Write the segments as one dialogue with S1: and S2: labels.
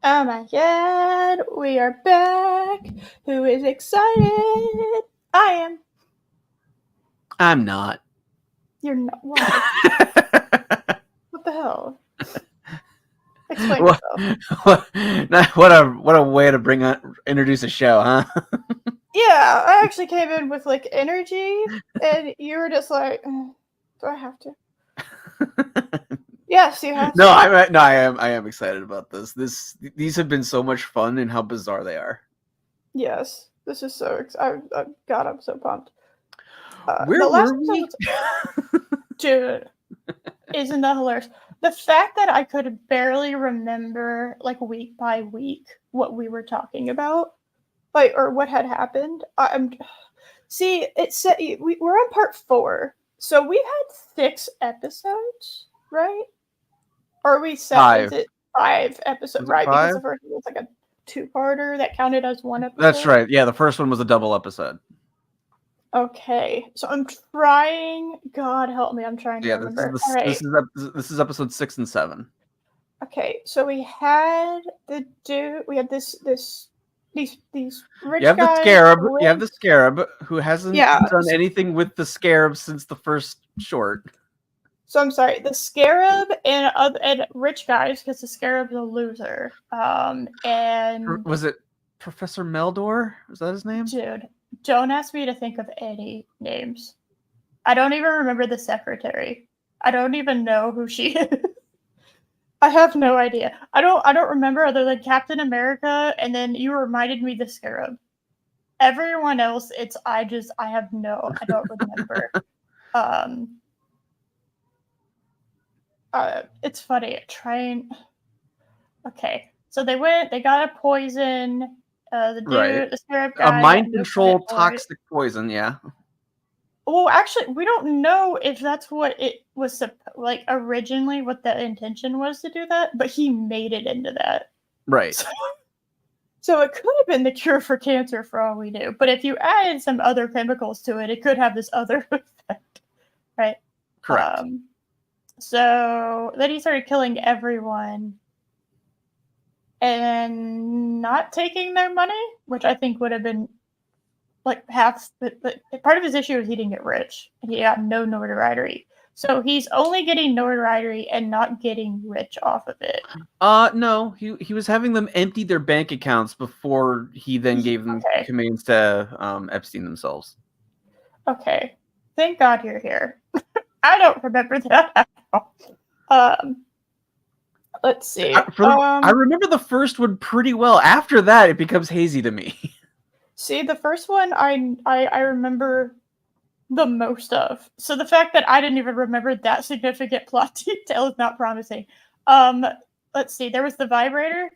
S1: Oh my god, we are back. Who is excited? I am.
S2: I'm not.
S1: You're not. Why? What the hell? Explain
S2: what,
S1: yourself.
S2: what a way to introduce a show, huh?
S1: Yeah, I actually came in with like energy, and you were just like, "Do I have to?" Yes, you have
S2: No,
S1: to.
S2: I am excited about this. These have been so much fun and how bizarre they are.
S1: Yes, this is so. God, I'm so pumped.
S2: Where
S1: The last
S2: were we?
S1: episode, dude, isn't that hilarious? The fact that I could barely remember, like week by week, what we were talking about, like or what had happened. I'm see. It said we're on part 4, so we've had 6 episodes, right? Or are we set? Is
S2: 5.
S1: it 5 episodes?
S2: Was it
S1: Right, because
S2: 5?
S1: the first one was like a two-parter that counted as one
S2: That's
S1: episode.
S2: right. Yeah, the first one was a double episode.
S1: Okay, so I'm trying. God help me, I'm trying to
S2: Yeah,
S1: remember. All right.
S2: this is episode 6 and 7.
S1: Okay, so we had the dude. We had these
S2: You
S1: rich
S2: have the
S1: guys
S2: scarab. You have
S1: with
S2: the scarab who hasn't
S1: yeah.
S2: done anything with the scarab since the first short.
S1: So I'm sorry, the scarab and rich guys because the scarab's a loser. And
S2: Was it Professor Meldor? Was that his name?
S1: dude, don't ask me to think of any names. I don't even remember the secretary. I don't even know who she is. I have no idea. I don't remember other than Captain America, and then you reminded me the Scarab. Everyone else, I don't remember. Um, it's funny. Trying. Okay, so they got a poison.
S2: Right.
S1: The Scarab
S2: A
S1: guy had
S2: mind
S1: no credit
S2: control
S1: for it.
S2: toxic poison, yeah.
S1: Well, actually, we don't know if that's what it was like originally. What the intention was to do that, but he made it into that.
S2: Right.
S1: So, so it could have been the cure for cancer for all we knew. But if you added some other chemicals to it, it could have this other effect, right?
S2: Correct.
S1: So then he started killing everyone and not taking their money, which I think would have been like half. But part of his issue is he didn't get rich and he got no notoriety. So he's only getting notoriety and not getting rich off of it.
S2: No, he was having them empty their bank accounts before he then gave them
S1: Okay.
S2: commands to Epstein themselves.
S1: Okay. Thank God you're here. I don't remember that at all. Let's see.
S2: I remember the first one pretty well. After that, it becomes hazy to me.
S1: See, the first one I remember the most of. So the fact that I didn't even remember that significant plot detail is not promising. Let's see. There was the vibrator,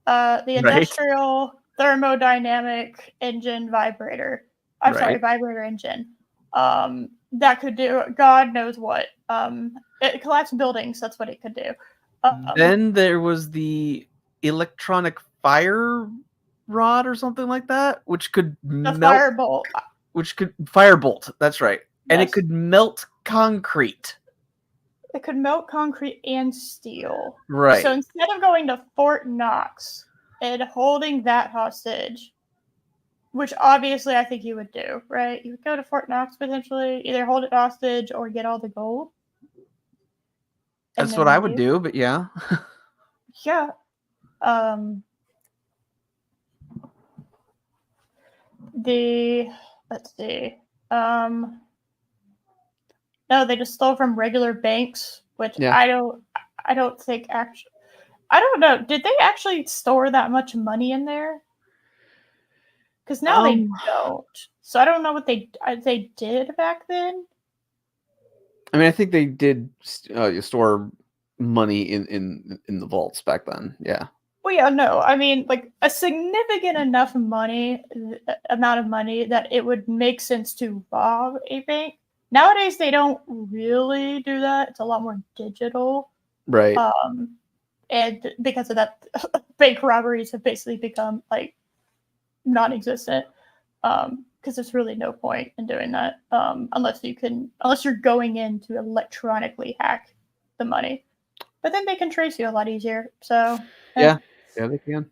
S1: the industrial thermodynamic engine vibrator. I'm sorry, vibrator engine. That could do God knows what. It collapsed buildings. That's what it could do.
S2: Then there was the electronic fire rod or something like that, which could melt.
S1: Firebolt.
S2: Which could firebolt. That's right, and
S1: Yes.
S2: it could melt concrete.
S1: It could melt concrete and steel.
S2: Right.
S1: So instead of going to Fort Knox and holding that hostage, which obviously I think you would do, right? You would go to Fort Knox potentially, either hold it hostage or get all the gold.
S2: That's what I would do, but yeah.
S1: Yeah. Let's see. No, they just stole from regular banks, which yeah. I don't think actually. I don't know. Did they actually store that much money in there? Because now they don't. So I don't know what they did back then.
S2: I mean, I think they did store money in the vaults back then. Yeah.
S1: Well, yeah, no. I mean, like a significant enough amount of money that it would make sense to rob a bank. Nowadays, they don't really do that. It's a lot more digital.
S2: Right.
S1: And because of that, bank robberies have basically become like non-existent. Because there's really no point in doing that unless you're going in to electronically hack the money. But then they can trace you a lot easier. So
S2: yeah. Yeah, they can.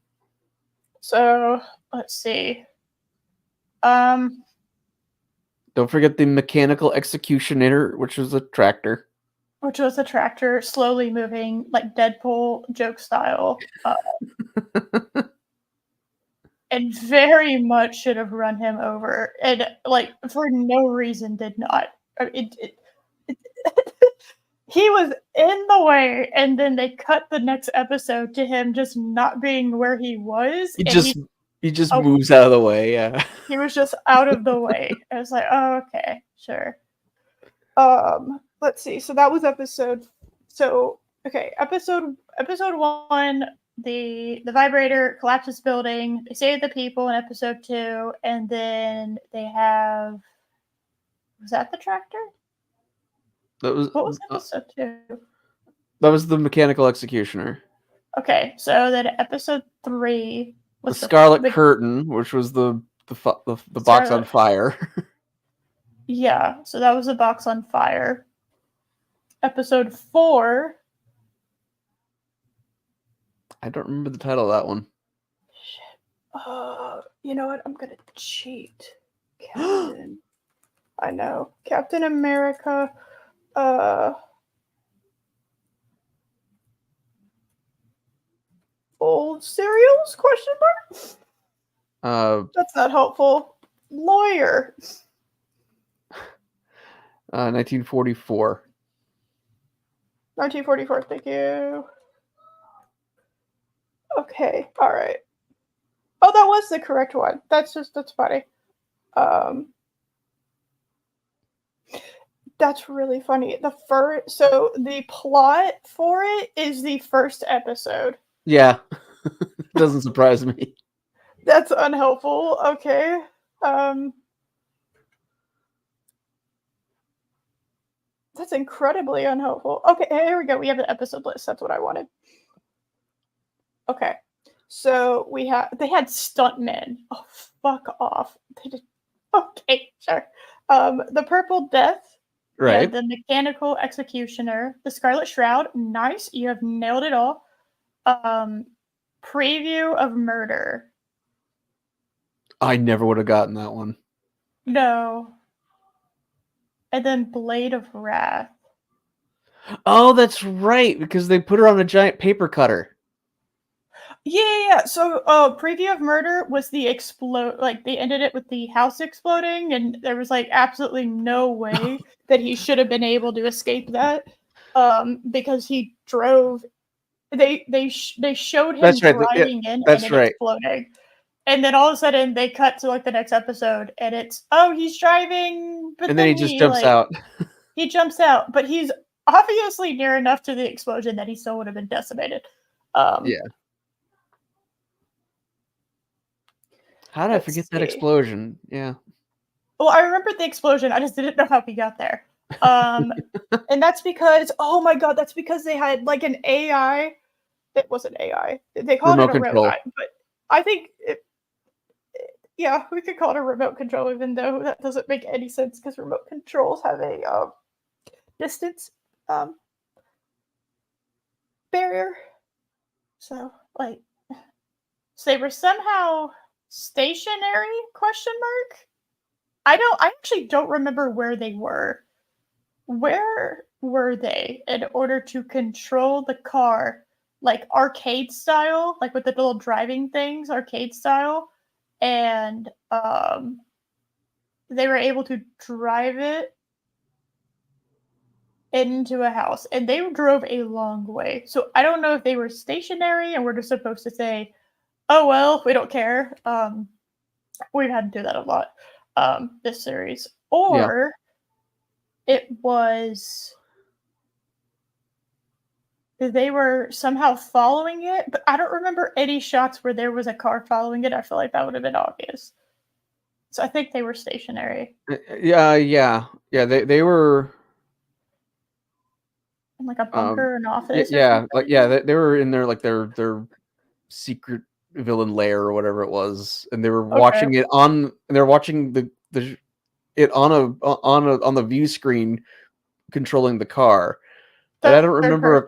S1: So let's see. Um,
S2: Don't forget the mechanical executioner, which was a tractor.
S1: which was a tractor slowly moving like Deadpool joke style, and very much should have run him over, and like for no reason did not. It he was in the way, and then they cut the next episode to him just not being where he was,
S2: He
S1: and
S2: just
S1: oh,
S2: moves out of the way. Yeah.
S1: he was just out of the way. I was like, oh, okay, sure. Let's see. So that was episode. So okay, episode one. The vibrator collapses building. They save the people in episode two, and then they have. Was that the tractor?
S2: That was
S1: What was episode two?
S2: that was the mechanical executioner.
S1: Okay, so then episode three
S2: The
S1: was
S2: Scarlet Curtain, which was the box on fire.
S1: Yeah, so that was the box on fire. Episode 4.
S2: I don't remember the title of that one.
S1: Shit. You know what? I'm gonna cheat. Captain. I know. Captain America. Old cereals? Question mark. That's not helpful. Lawyer.
S2: 1944.
S1: 1944. Thank you. Okay. All right. Oh, that was the correct one. That's funny. That's really funny. So the plot for it is the first episode.
S2: Yeah. Doesn't surprise me.
S1: That's unhelpful. Okay. That's incredibly unhelpful. Okay, here we go. We have the episode list. That's what I wanted. Okay. So they had stuntmen. Oh, fuck off. They did. Okay, sure. The Purple Death.
S2: Right.
S1: The Mechanical Executioner. The Scarlet Shroud. Nice. You have nailed it all. Preview of Murder.
S2: I never would have gotten that one.
S1: No. And then Blade of Wrath.
S2: Oh, that's right, because they put her on a giant paper cutter.
S1: Yeah. So, preview of Murder was the explode. Like they ended it with the house exploding, and there was like absolutely no way that he should have been able to escape that, because he drove. They showed him driving in and it exploding, and then all of a sudden they cut to like the next episode, and it's he's driving, but
S2: and then he just jumps out.
S1: He jumps out, but he's obviously near enough to the explosion that he still would have been decimated.
S2: Yeah. How did I forget that explosion? Yeah.
S1: Well, I remember the explosion. I just didn't know how he got there. And that's because, oh my god, that's because they had like an AI. It wasn't AI. They called it a robot, but I think yeah, we could call it a remote control, even though that doesn't make any sense because remote controls have a distance barrier. So they were somehow stationary? Question mark. I actually don't remember where they were. Where were they in order to control the car, like arcade style, like with the little driving things, arcade style, and they were able to drive it into a house, and they drove a long way. So I don't know if they were stationary and we're just supposed to say, "Oh well, we don't care." We've had to do that a lot this series, or it was they were somehow following it, but I don't remember any shots where there was a car following it. I feel like that would have been obvious. So I think they were stationary.
S2: Yeah. They were
S1: In like a bunker, an office.
S2: Yeah, they were in their their secret villain lair or whatever it was, and they were watching it on. They're watching it on the view screen, controlling the car. But I don't remember.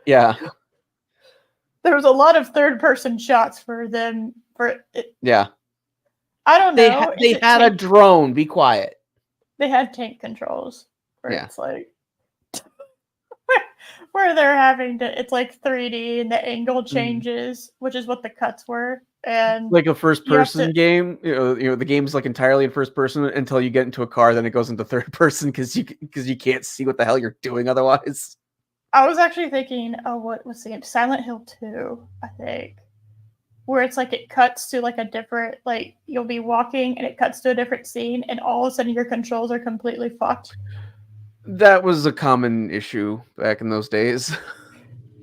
S2: Yeah.
S1: There was a lot of third-person shots for them. For it,
S2: Yeah,
S1: I don't know. Is
S2: they
S1: it
S2: had a
S1: tank?
S2: drone. Be quiet.
S1: They had tank controls where
S2: Yeah,
S1: it's like where they're having to. It's like 3D and the angle changes, which is what the cuts were, and
S2: like a first
S1: you have to.
S2: person game. You know the game's like entirely in first person until you get into a car. Then it goes into third person because you can't see what the hell you're doing otherwise.
S1: I was actually thinking, oh, what was the game? Silent Hill 2, I think. Where it's like it cuts to like a different, like you'll be walking and it cuts to a different scene, and all of a sudden your controls are completely fucked.
S2: That was a common issue back in those days.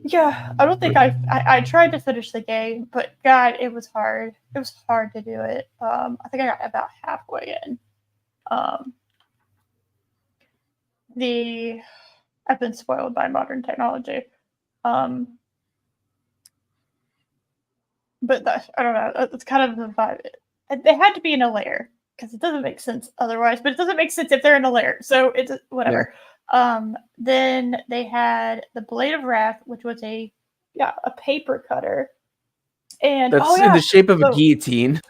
S1: Yeah, I don't think I tried to finish the game, but God, it was hard. It was hard to do it. I think I got about halfway in. Um, the I've been spoiled by modern technology. Um, but I don't know. It's kind of the vibe. They had to be in a layer because it doesn't make sense otherwise. But it doesn't make sense if they're in a layer. So it's
S2: Yeah.
S1: whatever. Then they had the Blade of Wrath, which was a paper cutter, and
S2: That's in the shape of a
S1: so
S2: guillotine.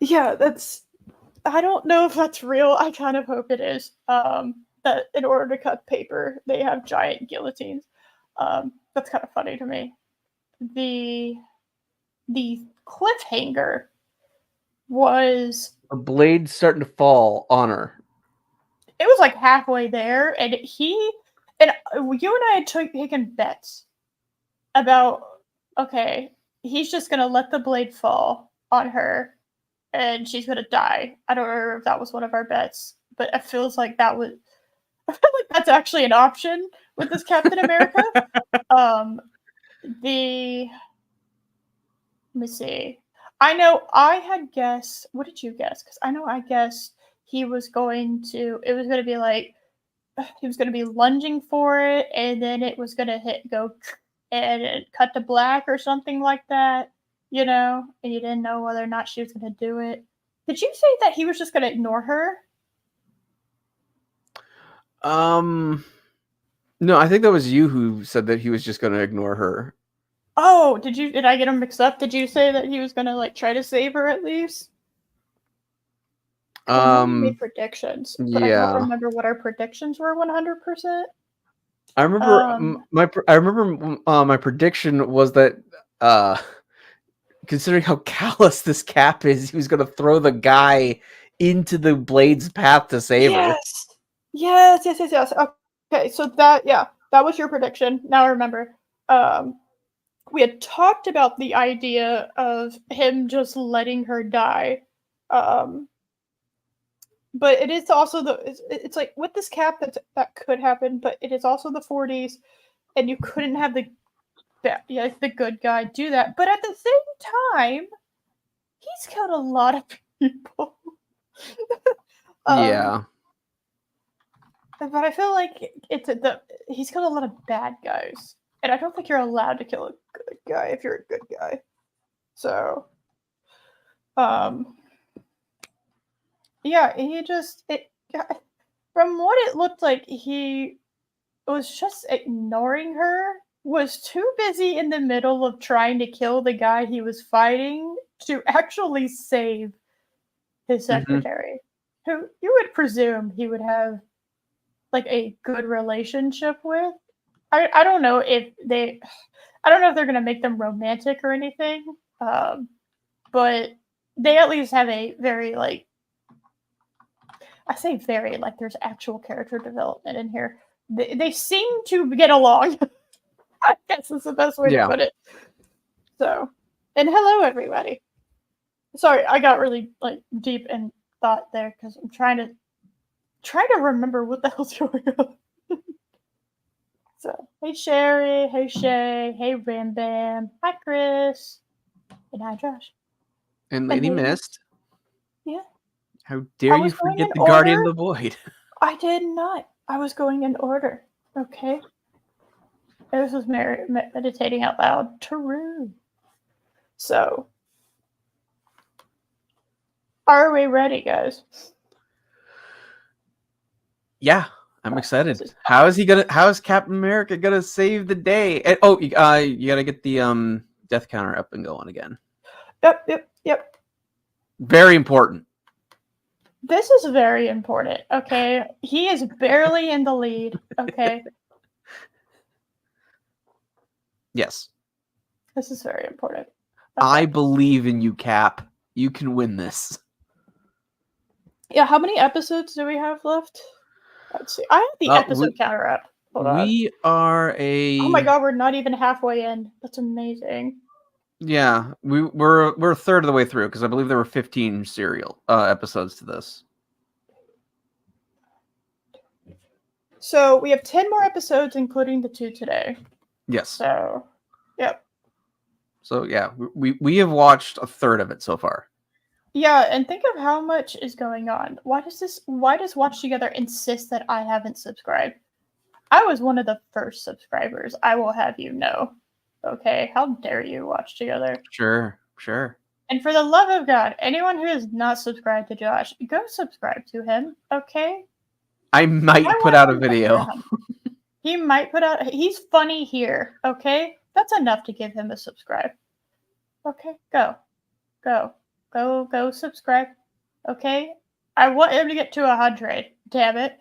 S1: yeah, that's. I don't know if that's real. I kind of hope it is. That in order to cut paper, they have giant guillotines. That's kind of funny to me. The the cliffhanger was
S2: A blade starting to fall on her.
S1: it was like halfway there, and you and I had taken bets about okay, he's just gonna let the blade fall on her, and she's gonna die. I don't remember if that was one of our bets, but it feels like that was. I feel like that's actually an option with this Captain America. Um, the let me see. I know I had guessed. What did you guess? Because I know I guessed he was going to. It was going to be like he was going to be lunging for it, and then it was going to go and it cut to black or something like that. You know, and you didn't know whether or not she was going to do it. Did you say that he was just going to ignore her?
S2: No, I think that was you who said that he was just going to ignore her.
S1: Oh, did you? Did I get him mixed up? Did you say that he was going to like try to save her at least? I know we made predictions, but I don't
S2: Yeah.
S1: remember what our predictions were 100%.
S2: I remember my prediction was that considering how callous this Cap is, he was going to throw the guy into the blade's path to save her.
S1: Yes. Okay, so that was your prediction. Now I remember. We had talked about the idea of him just letting her die. Um, but it is also it's like with this Cap that could happen, but it is also the 40s, and you couldn't have the good guy do that. But at the same time, he's killed a lot of people.
S2: Yeah.
S1: But I feel like he's killed a lot of bad guys, and I don't think you're allowed to kill a good guy if you're a good guy. So, um, yeah, from what it looked like, he was just ignoring her. Was too busy in the middle of trying to kill the guy he was fighting to actually save his secretary, who you would presume he would have like a good relationship with. I don't know if they're gonna make them romantic or anything, but they at least have a very like I say very like there's actual character development in here. They seem to get along. I guess is the best way to
S2: Yeah.
S1: put it. So, and hello everybody. Sorry, I got really like deep in thought there because I'm trying to remember what the hell's going on. So, hey Sherry, hey Shay, hey Ram Bam, hi Chris, and hi Josh.
S2: And
S1: And
S2: Lady
S1: hey,
S2: Mist.
S1: yeah,
S2: How
S1: I
S2: dare you
S1: was going
S2: forget
S1: in
S2: the
S1: order.
S2: Guardian of the Void?
S1: I did not. I was going in order. Okay. I was just meditating out loud. True. So, are we ready, guys?
S2: Yeah. I'm excited. How is Captain America gonna save the day? And, you gotta get the death counter up and going again.
S1: Yep.
S2: Very important.
S1: This is very important. Okay, he is barely in the lead. Okay.
S2: Yes.
S1: This is very important.
S2: Okay. I believe in you, Cap. You can win this.
S1: Yeah, how many episodes do we have left? Let's see. I have the episode counter up. Hold on.
S2: We are
S1: Oh my god, we're not even halfway in. That's amazing.
S2: Yeah, we're a third of the way through because I believe there were 15 serial episodes to this.
S1: So we have 10 more episodes, including the 2 today.
S2: Yes.
S1: So, yep.
S2: So yeah, we have watched a third of it so far.
S1: Yeah, and think of how much is going on. Why does Watch Together insist that I haven't subscribed? I was one of the first subscribers, I will have you know. Okay, how dare you Watch Together?
S2: Sure.
S1: And for the love of God, anyone who is not subscribed to Josh, go subscribe to him, okay?
S2: I might put out a video.
S1: He might put out... He's funny here, okay? That's enough to give him a subscribe. Okay, go subscribe, okay? I want him to get to 100, damn it.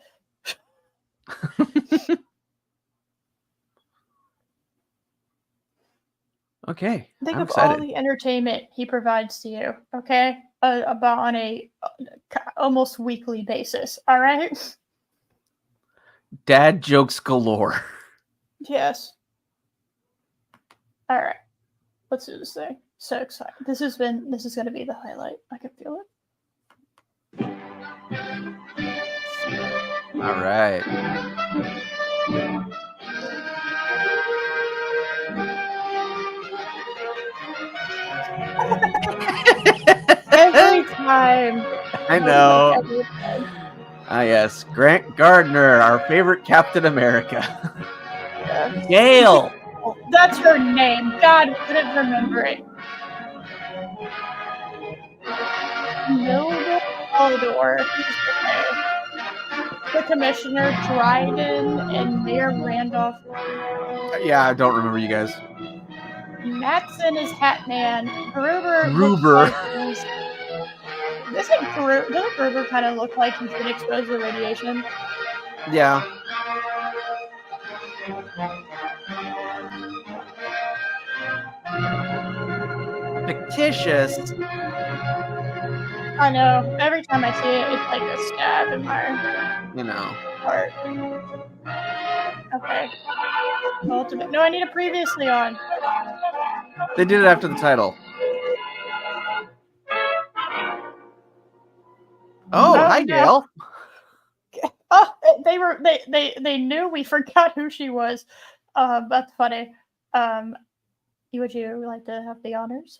S2: Okay.
S1: Think of all the entertainment he provides to you, okay? About on a almost weekly basis, all right?
S2: Dad jokes galore.
S1: Yes. All right. Let's do this thing. So excited. This is going to be the highlight. I can feel it.
S2: All right.
S1: Every time.
S2: I know. Every time. Ah, yes. Grant Gardner, our favorite Captain America. Yeah. Gale.
S1: That's her name. God, I couldn't remember it. Mildred Eldor. The Commissioner, Dryden, and Mayor Randolph.
S2: Yeah, I don't remember you guys.
S1: Matson is Hatman. Gruber. Doesn't Gruber kind of look like he's been exposed to radiation?
S2: Yeah. Fictitious.
S1: I know. Every time I see it, it's like a stab in my heart. Okay. Ultimate. No, I need a previously on.
S2: They did it after the title. Oh, hi, Gail.
S1: Oh, they knew we forgot who she was. That's funny. Would you like to have the honors?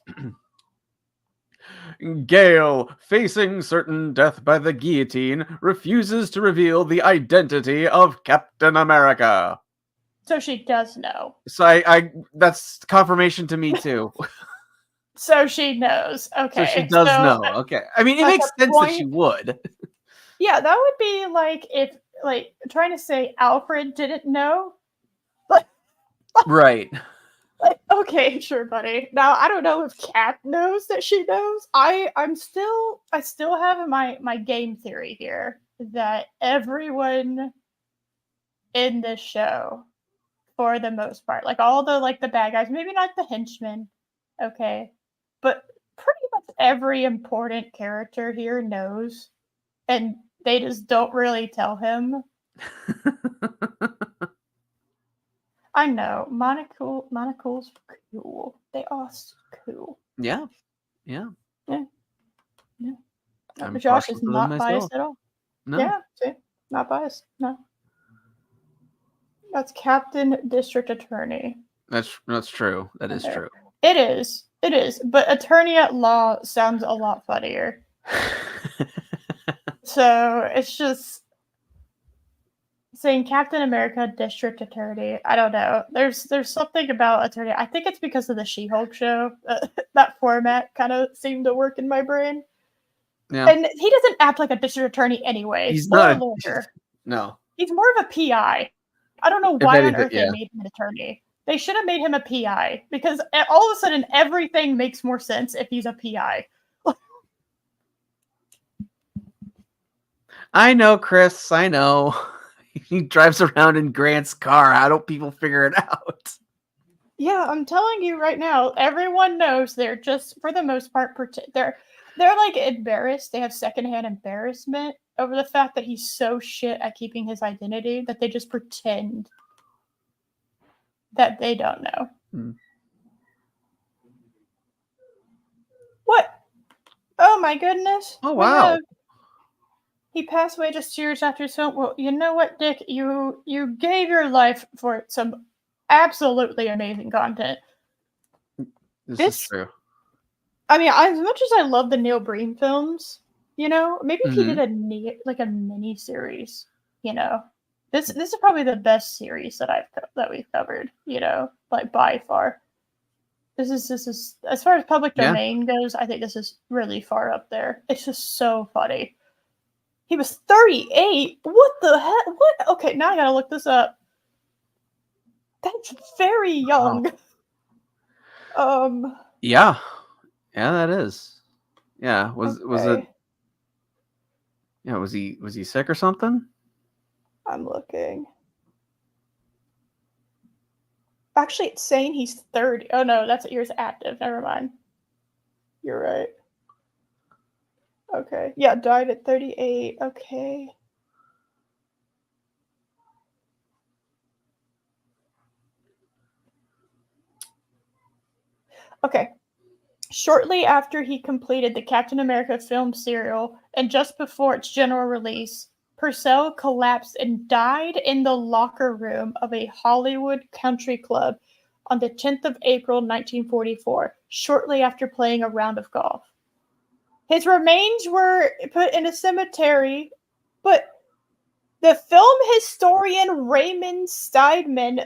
S2: Gale, facing certain death by the guillotine, refuses to reveal the identity of Captain America.
S1: So she does know.
S2: So I that's confirmation to me too.
S1: So she knows. Okay.
S2: So she does know. Okay. I mean, it makes sense that she would.
S1: Yeah, that would be like if trying to say Alfred didn't know.
S2: Right.
S1: Okay, sure, buddy. Now I don't know if Cap knows that she knows. I still have my game theory here that everyone in this show, for the most part, like all the bad guys, maybe not the henchmen, okay, but pretty much every important character here knows, and they just don't really tell him. I know. Monocle's cool. They are cool.
S2: Yeah.
S1: Josh is not biased at all.
S2: No.
S1: Yeah, see? Not biased. No. That's Captain District Attorney.
S2: That's true. That is true.
S1: It is. But Attorney at Law sounds a lot funnier. So it's just saying Captain America District Attorney. I don't know. There's something about attorney. I think it's because of the She-Hulk show. That format kind of seemed to work in my brain. Yeah. And he doesn't act like a district attorney anyway.
S2: He's not a
S1: lawyer.
S2: No.
S1: He's more of a PI. I don't know
S2: If
S1: why on
S2: anything,
S1: earth they made him an attorney. They should have made him a PI because all of a sudden everything makes more sense if he's a PI.
S2: I know, Chris. I know. He drives around in Grant's car. How don't people figure it out?
S1: Yeah, I'm telling you right now, everyone knows they're just, for the most part, they're like embarrassed. They have secondhand embarrassment over the fact that he's so shit at keeping his identity that they just pretend that they don't know. What? Oh my goodness.
S2: Oh wow.
S1: He passed away just 2 years after his film. Well, you know what, Dick? You gave your life for some absolutely amazing content.
S2: This is true.
S1: I mean, as much as I love the Neil Breen films, maybe if he did a mini series, this is probably the best series that we've covered, like by far. This is as far as public domain goes, I think this is really far up there. It's just so funny. He was 38. What the heck? What? Okay, now I gotta look this up. That's very young.
S2: Wow. Yeah, that is. Yeah, was it? Yeah, was he sick or something?
S1: I'm looking. Actually, it's saying he's 30. Oh no, that's he was active. Never mind. You're right. Okay. Yeah, died at 38. Okay. Okay. Shortly after he completed the Captain America film serial, and just before its general release, Purcell collapsed and died in the locker room of a Hollywood country club on the 10th of April, 1944, shortly after playing a round of golf. His remains were put in a cemetery, but the film historian Raymond Steidman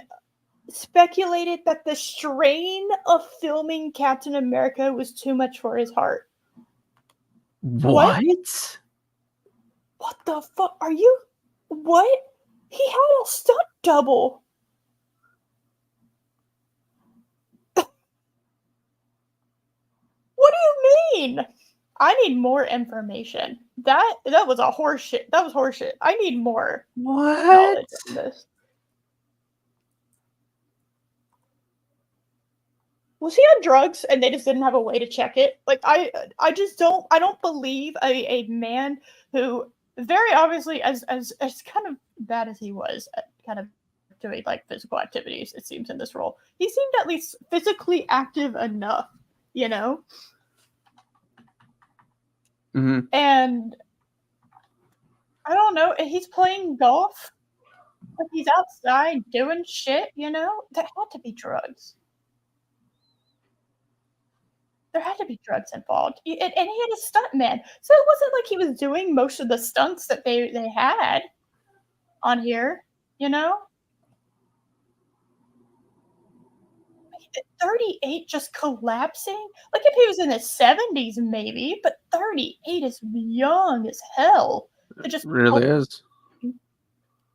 S1: speculated that the strain of filming Captain America was too much for his heart.
S2: What?
S1: What the fuck? Are you... What? He had a stunt double. What do you mean? I need more information. That was a horseshit. That was horseshit. I need more knowledge on this. Was he on drugs and they just didn't have a way to check it? Like I don't believe a man who very obviously as kind of bad as he was at kind of doing like physical activities, it seems in this role, he seemed at least physically active enough, And I don't know, he's playing golf, like he's outside doing shit, that had to be drugs. There had to be drugs involved, and he had a stuntman, so it wasn't like he was doing most of the stunts that they had on here, 38 just collapsing? Like, if he was in his 70s, maybe, but 38 is young as hell.
S2: It just really is.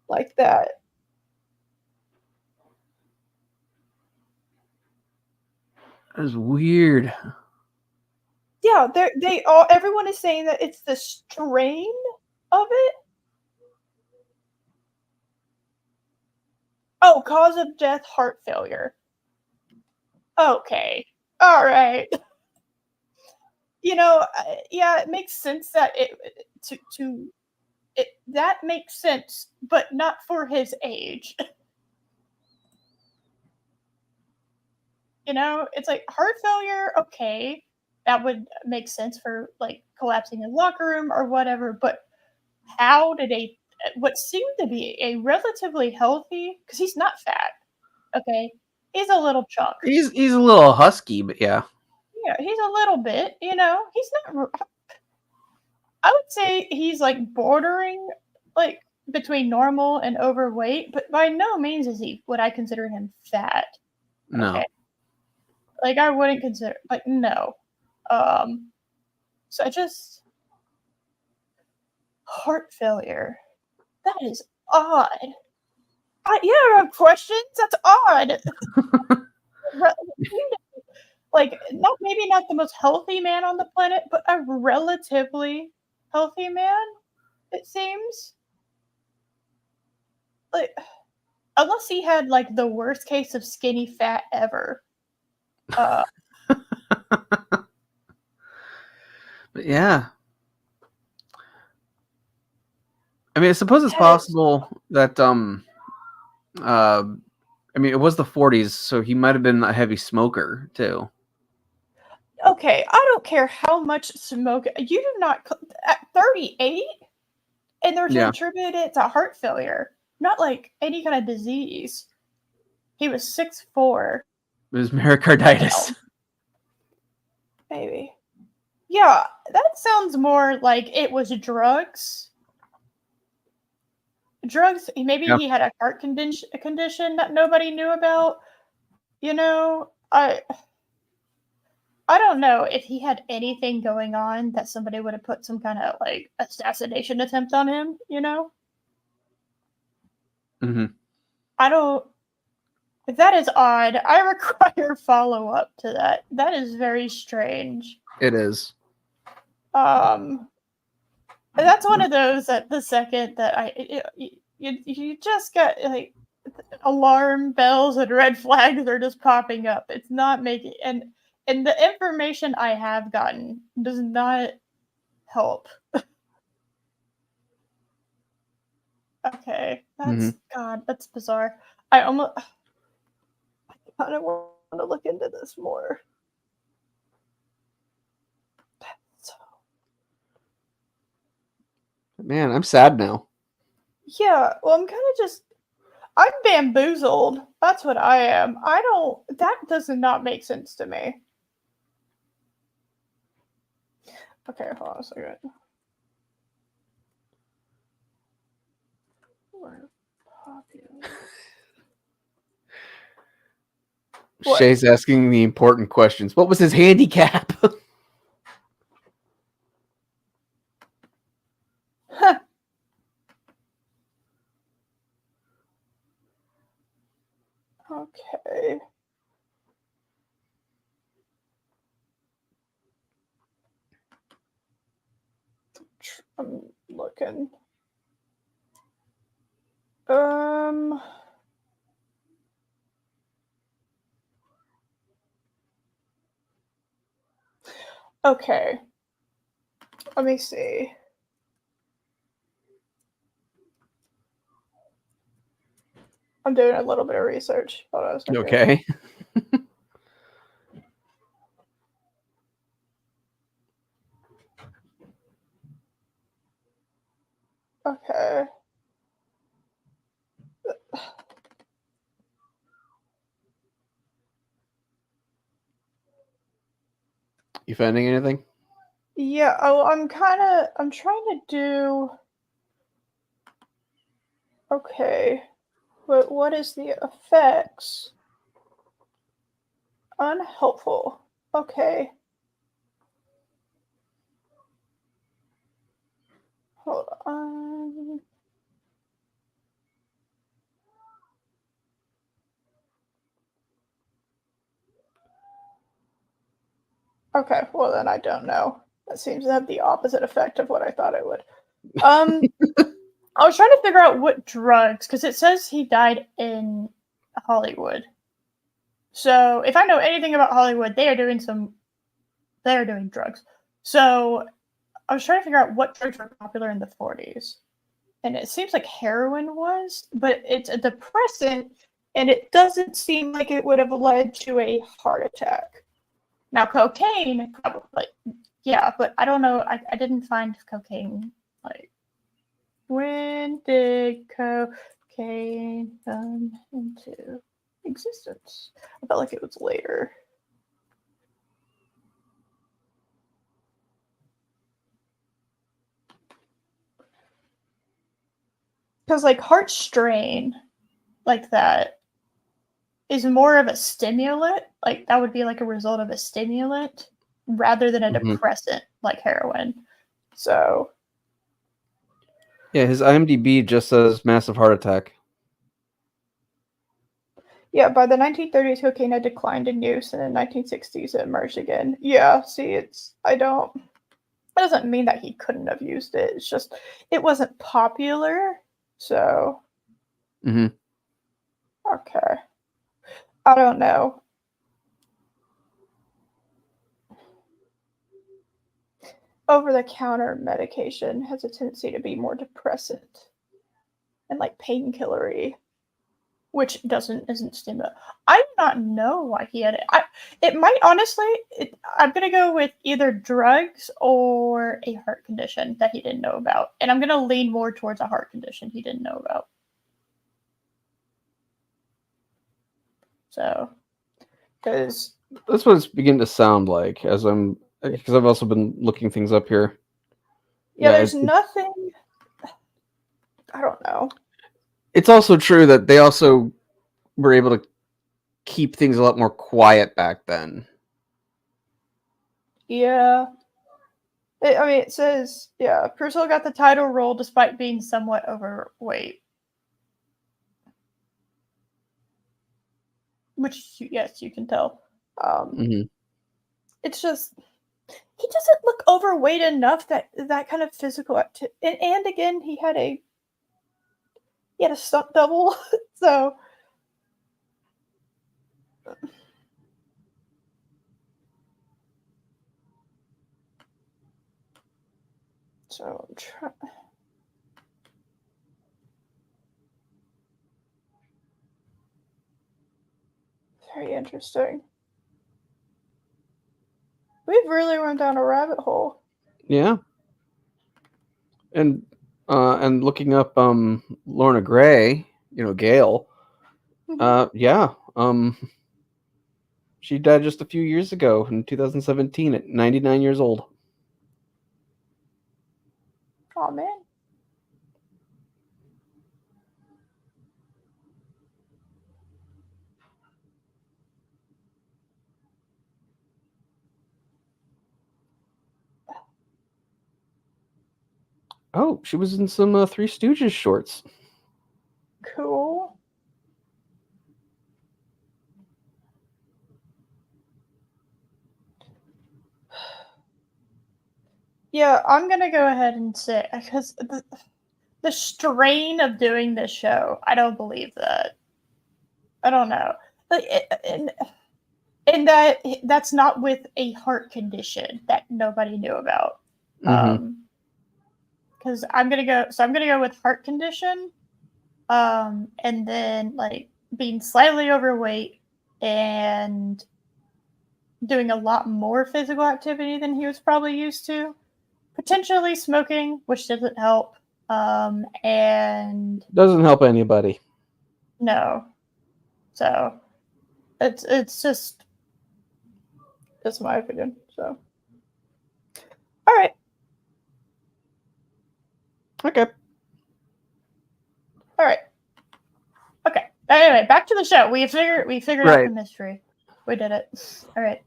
S1: Like that.
S2: That is weird.
S1: Yeah, everyone is saying that it's the strain of it. Oh, cause of death, heart failure. Okay. All right. Yeah, it makes sense that that makes sense, but not for his age. It's like heart failure, okay, that would make sense for like collapsing in locker room or whatever, but how did what seemed to be a relatively healthy, because he's not fat, okay, he's a little chunk.
S2: He's a little husky, but yeah.
S1: Yeah, he's a little bit, he's not, I would say he's like bordering like between normal and overweight, but by no means is he what I consider him fat.
S2: No.
S1: Okay. Like I wouldn't consider no. So I just heart failure. That is odd. Yeah, I have questions. That's odd. Like, maybe not the most healthy man on the planet, but a relatively healthy man, it seems. Like, unless he had, like, the worst case of skinny fat ever.
S2: Yeah. I mean, I suppose it's possible that I mean, it was the 40s, so he might have been a heavy smoker too.
S1: Okay, I don't care how much smoke you do not at 38, and they're to attribute it to heart failure, not like any kind of disease. He was 6'4".
S2: It was myocarditis.
S1: Maybe. Yeah, that sounds more like it was drugs. Drugs. Maybe he had a heart condition that nobody knew about. You know, I don't know if he had anything going on that somebody would have put some kind of like assassination attempt on him. You know.
S2: Mm-hmm.
S1: I don't. That is odd. I require follow up to that. That is very strange.
S2: It is.
S1: That's one of those that the second that you just got like alarm bells and red flags are just popping up. It's not making and the information I have gotten does not help. Okay, that's God, that's bizarre. I kind of want to look into this more.
S2: Man, I'm sad now.
S1: Yeah, well, I'm bamboozled. That's what I am. That does not make sense to me. Okay, hold on a second.
S2: Shay's asking the important questions. What was his handicap?
S1: Okay. I'm looking. Okay. Let me see. I'm doing a little bit of research. Hold on a second.
S2: Okay.
S1: Okay.
S2: You finding anything?
S1: Yeah, I'm trying to do. Okay. But what is the effects? Unhelpful. Okay. Hold on. Okay, well then I don't know. That seems to have the opposite effect of what I thought it would. I was trying to figure out what drugs, because it says he died in Hollywood. So if I know anything about Hollywood, they are doing drugs. So I was trying to figure out what drugs were popular in the 40s. And it seems like heroin was, but it's a depressant, and it doesn't seem like it would have led to a heart attack. Now, cocaine, probably, yeah, but I don't know. I didn't find cocaine. Like, when did cocaine come into existence? I felt like it was later. Because, like, heart strain, like that, is more of a stimulant. Like, that would be like a result of a stimulant rather than a depressant like heroin. So,
S2: Yeah, his IMDb just says massive heart attack.
S1: Yeah, by the 1930s, cocaine had declined in use, and in the 1960s, it emerged again. Yeah, see, that doesn't mean that he couldn't have used it. It's just, it wasn't popular, so.
S2: Mm-hmm.
S1: Okay. I don't know. Over-the-counter medication has a tendency to be more depressant and like painkillery, which isn't stimulant. I do not know why he had it. It might honestly. I'm gonna go with either drugs or a heart condition that he didn't know about, and I'm gonna lean more towards a heart condition he didn't know about. So, because
S2: That's what it's beginning to sound like because I've also been looking things up here.
S1: yeah, there's nothing. I don't know.
S2: It's also true that they also were able to keep things a lot more quiet back then.
S1: Yeah. It says, yeah, Purcell got the title role despite being somewhat overweight. Which, yes, you can tell.
S2: Mm-hmm.
S1: It's just, he doesn't look overweight enough that kind of physical activity. And again, he had a stunt double, so. So I'm trying. Very interesting. We've really went down a rabbit hole.
S2: Yeah. And looking up Lorna Gray, Gail. Yeah. She died just a few years ago in 2017 at 99 years old.
S1: Oh man.
S2: Oh, she was in some Three Stooges shorts.
S1: Cool. Yeah, I'm gonna go ahead and say, because the strain of doing this show, I don't believe that. I don't know. Like, and that's not with a heart condition that nobody knew about.
S2: Mm-hmm.
S1: Because I'm gonna go with heart condition, and then like being slightly overweight and doing a lot more physical activity than he was probably used to. Potentially smoking, which doesn't help. And
S2: Doesn't help anybody.
S1: no, so it's just that's my opinion. So, all right,
S2: Okay.
S1: all right, okay. Anyway, back to the show. We figured out the mystery. We did it. All right.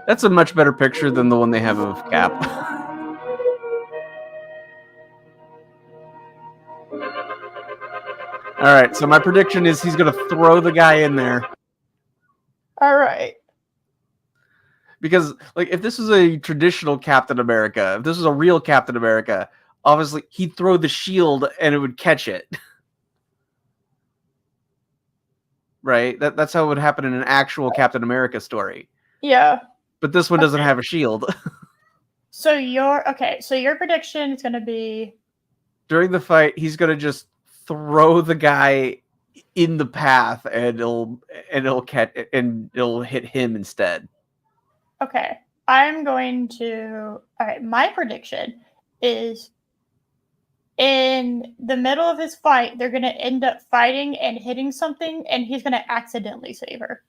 S2: That's a much better picture than the one they have of Cap. All right, so my prediction is he's going to throw the guy in there.
S1: All right.
S2: Because, like, if this was a traditional Captain America, if this was a real Captain America, obviously he'd throw the shield and it would catch it. Right? That's how it would happen in an actual Captain America story.
S1: Yeah.
S2: But this one doesn't have a shield.
S1: So your prediction is going to be
S2: during the fight, he's going to just throw the guy in the path and it'll catch and it'll hit him instead.
S1: Okay. I'm going to all right, my prediction is in the middle of his fight, they're going to end up fighting and hitting something, and he's going to accidentally save her.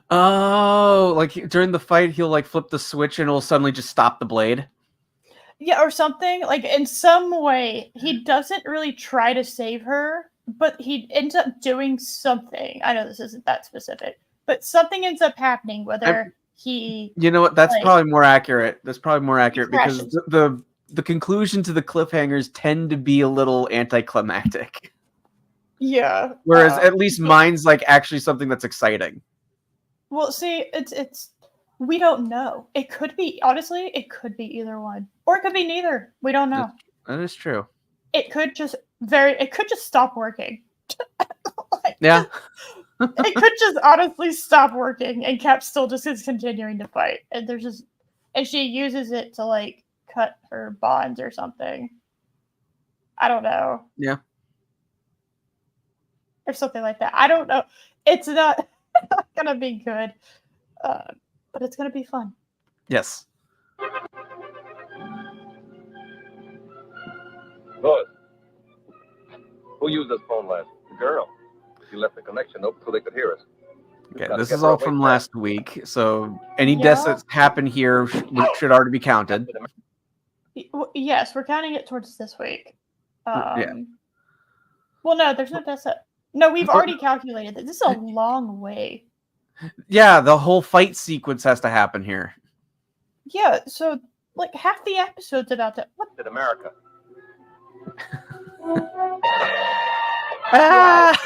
S2: Oh, like during the fight, he'll like flip the switch and it'll suddenly just stop the blade.
S1: Yeah, or something. Like in some way, he doesn't really try to save her, but he ends up doing something. I know this isn't that specific, but something ends up happening, whether he
S2: You know what? That's
S1: like
S2: probably more accurate. That's probably more accurate because
S1: crashes.
S2: the conclusion to the cliffhangers tend to be a little anticlimactic.
S1: Yeah.
S2: Whereas at least mine's like actually something that's exciting.
S1: Well, see, it's we don't know. It could be honestly, it could be either one, or it could be neither. We don't know.
S2: That is true.
S1: It could just stop working. Like,
S2: Yeah.
S1: it could just honestly stop working, and Cap still just is continuing to fight, and she uses it to like cut her bonds or something. I don't know.
S2: Yeah.
S1: Or something like that. I don't know. It's not gonna be good, but it's gonna be fun.
S2: Yes.
S3: Good. Who used this phone last? The girl. She left the connection open so they could hear us.
S2: Okay, this is all from last week, so any deaths that happen here should already be counted.
S1: Yes, we're counting it towards this week. Yeah. Well, no, there's no deaths. No, we've already calculated that. This is a long way.
S2: Yeah, the whole fight sequence has to happen here.
S1: Yeah, so like half the episode's about that. What
S3: did America?
S2: Ah!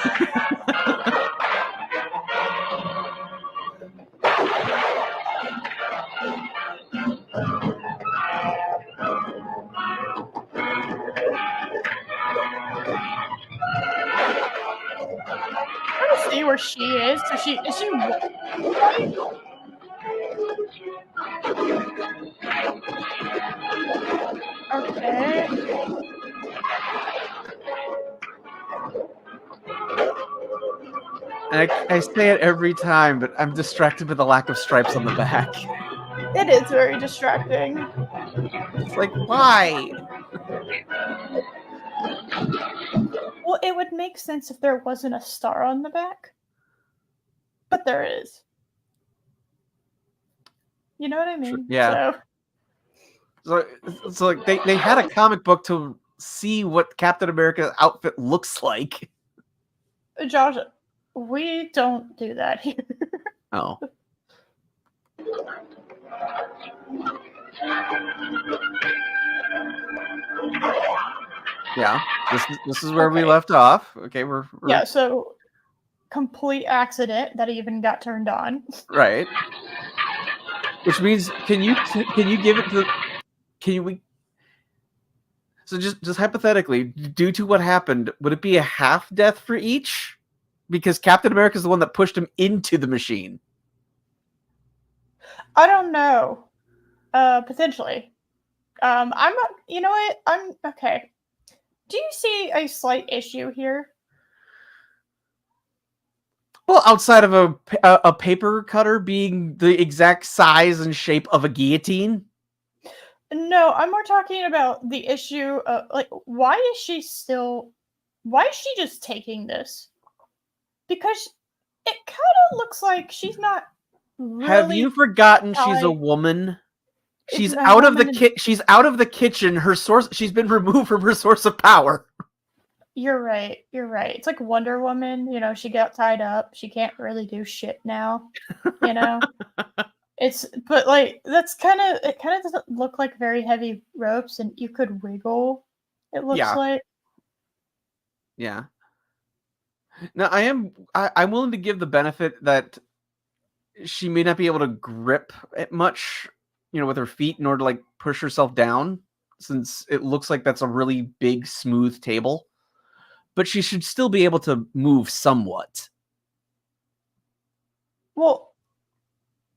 S1: I'm trying to see where she is. So is she okay.
S2: I say it every time, but I'm distracted by the lack of stripes on the back.
S1: It is very distracting.
S2: It's like, why?
S1: Well, it would make sense if there wasn't a star on the back. But there is. You know what I mean?
S2: Yeah. So like they had a comic book to see what Captain America's outfit looks like.
S1: Josh, we don't do that here.
S2: Oh. Yeah, this is where we left off. Okay, we're
S1: yeah. So complete accident that even got turned on.
S2: Right. Which means, can you give it to? So just hypothetically, due to what happened, would it be a half death for each? Because Captain America is the one that pushed him into the machine.
S1: I don't know. Potentially. I'm not. You know what? I'm okay. Do you see a slight issue here?
S2: Well, outside of a paper cutter being the exact size and shape of a guillotine.
S1: No, I'm more talking about the issue of like why is she just taking this? Because it kind of looks like she's not really.
S2: Have you forgotten she's a woman? She's out of the she's out of the kitchen. She's been removed from her source of power.
S1: You're right. It's like Wonder Woman, you know, she got tied up. She can't really do shit now, you know? But like it kind of doesn't look like very heavy ropes and you could wiggle, it looks like.
S2: Yeah. Now I'm willing to give the benefit that she may not be able to grip it much, you know, with her feet in order to like push herself down, since it looks like that's a really big, smooth table. But she should still be able to move somewhat.
S1: Well,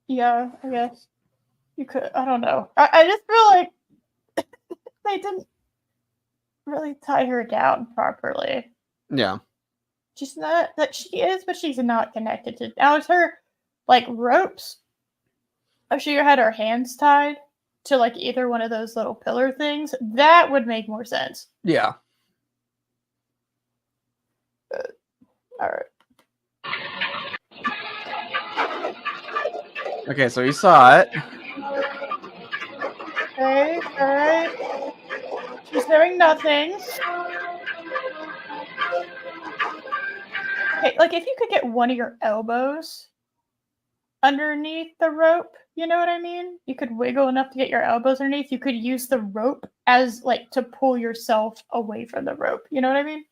S1: yeah, I guess you could. I don't know. I just feel like they didn't really tie her down properly.
S2: Yeah.
S1: She's not that she is, but she's not connected to. Now, is her like ropes? If she had her hands tied to like either one of those little pillar things, that would make more sense.
S2: Yeah.
S1: All right.
S2: Okay, so you saw it.
S1: Okay, all right. She's doing nothing. Okay, like if you could get one of your elbows underneath the rope. You know what I mean? You could wiggle enough to get your elbows underneath. You could use the rope as like to pull yourself away from the rope. You know what I mean?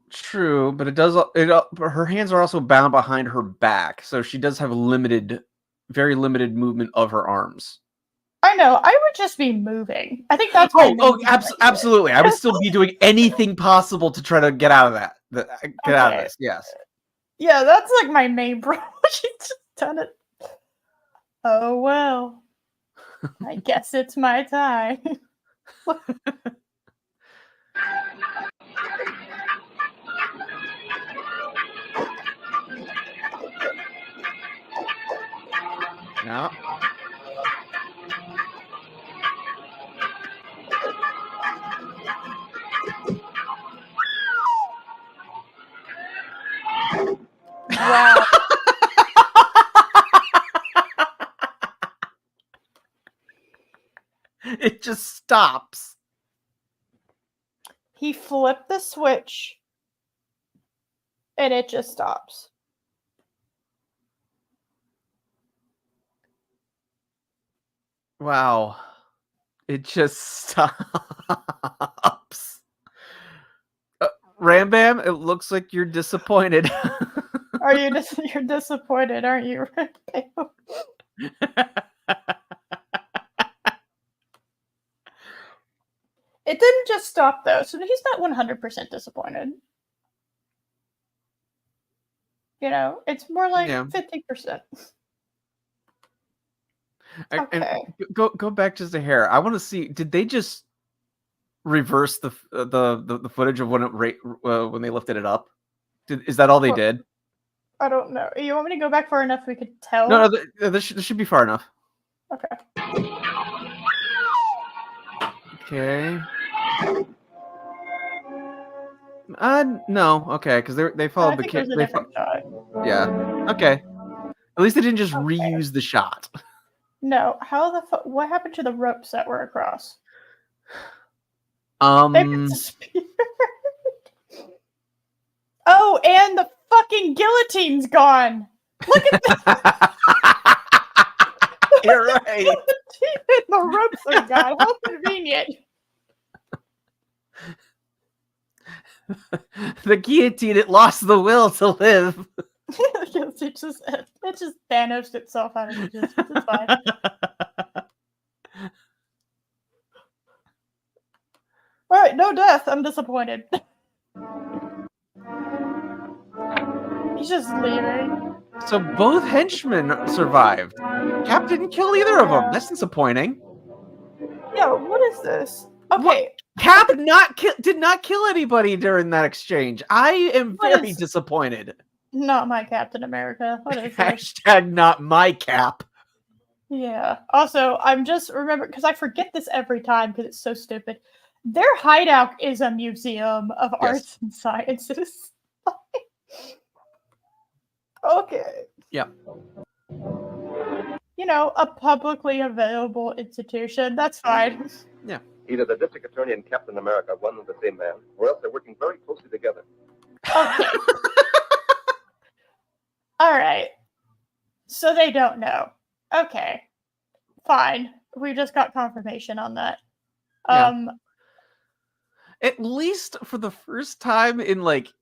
S2: True, but it does. Her hands are also bound behind her back, so she does have very limited movement of her arms.
S1: I know. I would just be moving. I think that's my main
S2: absolutely. I would still be doing anything possible to try to get out of that. Get out of this. Yes.
S1: Yeah, that's like my main problem. She's just done it. Oh well. I guess it's my time.
S2: No.
S1: Wow.
S2: It just stops.
S1: He flipped the switch and it just stops.
S2: Wow. It just stops. Rambam, it looks like you're disappointed.
S1: You're disappointed, aren't you, Rambam? It didn't just stop though, so he's not 100% disappointed. You know, it's more like 50%.
S2: Okay. And go back just a hair. I want to see. Did they just reverse the footage of when they lifted it up? Is that all they did?
S1: I don't know. You want me to go back far enough we could tell?
S2: No, this should be far enough.
S1: Okay.
S2: Okay. No. Okay, because they followed the kid.
S1: Shot.
S2: Yeah. Okay. At least they didn't just reuse the shot.
S1: No. How the fuck? What happened to the ropes that were across?
S2: Oh,
S1: and the fucking guillotine's gone. Look at that.
S2: You're right.
S1: The ropes are gone. How convenient.
S2: The guillotine, it lost the will to live.
S1: it just Thanos itself out of existence. It's fine. All right, no death. I'm disappointed. He's just leaving.
S2: So both henchmen survived. Cap didn't kill either of them. That's disappointing.
S1: Yo, what is this? Okay.
S2: Cap did not kill anybody during that exchange. I am very disappointed.
S1: Not my Captain America. What is this?
S2: Hashtag not my Cap.
S1: Yeah. Also, I'm just remember because I forget this every time because it's so stupid. Their hideout is a museum of arts and sciences. Okay.
S2: Yep.
S1: You know, a publicly available institution. That's fine.
S2: Yeah.
S3: Either the district attorney and Captain America are one and the same man, or else they're working very closely together.
S1: Okay. All right. So they don't know. Okay. Fine. We just got confirmation on that.
S2: At least for the first time in like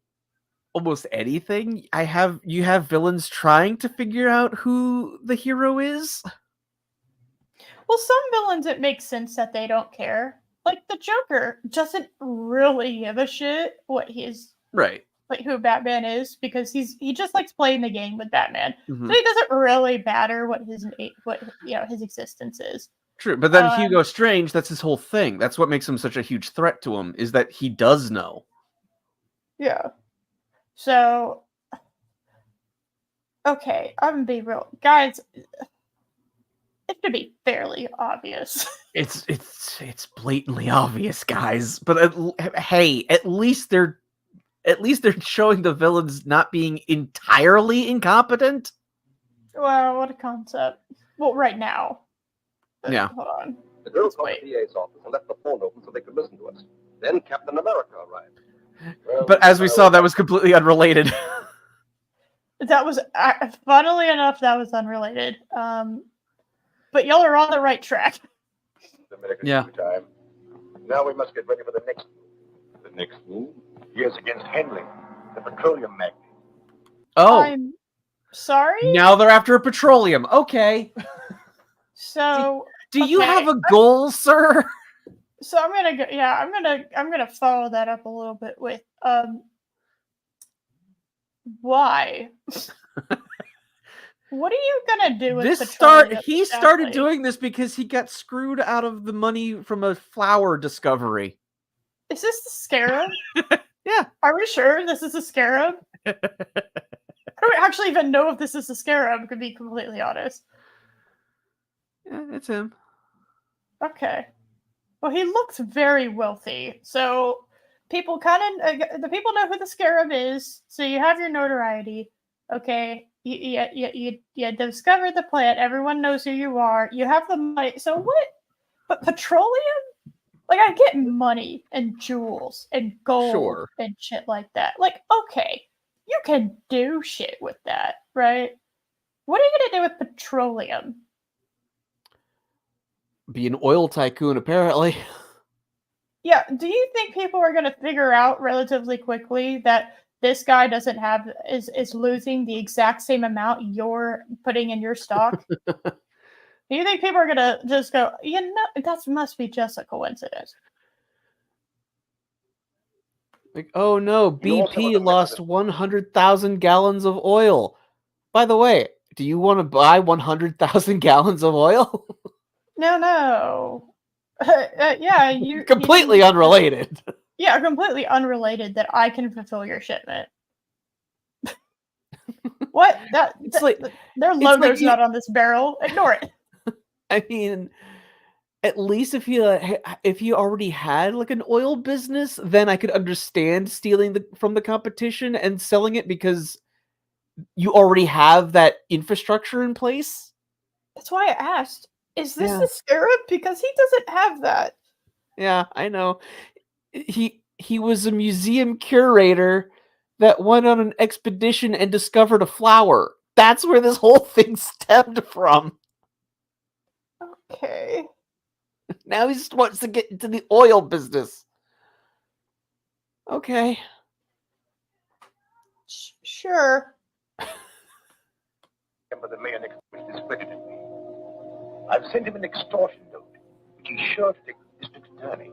S2: almost anything, you have villains trying to figure out who the hero is.
S1: Well, some villains it makes sense that they don't care. Like the Joker doesn't really give a shit what his like who Batman is because he just likes playing the game with Batman. Mm-hmm. So it doesn't really matter what his existence is.
S2: True, but then Hugo Strange, that's his whole thing. That's what makes him such a huge threat to him, is that he does know.
S1: Yeah. So, okay, I'm gonna be real. Guys, it should be fairly obvious.
S2: It's blatantly obvious, guys. But hey, at least they're showing the villains not being entirely incompetent.
S1: Well, what a concept. Well, right now.
S2: Yeah.
S1: Hold on.
S3: The girl called the DA's office and left the phone open so they could listen to us. Then Captain America arrived.
S2: Well, but as we saw, that was completely unrelated.
S1: That was, funnily enough, that was unrelated. But y'all are on the right track.
S2: Yeah.
S3: Time. Now we must get ready for the next move. The next move? Yes, against Henley, the petroleum magnate.
S2: Oh,
S1: I'm sorry?
S2: now they're after petroleum. Okay.
S1: So
S2: Do you
S1: okay,
S2: have a goal, sir?
S1: So I'm gonna go. Yeah, I'm gonna follow that up a little bit with why? What are you gonna do with petroleum?
S2: He started doing this because he got screwed out of the money from a flower discovery.
S1: Is this the scarab?
S2: Yeah.
S1: Are we sure this is a scarab? I don't actually even know if this is a scarab, to be completely honest.
S2: Yeah, it's him.
S1: Okay. Well, he looks very wealthy, so people the people know who the scarab is. So you have your notoriety. Okay, you discovered the plant. Everyone knows who you are. You have the money. So what? But petroleum? Like, I get money and jewels and gold and shit like that. Like, okay, you can do shit with that, right? What are you gonna do with petroleum?
S2: Be an oil tycoon, apparently.
S1: Yeah, do you think people are going to figure out relatively quickly that this guy is losing the exact same amount you're putting in your stock? Do you think people are going to just go, that must be just a coincidence?
S2: Like, oh no, BP lost 100,000 gallons of oil. By the way, do you want to buy 100,000 gallons of oil?
S1: No. Yeah,
S2: completely unrelated.
S1: Yeah, completely unrelated that I can fulfill your shipment. What? Their logo's not on this barrel. Ignore it.
S2: I mean, at least if you already had like an oil business, then I could understand stealing from the competition and selling it because you already have that infrastructure in place.
S1: That's why I asked. Is this the scarab? Because he doesn't have that.
S2: Yeah, I know. He was a museum curator that went on an expedition and discovered a flower. That's where this whole thing stemmed from.
S1: Okay.
S2: Now he just wants to get into the oil business. Okay.
S1: Sure.
S3: But the mayor discredited me. I've sent him an extortion note, which he's sure to take to the district attorney.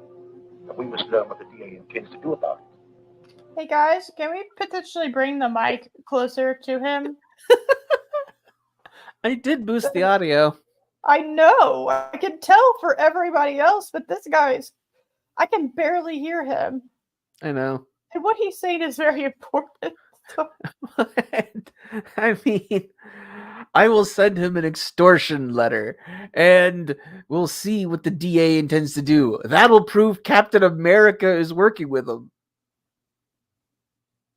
S3: And we must learn what the DA intends to do about it.
S1: Hey guys, can we potentially bring the mic closer to him?
S2: I did boost the audio.
S1: I know. I can tell for everybody else, but this guy's... I can barely hear him.
S2: I know.
S1: And what he's saying is very important.
S2: I mean, I will send him an extortion letter, and we'll see what the DA intends to do. That'll prove Captain America is working with him.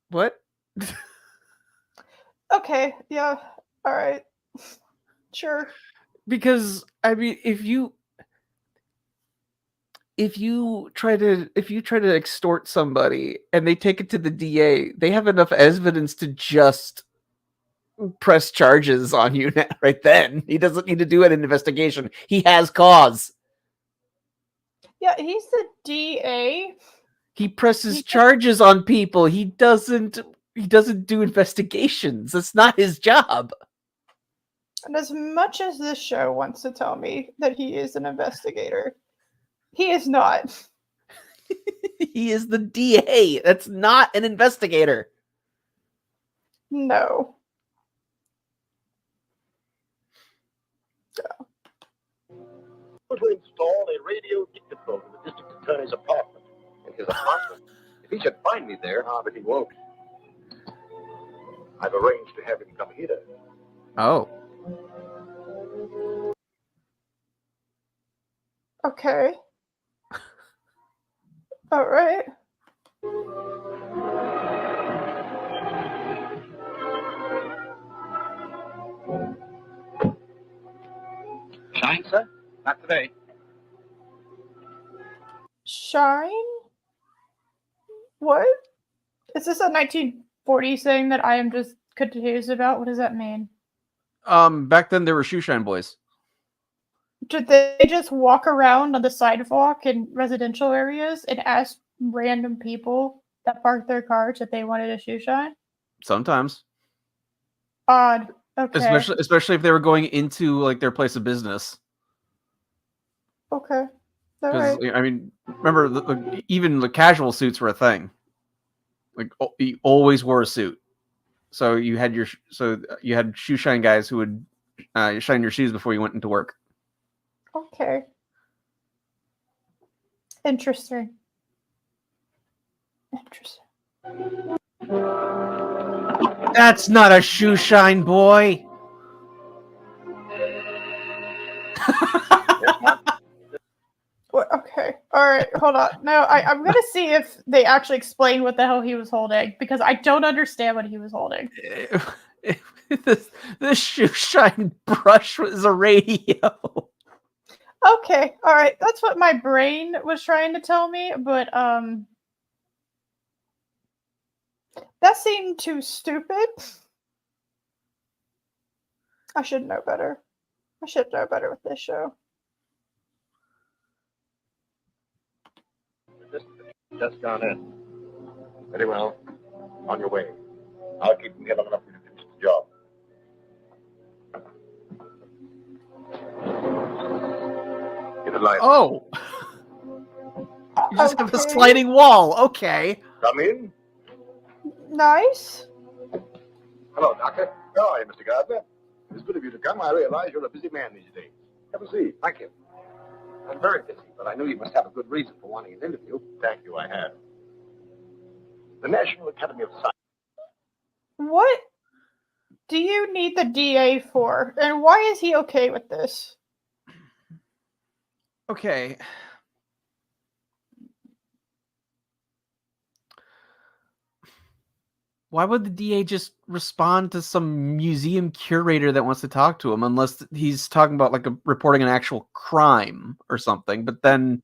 S2: What?
S1: Okay, yeah, all right. Sure.
S2: Because, I mean, if you try to extort somebody and they take it to the DA, they have enough evidence to just press charges on you right then. He doesn't need to do an investigation. He has cause.
S1: Yeah, he's the DA.
S2: He presses charges on people. He doesn't do investigations. That's not his job.
S1: And as much as this show wants to tell me that he is an investigator, he is not.
S2: He is the DA. That's not an investigator.
S1: No.
S3: To install a radio dictaphone in the district attorney's apartment. In his apartment? If he should find me there, but he won't. I've arranged to have him come here.
S2: Oh.
S1: Okay. All right.
S3: Shine, sir? Not today.
S1: Shine? What? Is this a 1940s thing that I am just confused about. What does that mean?
S2: Back then there were shoeshine boys.
S1: Did they just walk around on the sidewalk in residential areas and ask random people that parked their cars if they wanted a shoe shine?
S2: Sometimes,
S1: Odd. Okay.
S2: especially if they were going into like their place of business.
S1: Okay. All
S2: Because
S1: right.
S2: I mean, remember, even the casual suits were a thing. Like you always wore a suit, so you had shoe shine guys who would shine your shoes before you went into work.
S1: Okay. Interesting.
S2: That's not a shoe shine boy.
S1: Okay. All right. Hold on. No, I'm gonna see if they actually explain what the hell he was holding because I don't understand what he was holding.
S2: This shoe shine brush was a radio.
S1: Okay. All right. That's what my brain was trying to tell me, but that seemed too stupid. I should know better. I should know better with this show.
S3: Just gone in. Very well. On your way. I'll keep them here long enough for you to finish the job. Get a line.
S2: Oh. You just have a sliding wall. Okay.
S3: Come in.
S1: Nice.
S3: Hello, Doctor. How are you, Mr. Gardner? It's good of you to come. I realize you're a busy man these days. Have a seat. Thank you. I'm very busy, but I knew you must have a good reason for wanting an interview. Thank you, I have. The National Academy of Science.
S1: What do you need the DA for? And why is he okay with this?
S2: Okay. Why would the DA just respond to some museum curator that wants to talk to him unless he's talking about like reporting an actual crime or something? But then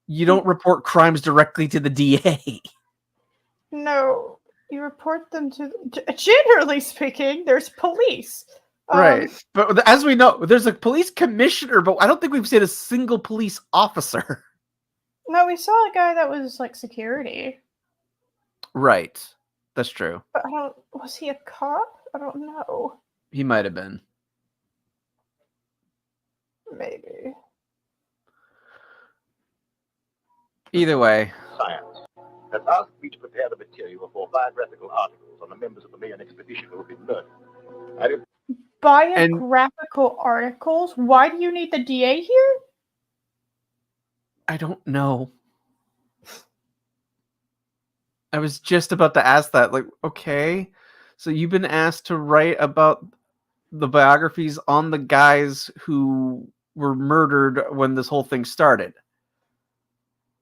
S2: you don't report crimes directly to the DA.
S1: No, you report them to. Generally speaking, there's police.
S2: Right. But as we know, there's a police commissioner, but I don't think we've seen a single police officer.
S1: No, we saw a guy that was like security.
S2: Right. That's true.
S1: But was he a cop? I don't know.
S2: He might have been.
S1: Maybe.
S3: Either way. Science has asked me to prepare the material for biographical articles on the members of the Mayan expedition who have been murdered.
S1: Biographical articles? Why do you need the DA here?
S2: I don't know. I was just about to ask that. Like, okay, so you've been asked to write about the biographies on the guys who were murdered when this whole thing started.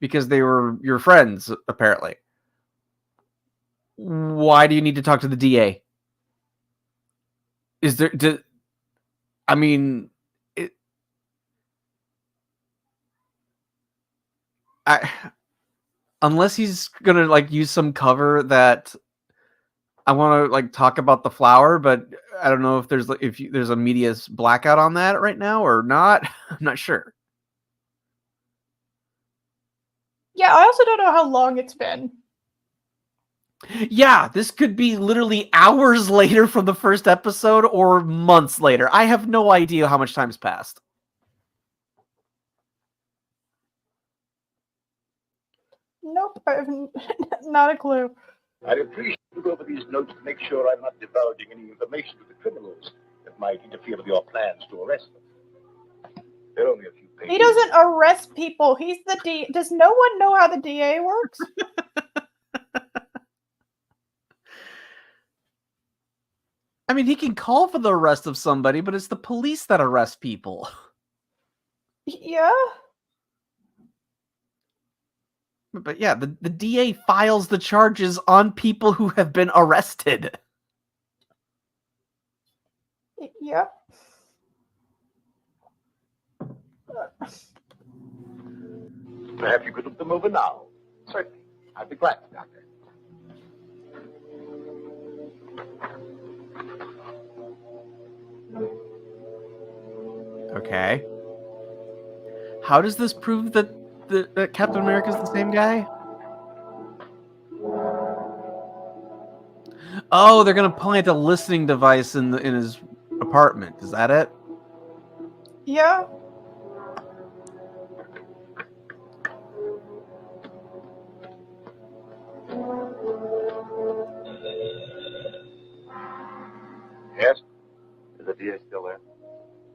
S2: Because they were your friends, apparently. Why do you need to talk to the DA? Is there... I mean... Unless he's gonna like use some cover that I want to like talk about the flower, but I don't know if there's there's a media blackout on that right now or not. I'm not sure.
S1: Yeah, I also don't know how long it's been.
S2: Yeah, this could be literally hours later from the first episode or months later. I have no idea how much time's passed.
S1: Nope, I have not a clue.
S3: I'd appreciate you go over these notes to make sure I'm not divulging any information to the criminals that might interfere with your plans to arrest them. There are only a few pages.
S1: He doesn't arrest people. He's the DA. Does no one know how the DA works?
S2: I mean, he can call for the arrest of somebody, but it's the police that arrest people.
S1: Yeah.
S2: But yeah, the DA files the charges on people who have been arrested.
S1: Yep.
S3: Perhaps you could look them over now. Certainly. I'd be glad, Doctor.
S2: Okay. How does this prove that that Captain America is the same guy? Oh, they're gonna plant a listening device in his apartment. Is that it?
S1: Yeah.
S3: Yes? Is the DA still there?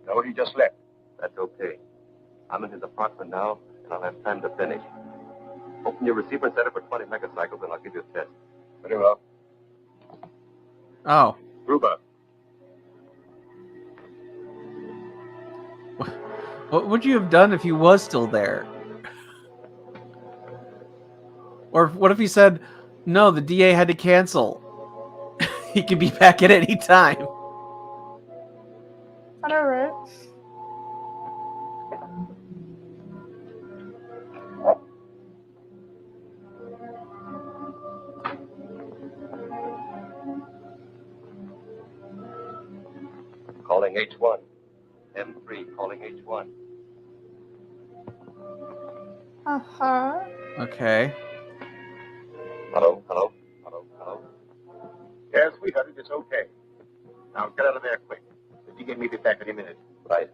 S3: No, he just left. That's okay. I'm in his apartment now, and I'll have time to finish. Open your receiver and set it for 20 megacycles, and I'll give you a test. Very well.
S2: Oh.
S3: Gruber.
S2: What would you have done if he was still there? Or what if he said, no, the DA had to cancel. He could be back at any time.
S1: I know, right?
S3: Calling H1. M3 calling H1.
S1: Uh-huh.
S2: Okay.
S3: Hello, hello, hello, hello. Yes, we heard it. It's okay. Now get out of there quick. The DA may be back any minute. Right.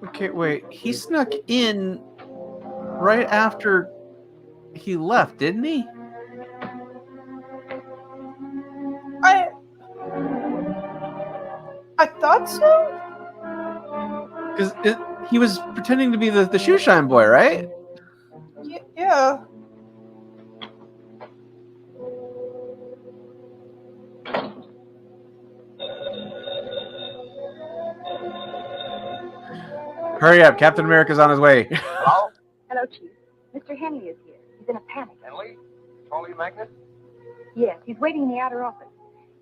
S2: Okay, wait. He snuck in right after he left, didn't he?
S1: I thought so?
S2: Because he was pretending to be the shoe shine boy, right?
S1: Yeah.
S2: Hurry up, Captain America's on his way.
S3: Hello?
S4: Hello, Chief. Mr. Henley is here. He's in a panic.
S3: Henley? Petroleum magnet?
S4: Yes, he's waiting in the outer office.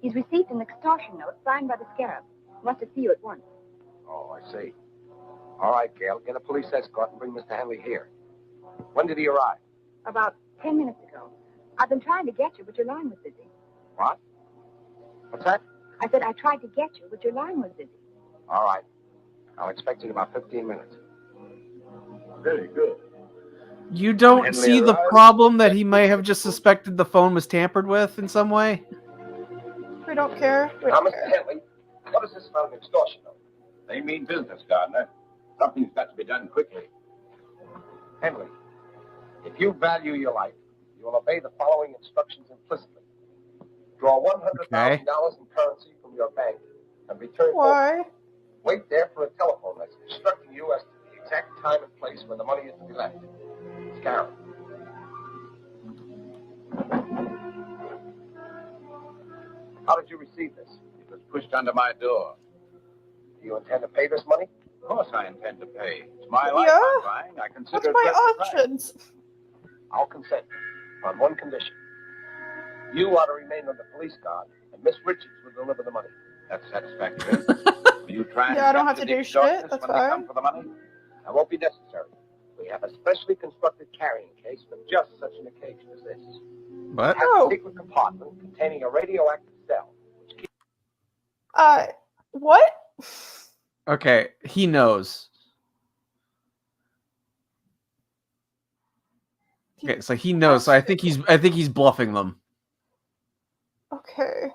S4: He's received an extortion note signed by the Scarab. He wants to see you at once.
S3: Oh, I see. All right, Gail. Get a police escort and bring Mr. Henley here. When did he arrive?
S4: About 10 minutes ago. I've been trying to get you, but your line was busy.
S3: What? What's that?
S4: I said I tried to get you, but your line was busy.
S3: All right. I'll expect you in about 15 minutes. Very good.
S2: You don't
S3: Henley
S2: see the
S3: arrived.
S2: problem that he may have just suspected the phone was tampered with in some way?
S1: We don't care. We
S3: Now,
S1: don't
S3: Mr.
S1: care.
S3: Henley, what is this about an extortion note? They mean business, Gardner. Something's got to be done quickly. Henley, if you value your life, you will obey the following instructions implicitly. Draw $100,000 in currency from your bank and return home.
S1: Why?
S3: Wait there for a telephone message instructing you as to the exact time and place where the money is to be left. Scarab. How did you receive this? It was pushed under my door. Do you intend to pay this money? Of course I intend to pay. It's my life
S1: Yeah?
S3: I'm buying. I
S1: What's
S3: consider
S1: my
S3: it worth the price.
S1: options?
S3: I'll consent on one condition. You are to remain on the police guard, and Miss Richards will deliver the money. That's satisfactory. Will you try and
S1: Yeah, I don't have
S3: capture
S1: to
S3: the
S1: do shit,
S3: extortionists
S1: that's
S3: when they come
S1: fine.
S3: for the money? That won't be necessary. We have a specially constructed carrying case for just such an occasion as this.
S2: What?
S3: It has
S1: Oh.
S3: a secret compartment containing a radioactive cell.
S1: What?
S2: Okay, he knows. Okay, so he knows. So I think he's bluffing them.
S1: Okay.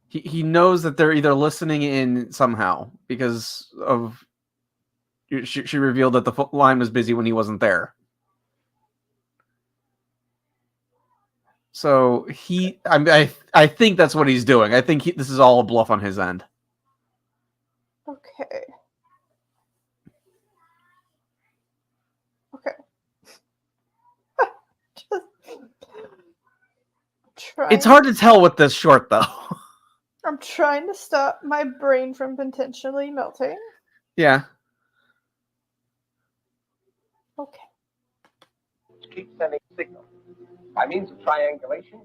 S2: He knows that they're either listening in somehow because of she revealed that the line was busy when he wasn't there. So I think that's what he's doing. I think this is all a bluff on his end.
S1: Okay. Okay. Just
S2: It's hard to tell with this short though.
S1: I'm trying to stop my brain from potentially melting.
S2: Yeah.
S1: Okay.
S3: Keep sending signals. By means of triangulation,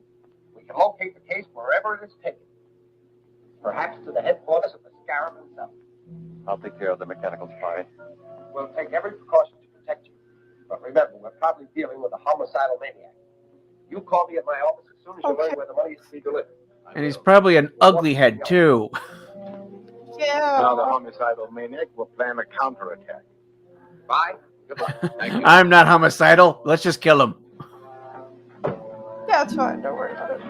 S3: we can locate the case wherever it is taken. Perhaps to the headquarters of the Scarab himself. I'll take care of the mechanical spy. We'll take every precaution to protect you. But remember, we're probably dealing with a homicidal maniac. You call me at my office as soon as you learn where the money is to be delivered.
S2: And he's probably an ugly head, too.
S1: Yeah.
S3: Now the homicidal maniac will plan a counterattack. Bye. Good luck. Thank you.
S2: I'm not homicidal. Let's just kill him.
S1: Yeah, it's fine. Don't worry about it.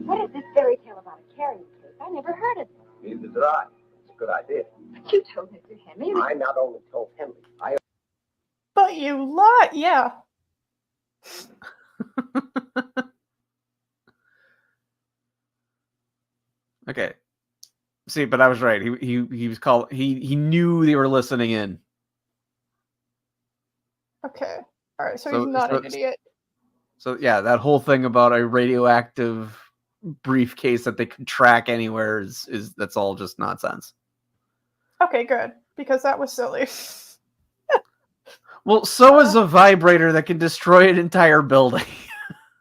S4: What is this fairy tale about a carrying case? I never heard of it.
S3: Neither did I. It's a good idea.
S4: You told Mr. Henry.
S3: I not only told Henry, I
S1: But you lied. Yeah.
S2: Okay. See, but I was right. He was called. He knew they were listening in.
S1: Okay. All right. So he's not an idiot.
S2: So yeah, that whole thing about a radioactive briefcase that they could track anywhere is that's all just nonsense.
S1: Okay, good, because that was silly.
S2: Well, so is a vibrator that can destroy an entire building.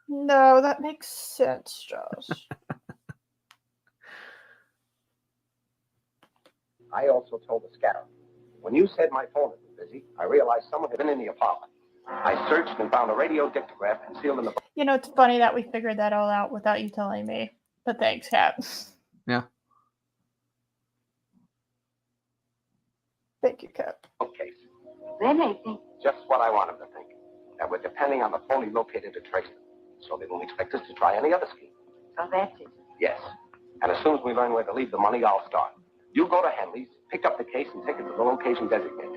S1: No, that makes sense, Josh.
S3: I also told the scatter. When you said my phone had been busy, I realized someone had been in the apartment. I searched and found a radio dictograph concealed in the...
S1: You know, it's funny that we figured that all out without you telling me. But thanks, Cap.
S2: Yeah.
S1: Thank you, Cap.
S3: Okay.
S4: They may think.
S3: Just what I want them to think. That we're depending on the phony locator to trace them. So they won't expect us to try any other scheme.
S4: So that's it.
S3: Yes. And as soon as we learn where to leave the money, I'll start. You go to Henley's, pick up the case, and take it to the location designated.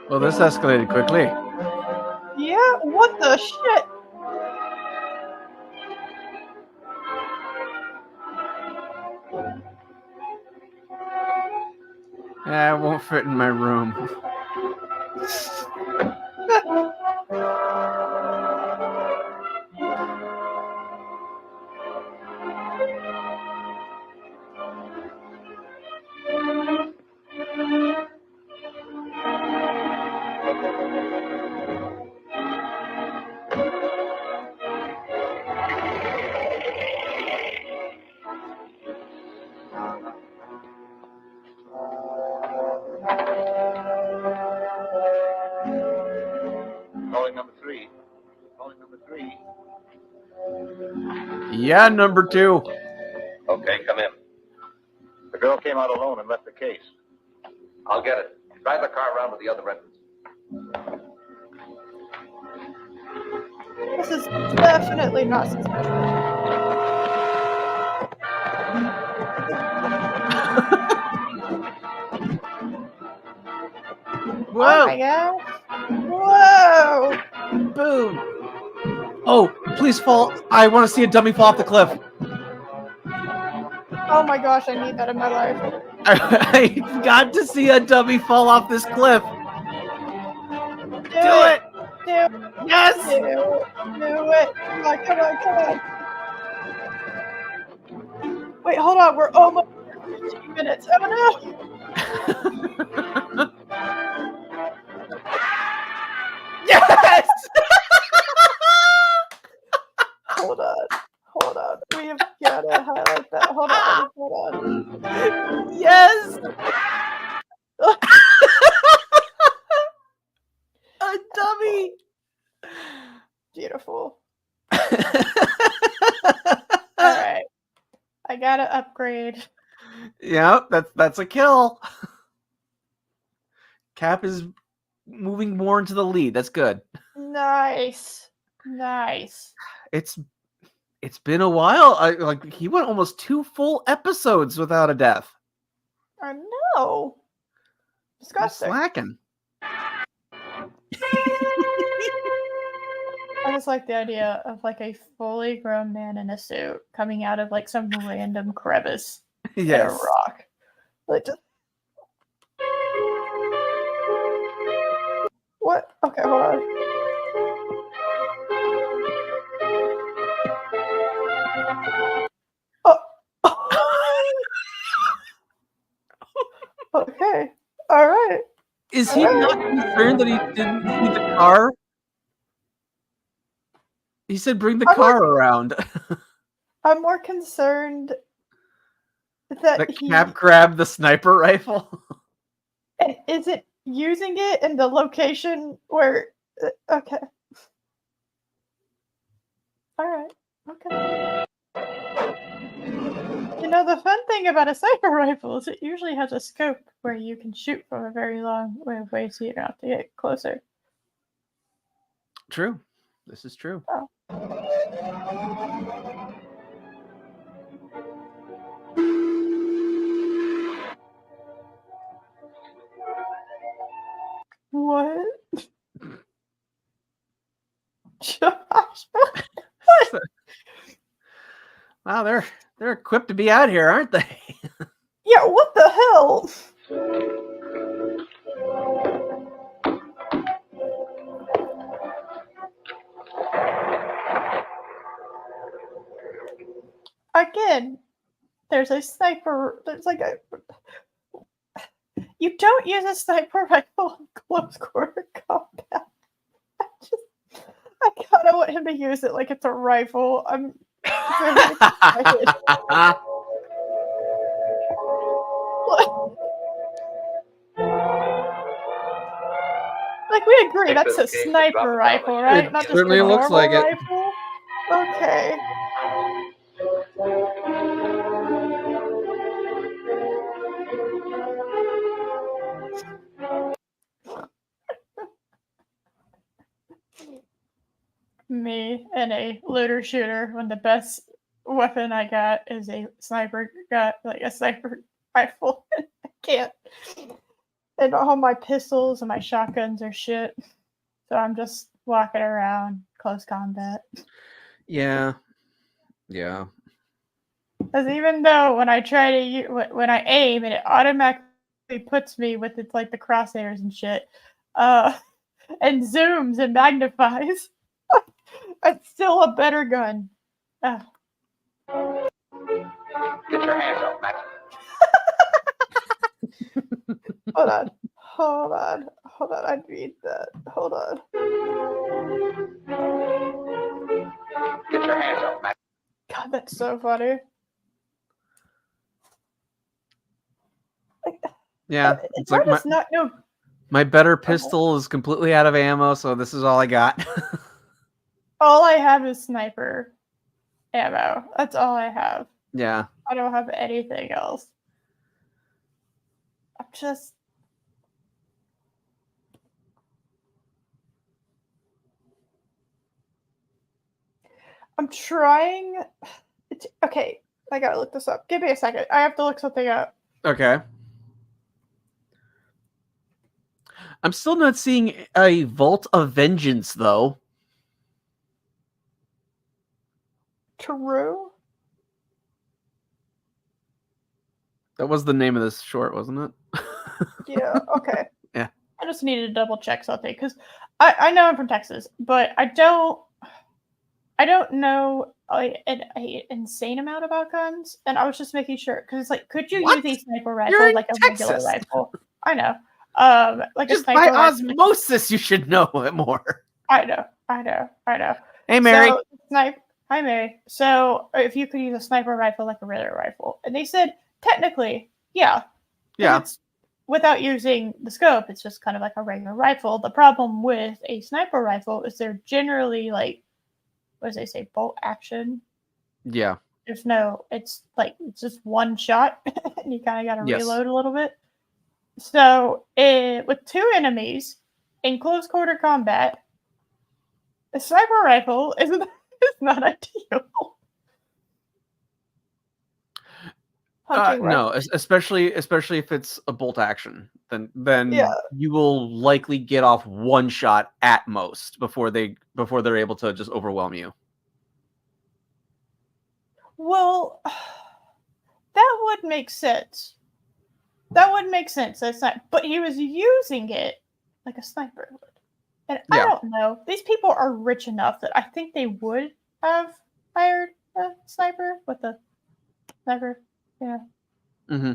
S2: Well, this escalated quickly.
S1: Yeah, what the shit?
S2: Yeah, it won't fit in my room.
S3: Calling number 3. Calling number 3.
S2: Yeah, number 2.
S3: Okay, come in. The girl came out alone and left the case. I'll get it. Drive the car around to the other entrance.
S1: This is definitely not suspicious.
S2: Whoa!
S1: Oh my gosh. Whoa!
S2: Boom! Oh, please fall. I want to see a dummy fall off the cliff.
S1: Oh my gosh, I need that in my life.
S2: I've got to see a dummy fall off this cliff.
S1: Do it! Do it!
S2: Yes!
S1: Do it! Come on, come on, come on. Wait, hold on. We're almost 15 minutes. Oh no!
S2: Yes!
S1: Hold on. Hold on. We have got to highlight that. Hold on. Hold on.
S2: Yes! A dummy!
S1: Beautiful. Alright. I gotta upgrade.
S2: Yeah, that's a kill. Cap is moving more into the lead. That's good.
S1: Nice. Nice.
S2: It's been a while. He went almost 2 full episodes without a death.
S1: I know. Disgusting.
S2: Slacking.
S1: I just like the idea of like a fully grown man in a suit coming out of like some random crevice in a
S2: Yes.
S1: rock. Like just what? Okay, hold on. Oh. Okay. All right.
S2: Is he not concerned that he didn't see the car? He said bring the car around.
S1: I'm more concerned that
S2: The Cap Crab, the sniper rifle.
S1: And is it using it in the location where? Okay. All right. Okay. You know, the fun thing about a sniper rifle is it usually has a scope where you can shoot from a very long way away, so you don't have to get closer.
S2: True. This is true.
S1: Oh. What? Josh.
S2: Wow, they're equipped to be out here, aren't they?
S1: Yeah, what the hell? Again, there's a sniper. There's like a. You don't use a sniper rifle in close quarter combat. I kind of want him to use it like it's a rifle. I'm very excited. Like, we agree, that's a sniper rifle, right?
S2: It
S1: Not just a
S2: certainly looks
S1: normal
S2: like it.
S1: rifle? Okay. Me and a looter shooter when the best weapon I got is a sniper rifle. I can't. And all my pistols and my shotguns are shit. So I'm just walking around close combat.
S2: Yeah. Yeah.
S1: Because even though when I try to when I aim and it automatically puts me with its like the crosshairs and shit, and zooms and magnifies, it's still a better gun.
S3: Get your hands up, Max.
S1: Hold on. I need that. Hold on.
S3: Get your hands up, Max.
S1: God, that's so funny.
S2: Yeah.
S1: It's like not no.
S2: My better pistol is completely out of ammo, so this is all I got.
S1: All I have is sniper ammo. That's all I have.
S2: Yeah.
S1: I don't have anything else. I'm trying. Okay, I gotta look this up. Give me a second. I have to look something up.
S2: Okay. I'm still not seeing a Vault of Vengeance, though.
S1: True.
S2: That was the name of this short, wasn't it?
S1: Yeah, okay.
S2: Yeah.
S1: I just needed to double check something because I know I'm from Texas, but I don't know an insane amount about guns, and I was just making sure because it's like, could you use a sniper rifle like a regular rifle? I know, like
S2: just
S1: a sniper
S2: by osmosis, you should know it more.
S1: I know.
S2: Hey, Mary.
S1: Hi, Mary. So, if you could use a sniper rifle like a regular rifle, and they said technically, yeah. It's, without using the scope, it's just kind of like a regular rifle. The problem with a sniper rifle is they're generally like, what does they say, bolt action?
S2: Yeah.
S1: It's just one shot, and you kind of got to reload a little bit. So, with two enemies in close quarter combat, a sniper rifle is not ideal.
S2: No, especially if it's a bolt action, then you will likely get off one shot at most before they're able to just overwhelm you.
S1: Well, that would make sense. That's not. But he was using it like a sniper would, and I don't know. These people are rich enough that I think they would have hired a sniper with the sniper. Yeah.
S2: Mm-hmm.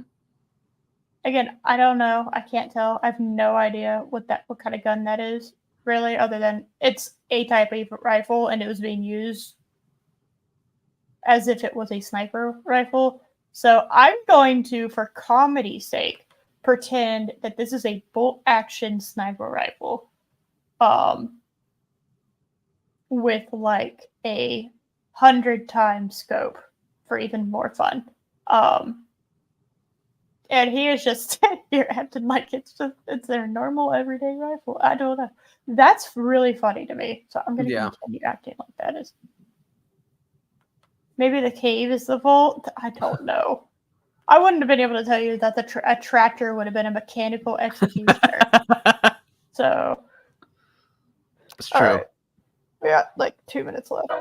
S1: Again, I don't know. I can't tell. I have no idea what kind of gun that is, really, other than it's a type of rifle and it was being used as if it was a sniper rifle. So I'm going to, for comedy's sake, pretend that this is a bolt-action sniper rifle, with like a 100-time scope for even more fun. And he is just standing here acting like it's their normal everyday rifle. I don't know. That's really funny to me. So I'm gonna continue acting like that is. Maybe the cave is the vault. I don't know. I wouldn't have been able to tell you that a tractor would have been a mechanical executioner. So
S2: It's true.
S1: all right. We got like 2 minutes left.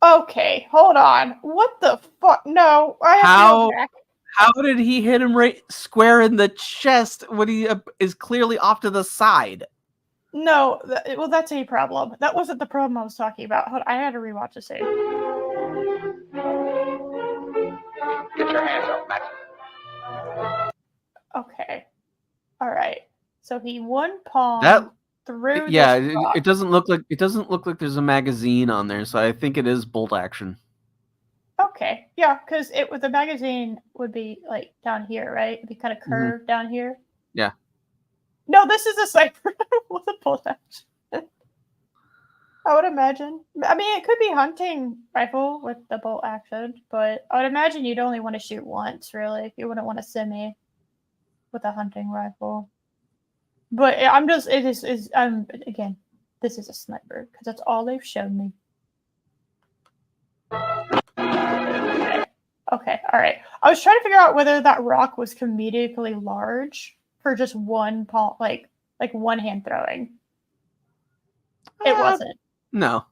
S1: Okay, hold on. What the fuck? No, I have to go back.
S2: How did he hit him right square in the chest when he is clearly off to the side?
S1: No, well, that's a problem. That wasn't the problem I was talking about. Hold on, I had to rewatch the save.
S3: Get your hands up, Matt.
S1: Okay. All right. So he one palm through.
S2: Yeah, it doesn't look like there's a magazine on there, so I think it is bolt action.
S1: Okay. Yeah, because the magazine would be like down here, right? It'd be kind of curved down here.
S2: Yeah.
S1: No, this is a sniper with a bolt action. I would imagine. I mean, it could be hunting rifle with the bolt action, but I would imagine you'd only want to shoot once, really. You wouldn't want to semi with a hunting rifle. But again, this is a sniper because that's all they've shown me. Okay, all right. I was trying to figure out whether that rock was comedically large for just one palm, like one hand throwing. It wasn't.
S2: No.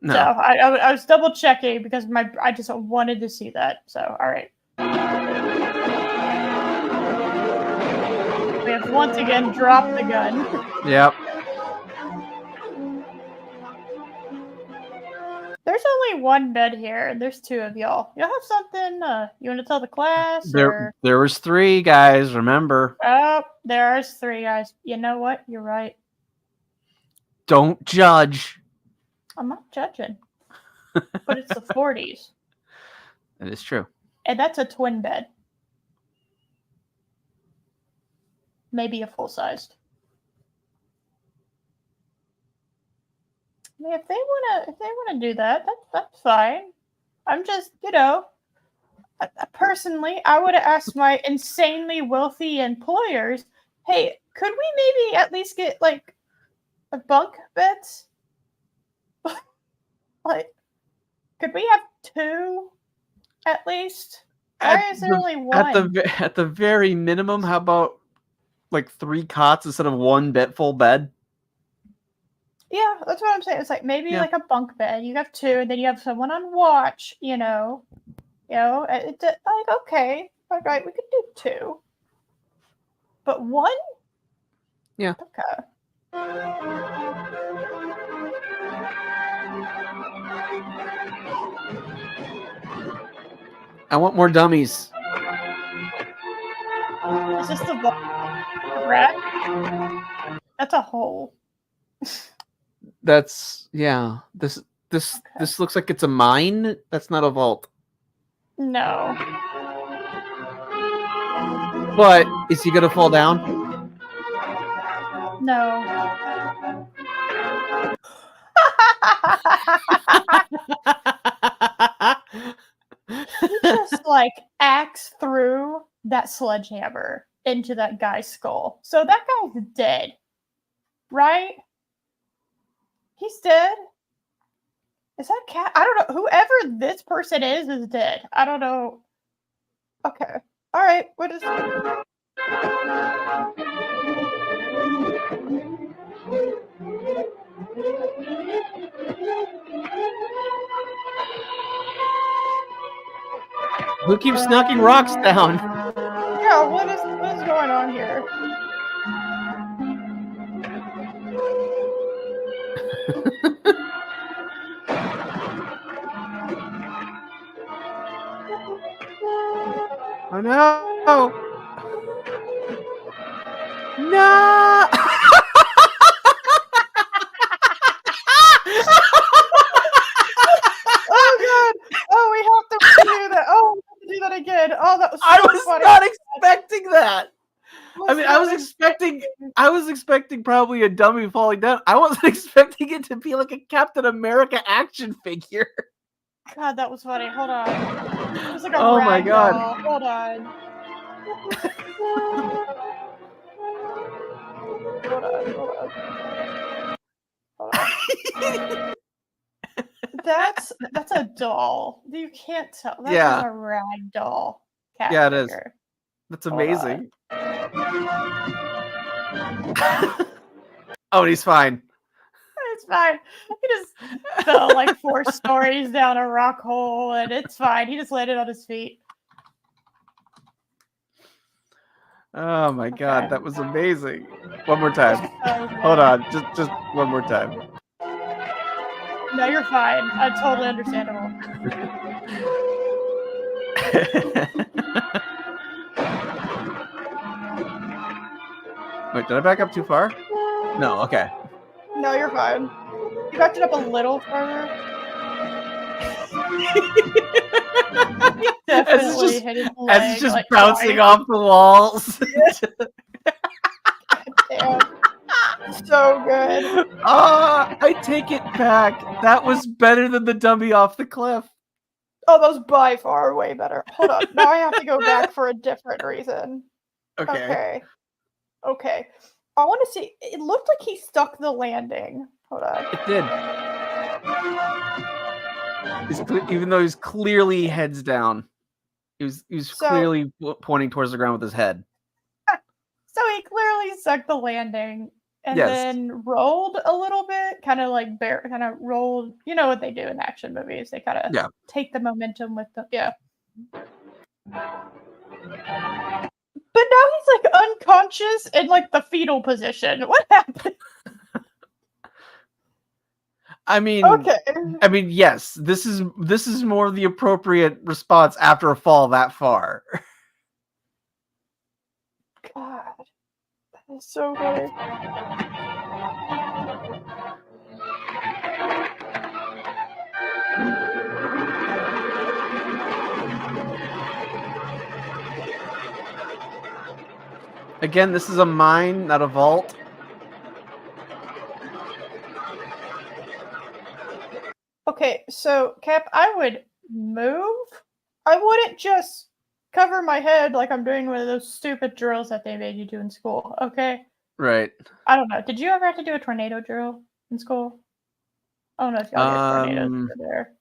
S1: So I was double checking because I just wanted to see that. So all right. We have once again dropped the gun.
S2: Yep.
S1: There's only one bed here, and there's two of y'all. Y'all have something you want to tell the class?
S2: There was 3 guys, remember?
S1: Oh, there's 3 guys. You know what? You're right.
S2: Don't judge.
S1: I'm not judging. But it's the 40s.
S2: That is true.
S1: And that's a twin bed. Maybe a full-sized. I mean, if they wanna do that, that's fine. I'm just, personally, I would have asked my insanely wealthy employers, hey, could we maybe at least get like a bunk beds? Like, could we have 2 at least? Why is there only 1?
S2: At the very minimum, how about like 3 cots instead of 1 full bed?
S1: Yeah, that's what I'm saying. It's like maybe like a bunk bed. You have 2, and then you have someone on watch. Like okay, all right, we could do 2, but 1.
S2: Yeah.
S1: Okay.
S2: I want more dummies.
S1: Is this the rat? That's a hole.
S2: This looks like it's a mine. That's not a vault.
S1: No.
S2: But is he gonna fall down?
S1: No. He just like axe through that sledgehammer into that guy's skull. So that guy's dead. Right? He's dead. Is that cat? I don't know. Whoever this person is dead. I don't know. Okay. All right. What is it?
S2: Who keeps knocking rocks down?
S1: Yeah, what is going on here?
S2: Oh no! No!
S1: Oh god! Oh, we
S2: expecting that. I mean, I was expecting probably a dummy falling down. I wasn't expecting it to be like a Captain America action figure.
S1: God, that was funny. Hold on. It was like a
S2: Oh my
S1: rag
S2: God.
S1: doll. Hold on. Hold on. That's a doll. You can't tell. That is
S2: Yeah.
S1: a rag doll cat
S2: Yeah, it is.
S1: figure.
S2: That's
S1: Hold
S2: amazing. Oh, and he's fine.
S1: It's fine. He just fell like 4 stories down a rock hole, and it's fine. He just landed on his feet.
S2: Oh my God,
S1: Okay.
S2: that was amazing. One more time.
S1: Okay.
S2: Hold on, just one more time.
S1: No, you're fine. Totally understandable.
S2: Wait, did I back up too far? No, okay.
S1: No, you're fine. You backed it up a little further. Definitely hit his leg.
S2: As it's just
S1: like,
S2: bouncing
S1: twice.
S2: off the walls.
S1: Damn. So good.
S2: I take it back. That was better than the dummy off the cliff.
S1: Oh, that was by far way better. Hold up. Now I have to go back for a different reason.
S2: Okay.
S1: Okay. I want to see. It looked like he stuck the landing. Hold on.
S2: It did. Even though he's clearly heads down. He was clearly pointing towards the ground with his head.
S1: So he clearly stuck the landing and
S2: Yes.
S1: then rolled a little bit, kind of like rolled. You know what they do in action movies? They kind of take the momentum with them. Yeah. But now he's like unconscious in like the fetal position. What happened?
S2: I mean, yes, this is more the appropriate response after a fall that far.
S1: God, that is so funny.
S2: Again, this is a mine, not a vault.
S1: Okay, so Cap, I would move. I wouldn't just cover my head like I'm doing one of those stupid drills that they made you do in school. Okay.
S2: Right.
S1: I don't know. Did you ever have to do a tornado drill in school? I don't know if y'all get tornadoes over there.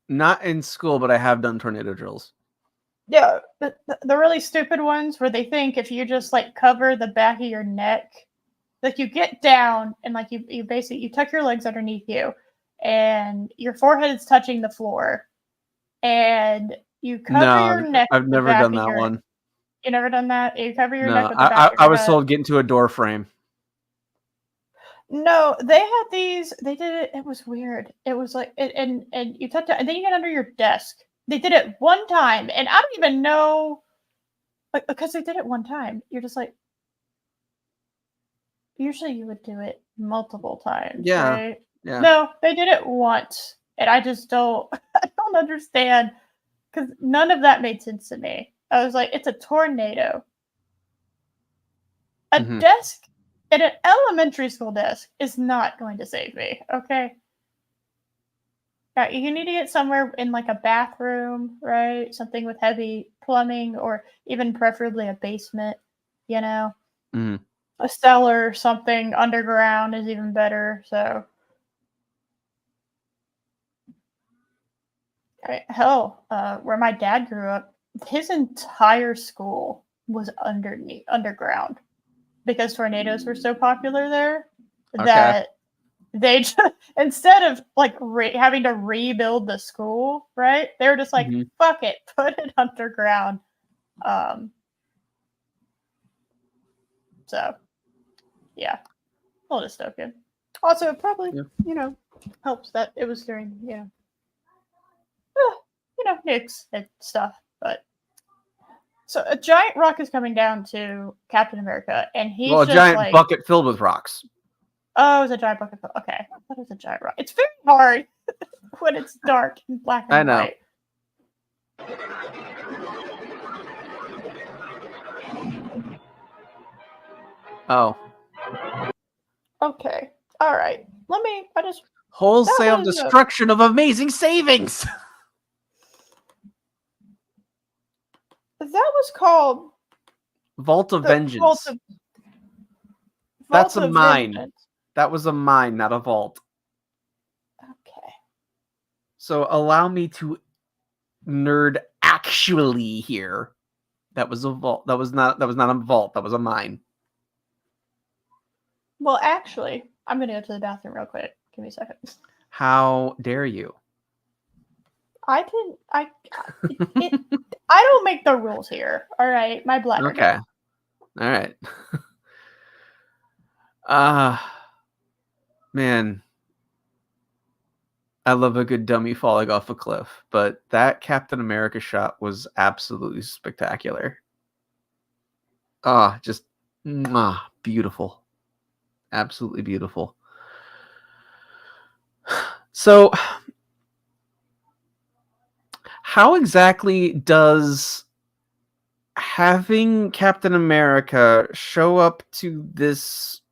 S2: Not in school, but I have done tornado drills.
S1: Yeah, the really stupid ones where they think if you just like cover the back of your neck, like you get down and like you basically you tuck your legs underneath you and your forehead is touching the floor and you cover your neck.
S2: I've never done that one.
S1: You never done that? You cover your neck with the back of your
S2: I was
S1: head.
S2: told get into a door frame.
S1: No, they had these. They did it. It was weird. It was like, and you touch it, and then you get under your desk. They did it one time, and I don't even know, like, because they did it one time. You're just like, usually you would do it multiple times, right?
S2: Yeah.
S1: No, they did it once, and I just don't. I don't understand because none of that made sense to me. I was like, it's a tornado. A desk at an elementary school desk is not going to save me. Okay. Yeah, you need to get somewhere in like a bathroom, right? Something with heavy plumbing or even preferably a basement, you know? A cellar, something underground is even better. So, hell, where my dad grew up, his entire school was underground because tornadoes were so popular there that they just, instead of like having to rebuild the school, right? They were just like, fuck it, put it underground. So, yeah, a little dystopian. Also, it probably, helps that it was during, nukes and stuff. But so a giant rock is coming down to Captain America, and he's
S2: a giant bucket filled with rocks.
S1: Oh, it's a giant bucket. Okay, I thought it was a giant rock. It's very hard when it's dark and black and white.
S2: Oh.
S1: Okay. All right.
S2: Wholesale
S1: was,
S2: destruction of amazing savings.
S1: That was called
S2: Vault of
S1: the
S2: Vengeance. That's
S1: Vault
S2: a
S1: of
S2: mine.
S1: Vengeance.
S2: That was a mine, not a vault.
S1: Okay.
S2: So allow me to nerd actually here. That was a vault. That was not a vault. That was a mine.
S1: Well, actually, I'm gonna go to the bathroom real quick. Give me a second.
S2: How dare you?
S1: I don't make the rules here. All right, my bladder.
S2: Okay. All right. Man. I love a good dummy falling off a cliff, but that Captain America shot was absolutely spectacular. Just beautiful. Absolutely beautiful. So, how exactly does having Captain America show up to this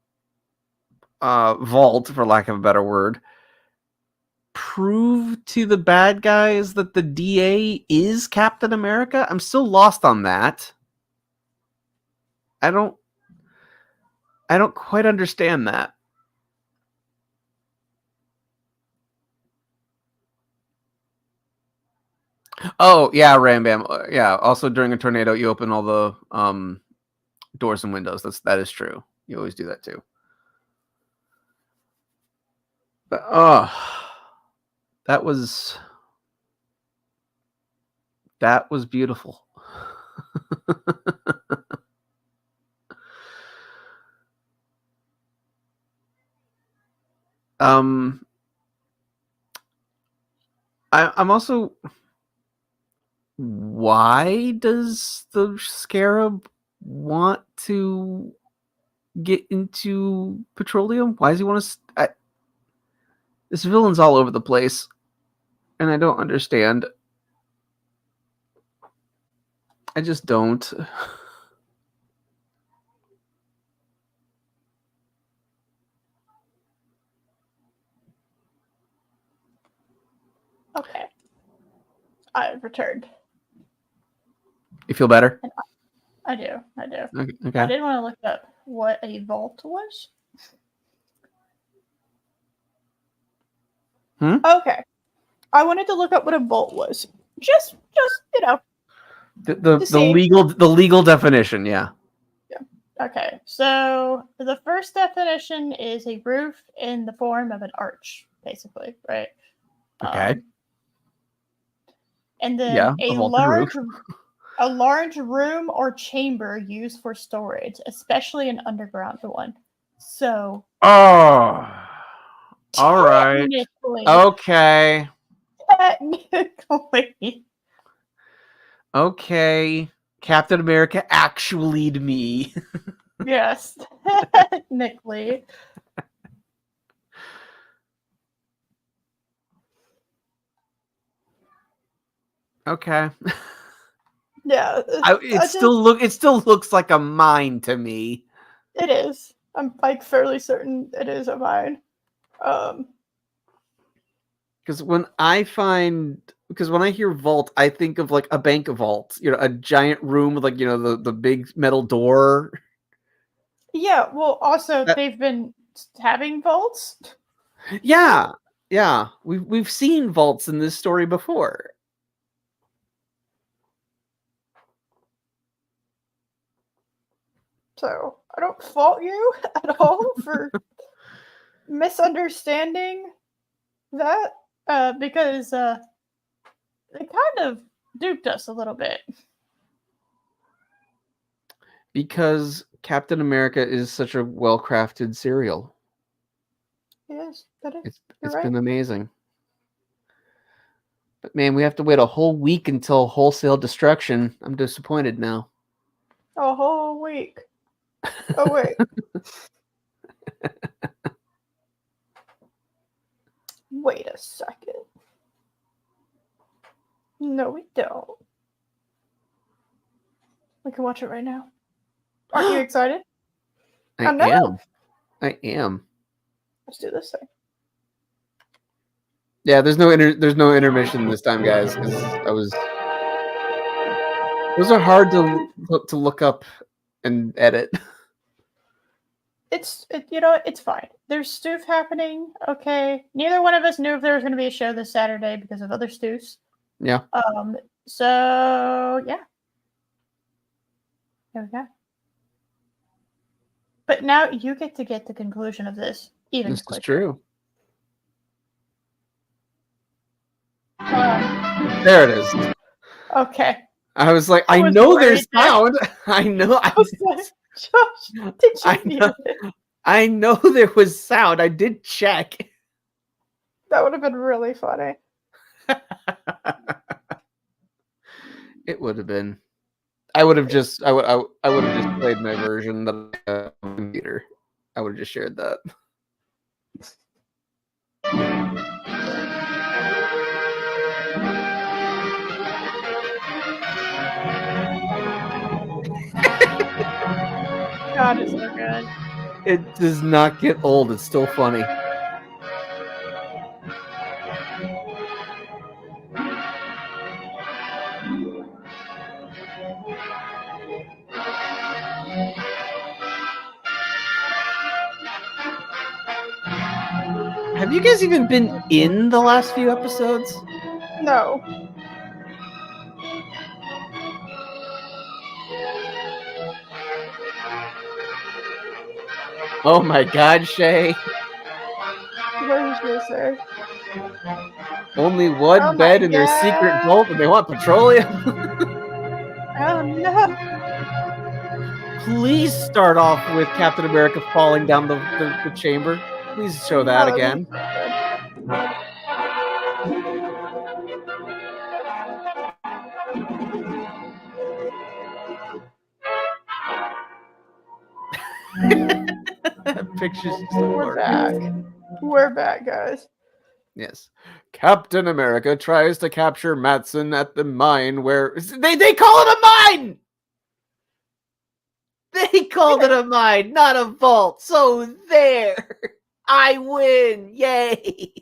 S2: vault, for lack of a better word, prove to the bad guys that the DA is Captain America? I'm still lost on that. I don't quite understand that. Oh, yeah, Ram Bam. Yeah, also during a tornado, you open all the doors and windows. That is true. You always do that too. But that was beautiful. I'm also, why does the Scarab want to get into petroleum? Why does he want to? This villain's all over the place, and I don't understand. I just don't.
S1: Okay. I've returned.
S2: You feel better?
S1: I do.
S2: Okay.
S1: I did want to look up what a vault was. Okay. I wanted to look up what a vault was. Just
S2: the legal definition, yeah.
S1: Okay. So the first definition is a roof in the form of an arch, basically, right?
S2: Okay.
S1: And then
S2: yeah,
S1: a large room or chamber used for storage, especially an underground one. So.
S2: Oh. All right. Okay.
S1: Technically.
S2: Okay. Captain America actually to me.
S1: Yes. Technically.
S2: Okay.
S1: Yeah.
S2: It still looks like a mine to me.
S1: It is. I'm like fairly certain it is a mine.
S2: Because when I hear vault, I think of like a bank vault, a giant room with like, the big metal door.
S1: Yeah, well, also they've been having vaults.
S2: Yeah, we've seen vaults in this story before.
S1: So I don't fault you at all for misunderstanding that, because they kind of duped us a little bit.
S2: Because Captain America is such a well-crafted serial.
S1: Yes, that is.
S2: It's been amazing. But man, we have to wait a whole week until wholesale destruction. I'm disappointed now.
S1: A whole week. Oh wait. Wait a second. No, we don't. We can watch it right now. Aren't you excited?
S2: I
S1: Oh, no.
S2: am. I am.
S1: Let's do this thing.
S2: Yeah, there's no intermission this time, guys, because those are hard to look up and edit.
S1: It's fine. There's stoof happening. Okay. Neither one of us knew if there was going to be a show this Saturday because of other stoofs.
S2: Yeah.
S1: So yeah. There we go. But now you get to get the conclusion of this even
S2: This
S1: quicker.
S2: is true.
S1: There
S2: it is.
S1: Okay.
S2: I was like, I know there's sound. I know.
S1: Josh, did you hear it?
S2: I know there was sound. I did check.
S1: That would have been really funny.
S2: It would have been. I would have just played my version that I have on the computer. I would have just shared that.
S1: God, it's so good.
S2: It does not get old. It's still funny. Have you guys even been in the last few episodes?
S1: No.
S2: Oh my God, Shay.
S1: What did you say?
S2: Only one bed in their secret vault and they want petroleum?
S1: Oh no.
S2: Please start off with Captain America falling down the chamber. Please show that again. That picture's just
S1: We're back. We're back, guys.
S2: Yes. Captain America tries to capture Madsen at the mine where... They call it a mine! They called it a mine, not a vault. So there. I win. Yay.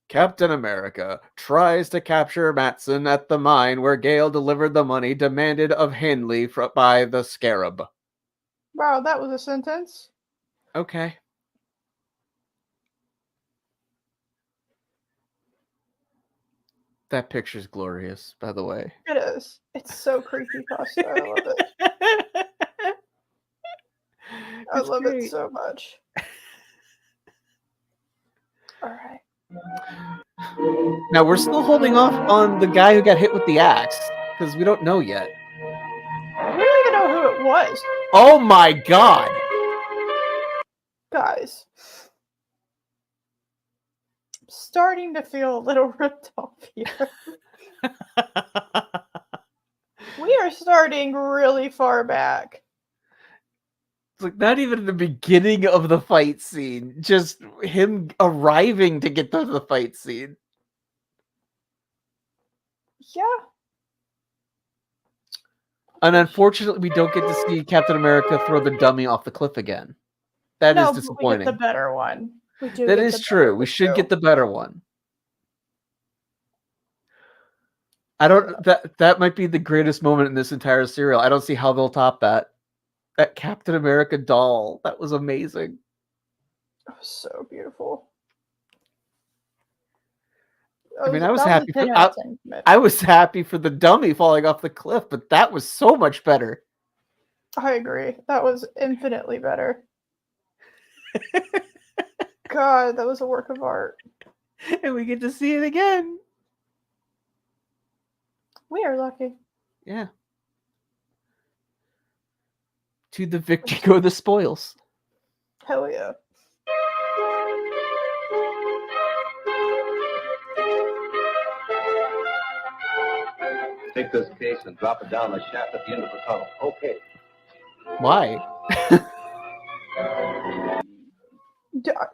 S2: Captain America tries to capture Madsen at the mine where Gale delivered the money demanded of Henley by the Scarab.
S1: Wow, that was a sentence.
S2: Okay. That picture's glorious, by the way.
S1: It is. It's so creepy pasta. I love it. I love it so much. All right.
S2: Now we're still holding off on the guy who got hit with the axe because we don't know yet.
S1: We don't even know who it was.
S2: Oh my God.
S1: Guys. I'm starting to feel a little ripped off here. We are starting really far back.
S2: It's like not even the beginning of the fight scene, just him arriving to get to the fight scene.
S1: Yeah.
S2: And unfortunately, we don't get to see Captain America throw the dummy off the cliff again. That is disappointing.
S1: We get the better one. We do.
S2: That is true. We should get the better one. I don't. That might be the greatest moment in this entire serial. I don't see how they'll top that. That Captain America doll. That was amazing.
S1: That was so beautiful.
S2: I mean, I was happy. I was happy for the dummy falling off the cliff, but that was so much better.
S1: I agree. That was infinitely better. God, that was a work of art.
S2: And we get to see it again.
S1: We are lucky.
S2: Yeah. To the victory go the spoils.
S1: Hell yeah.
S3: Take this case and drop it down the shaft at the end of the tunnel. Okay.
S2: Why?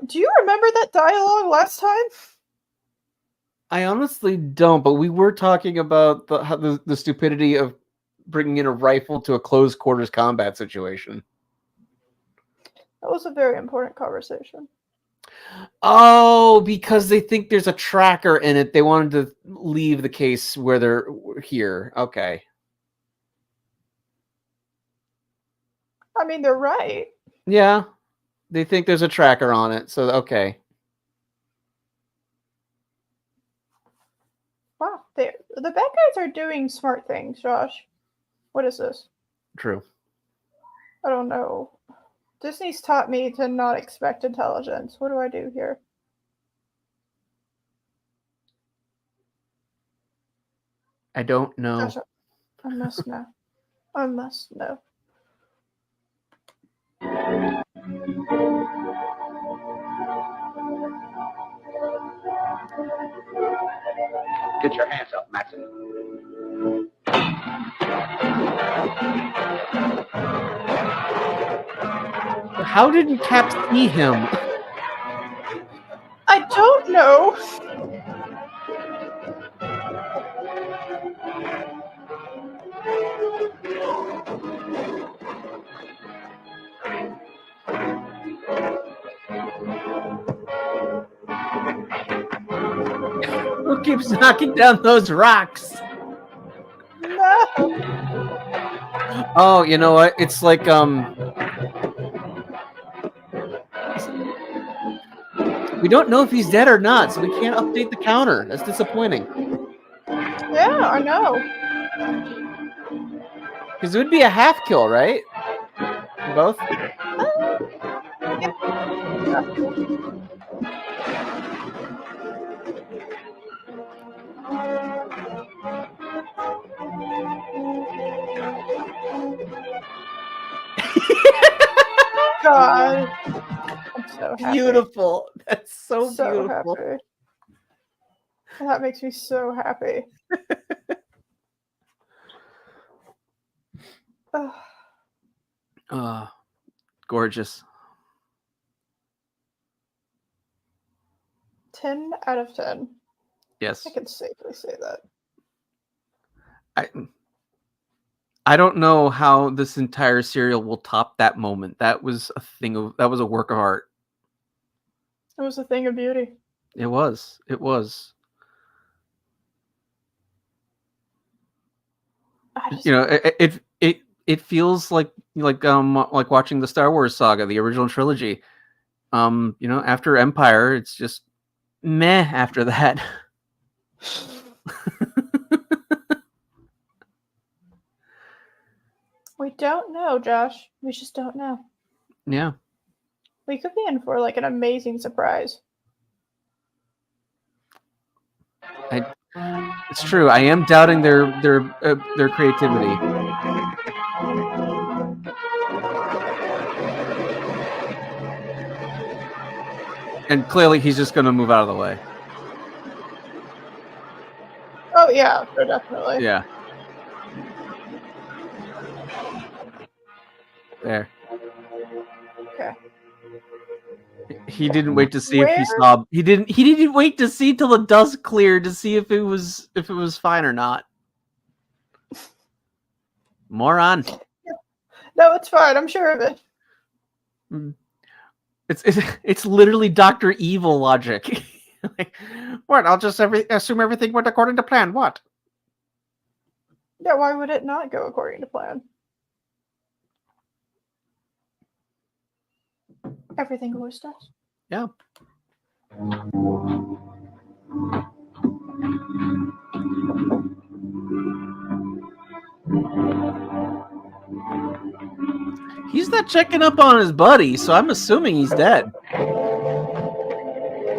S1: Do you remember that dialogue last time?
S2: I honestly don't, but we were talking about the stupidity of bringing in a rifle to a close quarters combat situation?
S1: That was a very important conversation.
S2: Oh, because they think there's a tracker in it. They wanted to leave the case where they're here. Okay.
S1: I mean, they're right.
S2: Yeah. They think there's a tracker on it. So, okay.
S1: Wow. The bad guys are doing smart things, Josh. What is this?
S2: True.
S1: I don't know. Disney's taught me to not expect intelligence. What do I do here?
S2: I don't know.
S1: Josh, I must know. I must know.
S3: Get your hands up, Matson.
S2: How didn't Cap see him?
S1: I don't know.
S2: Who keeps knocking down those rocks?
S1: No.
S2: Oh, you know what? It's like we don't know if he's dead or not, so we can't update the counter. That's disappointing.
S1: Yeah, I know.
S2: Because it would be a half kill, right? Both?
S1: God. I'm so happy.
S2: Beautiful. That's so beautiful.
S1: Happy. That makes me so happy.
S2: Gorgeous.
S1: 10 out of 10.
S2: Yes.
S1: I can safely say that.
S2: I don't know how this entire serial will top that moment. That was a work of art.
S1: It was a thing of beauty.
S2: It was. It was. It feels like watching the Star Wars saga, the original trilogy. After Empire, it's just meh after that.
S1: We don't know, Josh. We just don't know.
S2: Yeah.
S1: We could be in for like an amazing surprise.
S2: It's true. I am doubting their creativity. And clearly, he's just going to move out of the way.
S1: Oh yeah, definitely.
S2: Yeah. There.
S1: Okay.
S2: He didn't wait to see if he saw. He didn't wait to see till the dust cleared to see if it was fine or not. Moron.
S1: No, it's fine. I'm sure of it.
S2: It's literally Dr. Evil logic. What? I'll just assume everything went according to plan. What?
S1: Yeah, why would it not go according to plan? Everything always does.
S2: Yeah. He's not checking up on his buddy, so I'm assuming he's dead.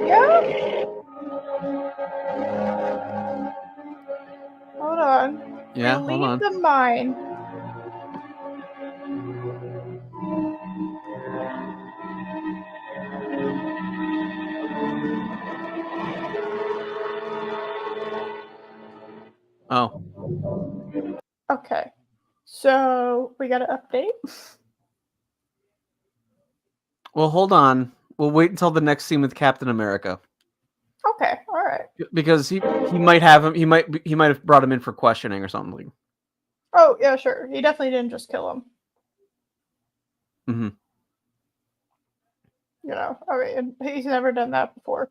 S1: Yeah? Hold on.
S2: Yeah,
S1: Leave
S2: hold on.
S1: the mine.
S2: Oh.
S1: Okay. So we got an update.
S2: Well, hold on. We'll wait until the next scene with Captain America.
S1: Okay, all right.
S2: Because he might have him. He might have brought him in for questioning or something.
S1: Oh, yeah, sure. He definitely didn't just kill him.
S2: Mm-hmm.
S1: You know, I mean, he's never done that before.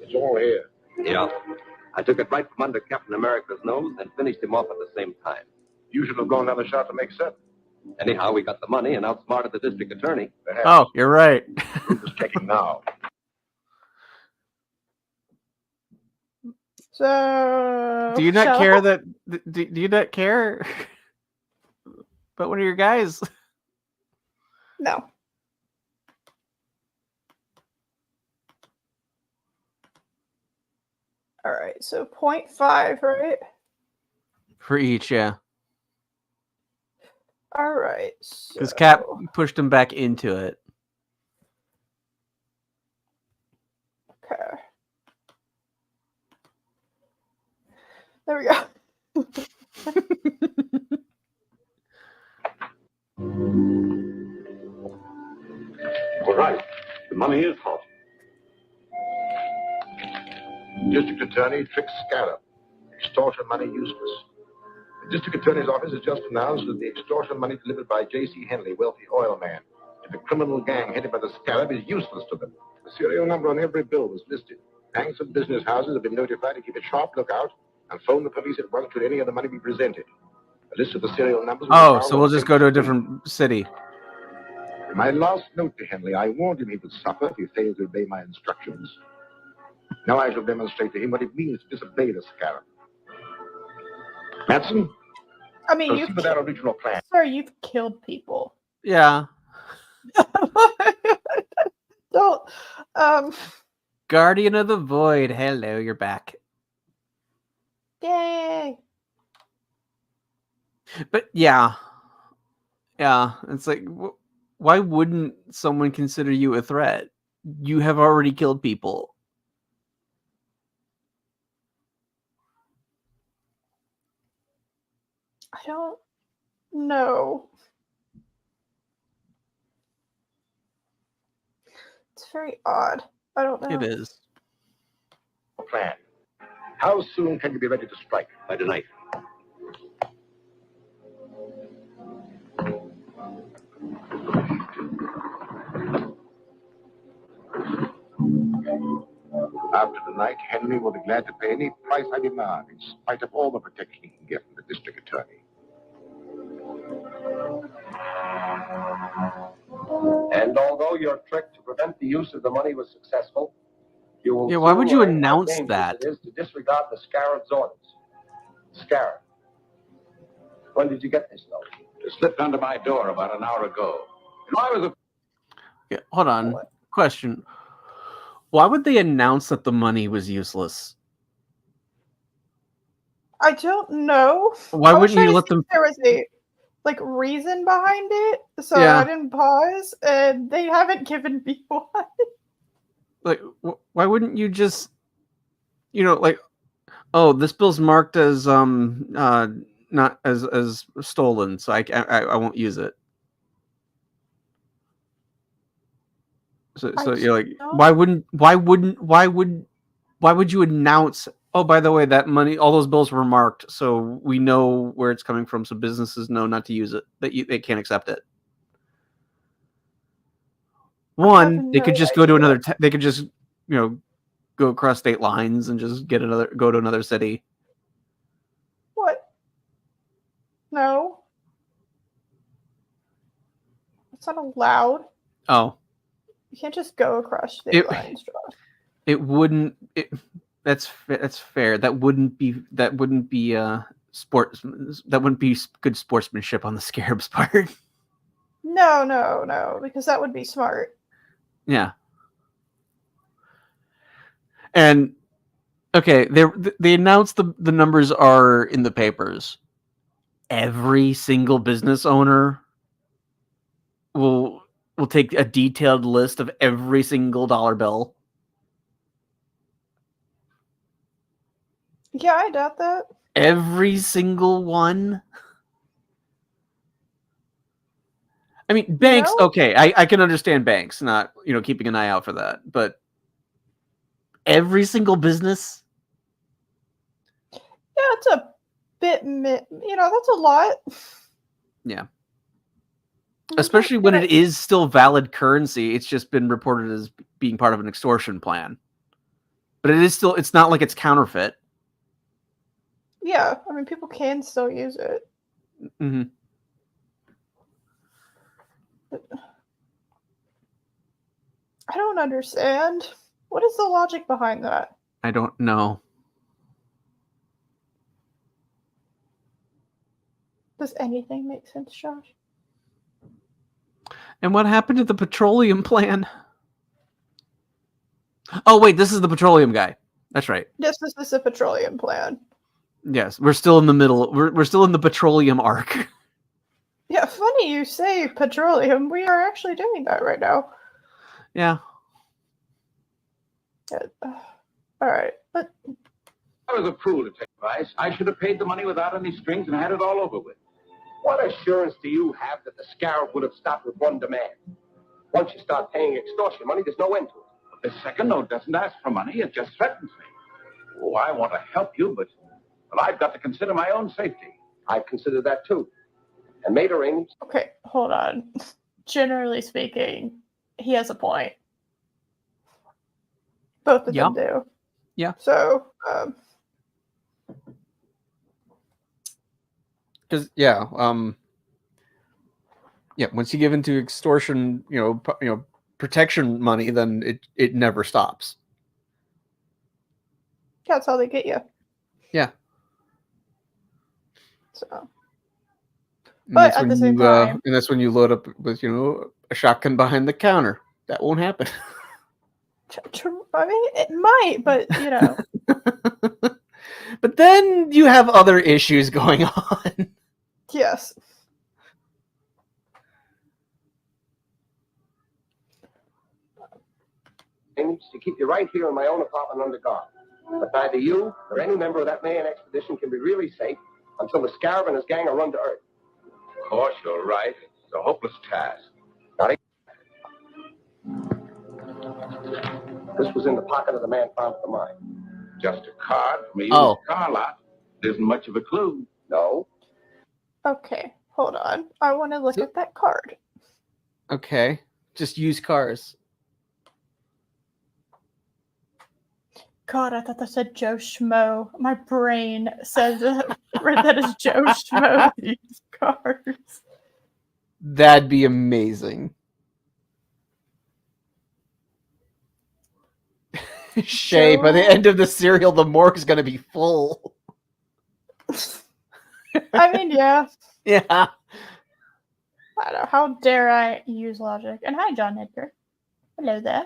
S3: It's all here.
S5: Yeah. I took it right from under Captain America's nose and finished him off at the same time.
S3: You should have gone down the shot to make seven.
S5: Anyhow, we got the money and outsmarted the district attorney.
S3: Perhaps.
S2: Oh, you're right.
S3: We're just checking now.
S1: So
S2: Do you not
S1: shall
S2: care
S1: I?
S2: that? Do you not care about one of your guys?
S1: No. All right, so 0.5, right?
S2: For each, yeah.
S1: All right.
S2: Because
S1: So...
S2: Cap pushed him back into it.
S1: Okay. There we go.
S3: All right. The money is hot. District Attorney tricks Scarab. Extortion money useless. The District Attorney's office has just announced that the extortion money delivered by J.C. Henley, wealthy oil man, to the criminal gang headed by the Scarab is useless to them. The serial number on every bill was listed. Banks and business houses have been notified to keep a sharp lookout and phone the police at once should any of the money be presented. A list of the serial numbers...
S2: Oh, so we'll just go to a different city.
S3: In my last note to Henley, I warned him he would suffer if he failed to obey my instructions. Now I shall demonstrate to him what it means to disobey the Scarab. Matson,
S1: I mean,
S3: proceed with our original plan.
S1: Sir, you've killed people.
S2: Yeah.
S1: Don't.
S2: Guardian of the Void. Hello, you're back.
S1: Yay.
S2: But yeah. Yeah. It's like, why wouldn't someone consider you a threat? You have already killed people.
S1: I don't know. It's very odd. I don't know.
S2: It is.
S3: Plan. How soon can you be ready to strike?
S5: By tonight.
S3: After tonight, Henry will be glad to pay any price I demand, in spite of all the protection he can get from the district attorney.
S5: And although your trick to prevent the use of the money was successful, you will...
S2: Yeah, why would you
S5: soon learn how
S2: announce
S5: dangerous
S2: that?
S5: It is to disregard the Scarab's orders. Scarab, when did you get this note?
S3: It slipped under my door about an hour ago. And I was a...
S2: Yeah, hold on. Question. Why would they announce that the money was useless?
S1: I don't know.
S2: Why
S1: I was
S2: wouldn't
S1: trying
S2: you
S1: to
S2: let
S1: see
S2: them...
S1: if there was a reason behind it, so
S2: Yeah.
S1: I didn't pause, and they haven't given me one.
S2: Like, why wouldn't you just, like, oh, this bill's marked as not as stolen, so I won't use it. So you're like, why would you announce, oh, by the way, that money, all those bills were marked, so we know where it's coming from, so businesses know not to use it, that they can't accept it. One, they could just go to another. They could just, go across state lines and just go to another city.
S1: What? No. It's not allowed.
S2: Oh.
S1: You can't just go across state lines, Josh.
S2: It wouldn't. That's fair. That wouldn't be sports. That wouldn't be good sportsmanship on the Scarab's part.
S1: No, because that would be smart.
S2: Yeah. And okay, they announced the numbers are in the papers. Every single business owner will take a detailed list of every single dollar bill.
S1: Yeah, I doubt that.
S2: Every single one. I mean, banks.
S1: No?
S2: Okay, I can understand banks not keeping an eye out for that, but every single business.
S1: Yeah, it's a bit. That's a lot.
S2: Yeah.
S1: We
S2: Especially
S1: don't
S2: when
S1: get-
S2: it is still valid currency. It's just been reported as being part of an extortion plan. But it's not like it's counterfeit.
S1: Yeah, I mean, people can still use it.
S2: Mm-hmm.
S1: I don't understand. What is the logic behind that?
S2: I don't know.
S1: Does anything make sense, Josh?
S2: And what happened to the petroleum plan? Oh, wait, this is the petroleum guy. That's right.
S1: Yes, this is a petroleum plan.
S2: Yes, we're still in the middle. We're still in the petroleum arc.
S1: Yeah, funny you say petroleum. We are actually doing that right now.
S2: Yeah.
S1: All right, but
S3: I was a fool to take advice. I should have paid the money without any strings and had it all over with.
S5: What assurance do you have that the scarab would have stopped with one demand? Once you start paying extortion money, there's no end to it.
S3: The second note doesn't ask for money, it just threatens me. Oh, I want to help you, but I've got to consider my own safety.
S5: I've considered that too. And made arrangements.
S1: okay, hold on. Generally speaking, he has a point. Both of them do.
S2: Yeah.
S1: So,
S2: Because once you give into extortion, protection money, then it never stops.
S1: that's how they get you.
S2: Yeah.
S1: So,
S2: And
S1: but
S2: that's
S1: at
S2: when
S1: the same
S2: you,
S1: time,
S2: and that's when you load up with a shotgun behind the counter. That won't happen.
S1: I mean, it might, but
S2: But then you have other issues going on.
S1: yes.
S5: To keep you right here in my own apartment under guard. But neither you or any member of that Mayan expedition can be really safe until the scarab and his gang are run to earth.
S3: Of course, you're right. It's a hopeless task.
S5: This was in the pocket of the man found at the mine.
S3: Just a card from a used
S2: Oh.
S3: car lot. Isn't much of a clue.
S5: No.
S1: Okay, hold on. I want to look at that card.
S2: Okay. Just use cars.
S1: God, I thought that said Joe Schmo. My brain says read that as Joe Schmo with these cards.
S2: That'd be amazing. Shay, by the end of the serial, the morgue's gonna be full.
S1: I mean, yeah.
S2: Yeah.
S1: I don't know. How dare I use logic? And hi, John Edgar. Hello there.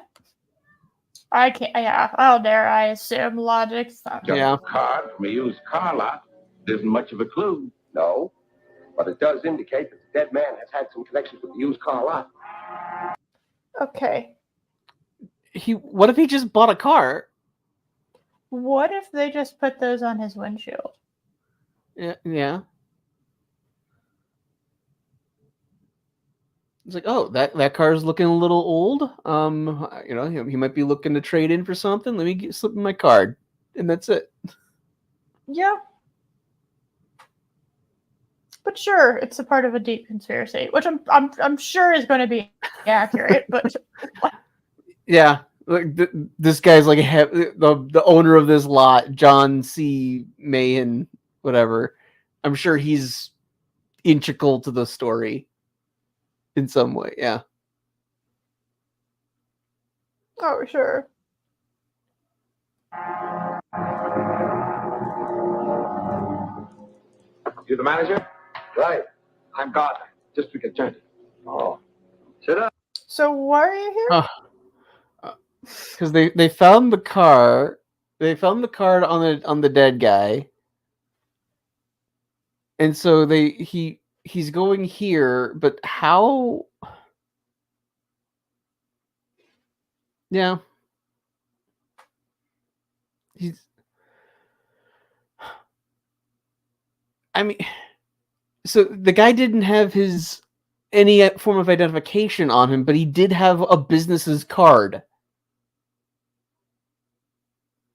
S1: I can't. Yeah. How dare I assume logic's not.
S3: Just
S2: Yeah.
S3: a card from a used car lot. Isn't much of a clue.
S5: No. But it does indicate that the dead man has had some connections with the used car lot.
S1: Okay.
S2: What if he just bought a car?
S1: What if they just put those on his windshield?
S2: Yeah. It's like, oh, that car's looking a little old. He might be looking to trade in for something. Let me slip in my card, and that's it.
S1: Yeah. But sure, it's a part of a deep conspiracy, which I'm sure is going to be accurate. But
S2: Yeah, like this guy's like the owner of this lot, John C. Mahan, whatever. I'm sure he's integral to the story in some way. Yeah.
S1: oh, sure.
S3: You the manager?
S5: Right.
S3: I'm Gardner, district attorney.
S5: Oh.
S3: Sit up.
S1: So why are you here?
S2: Because they found the car. They found the card on the dead guy. And so he's going here, but how? Yeah. I mean, so the guy didn't have his any form of identification on him, but he did have a business's card.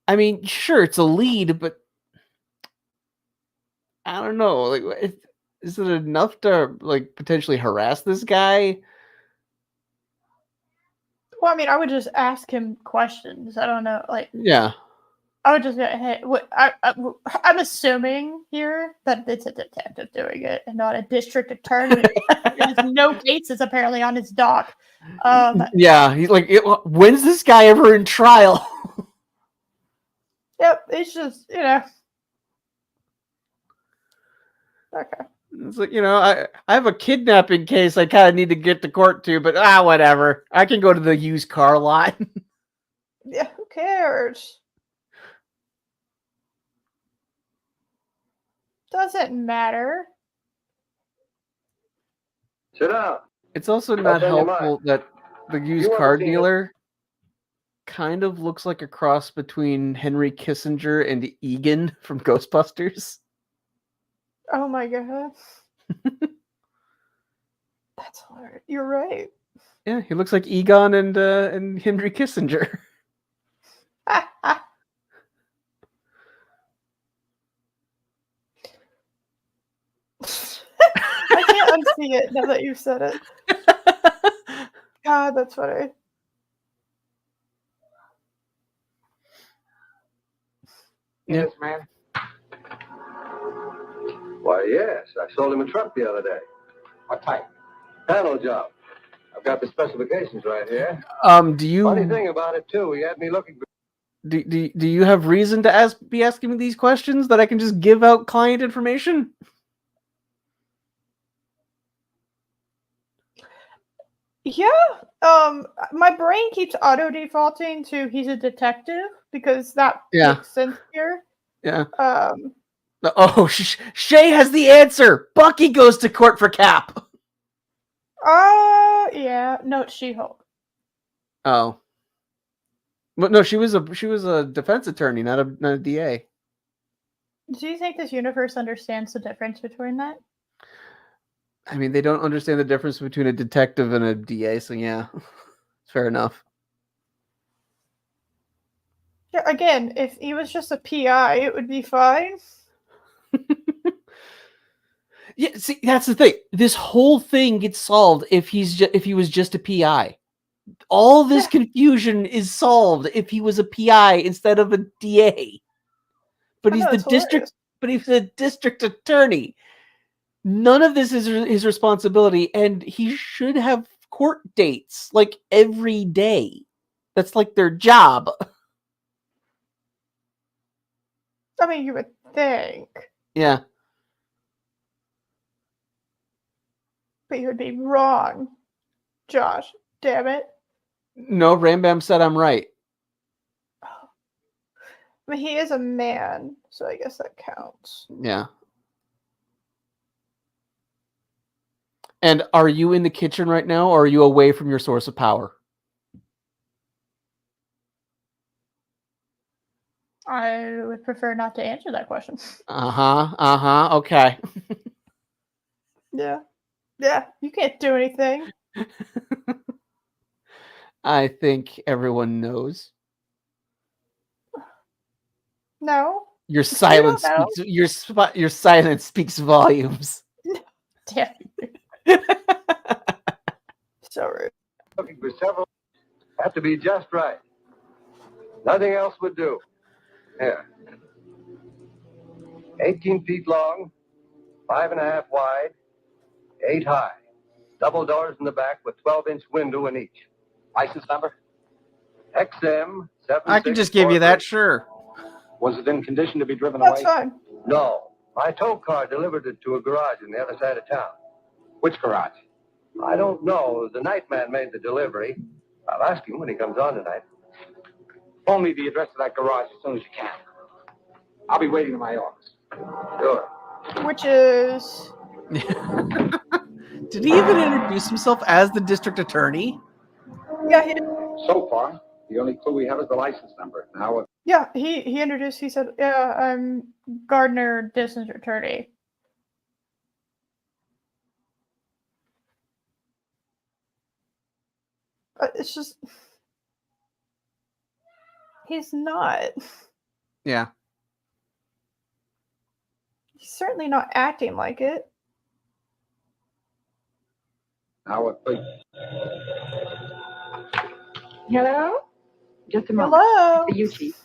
S2: I mean, sure, it's a lead, but I don't know. Like, is it enough to like potentially harass this guy?
S1: Well, I mean, I would just ask him questions. I don't know, like,
S2: Yeah.
S1: I would just go, hey, I'm assuming here that it's a detective doing it and not a district attorney. He has no cases apparently on his dock.
S2: Yeah, he's like, when's this guy ever in trial?
S1: Yep, it's just, okay.
S2: It's like, I have a kidnapping case I kind of need to get to court to, but whatever. I can go to the used car lot.
S1: Yeah, who cares? Doesn't matter.
S5: Sit down.
S2: It's also
S5: What's
S2: not
S5: on your
S2: helpful that the used
S5: You ever
S2: car
S5: seen it?
S2: dealer kind of looks like a cross between Henry Kissinger and Egan from Ghostbusters.
S1: Oh my god. That's hard. You're right.
S2: Yeah, he looks like Egon and Henry Kissinger.
S1: I can't unsee it now that you've said it. God, that's funny.
S2: Yeah.
S3: This man?
S5: Why, yes. I sold him a truck the other day.
S3: What type?
S5: Panel job. I've got the specifications right here.
S2: Do
S5: Funny
S2: you
S5: thing about it, too, he had me looking.
S2: do you have reason to be asking me these questions that I can just give out client information?
S1: Yeah. My brain keeps auto defaulting to he's a detective because that makes sense here.
S2: Yeah.
S1: Um.
S2: Shay has the answer. Bucky goes to court for Cap.
S1: Yeah. No, it's She-Hulk.
S2: Oh. But no, she was a defense attorney, not a DA.
S1: Do you think this universe understands the difference between that?
S2: I mean, they don't understand the difference between a detective and a DA, so yeah, fair enough.
S1: Yeah. Again, if he was just a PI, it would be fine.
S2: Yeah, see, that's the thing. This whole thing gets solved if he was just a PI. All this confusion is solved if he was a PI instead of a DA. But he's the district attorney. None of this is his responsibility, and he should have court dates like every day. That's like their job.
S1: I mean, you would think.
S2: Yeah.
S1: But you would be wrong, Josh. Damn it.
S2: No, Rambam said I'm right.
S1: I mean, he is a man, so I guess that counts.
S2: Yeah. And are you in the kitchen right now, or are you away from your source of power?
S1: I would prefer not to answer that question.
S2: Okay.
S1: Yeah. Yeah, you can't do anything.
S2: I think everyone knows.
S1: No.
S2: Your silence
S1: know.
S2: speaks. Your silence speaks volumes.
S1: Damn. So rude.
S5: Looking for several. Have to be just right. Nothing else would do. Here. 18 feet long, 5.5 wide, 8 high. Double doors in the back with 12-inch window in each.
S3: License number?
S5: XM 7.
S2: I can just give you that, sure.
S3: Was it in condition to be driven
S1: That's
S3: away?
S1: fine.
S5: No. My tow car delivered it to a garage on the other side of town.
S3: Which garage?
S5: I don't know. The night man made the delivery. I'll ask him when he comes on tonight.
S3: Phone me the address of that garage as soon as you can. I'll be waiting in my office.
S5: Sure.
S1: Which is...
S2: Did he even introduce himself as the district attorney?
S1: Yeah, he did.
S3: So far, the only clue we have is the license number. Now,
S1: Yeah, he introduced, he said, yeah, I'm Gardner, district attorney. It's just he's not.
S2: Yeah.
S1: He's certainly not acting like it.
S5: Howard, please.
S4: Hello? Just a moment.
S1: Hello.
S4: For you, Chief.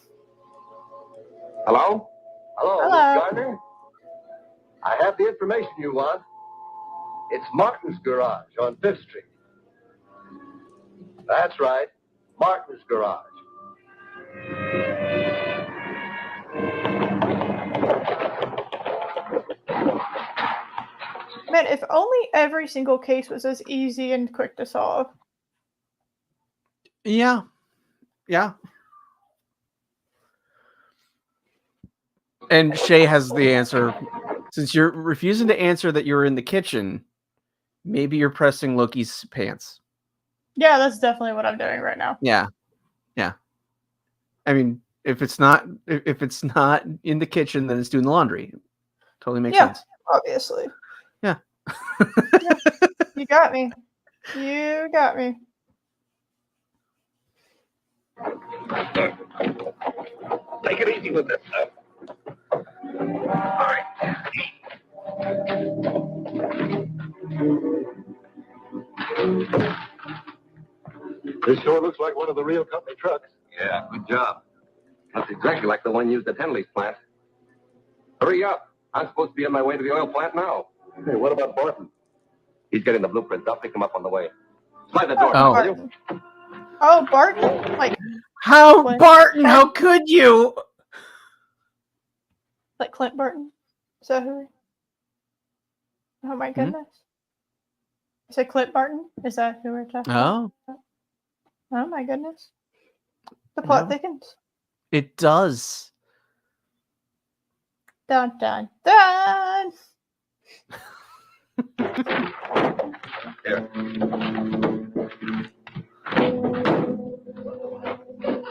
S5: Hello? Hello,
S1: Hello.
S5: Miss Gardner? I have the information you want. It's Martin's garage on 5th Street. That's right. Martin's garage.
S1: Man, if only every single case was as easy and quick to solve.
S2: Yeah. Yeah. And Shay has the answer. Since you're refusing to answer that you're in the kitchen, maybe you're pressing Loki's pants.
S1: Yeah, that's definitely what I'm doing right now.
S2: Yeah. Yeah. I mean, if it's not in the kitchen, then it's doing the laundry. Totally makes sense.
S1: Obviously.
S2: Yeah.
S1: Yeah. You got me. You got me.
S5: Take it easy with this stuff. All right.
S3: This sure looks like one of the real company trucks.
S5: Yeah, good job. That's exactly like the one used at Henley's plant. Hurry up. I'm supposed to be on my way to the oil plant now.
S3: Hey, what about Barton?
S5: He's getting the blueprints. I'll pick him up on the way. Slide the door.
S2: Oh.
S5: will you?
S1: Barton. Oh, Barton? Like
S2: How,
S1: Clint
S2: Barton? How could you?
S1: like Clint Barton? Is that who? Oh my goodness. Is it Clint Barton? Is that who we're talking about?
S2: Oh,
S1: Oh my goodness. The plot
S2: No.
S1: thickens.
S2: it does.
S1: Dun dun dun.
S5: Here.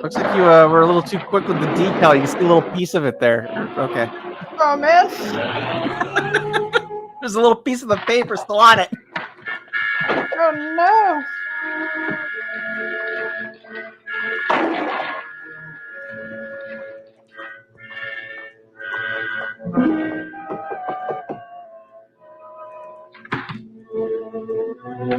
S2: Looks like you were a little too quick with the decal. You can see a little piece of it there. Okay.
S1: Oh man.
S2: There's a little piece of the paper still on it.
S1: Oh no.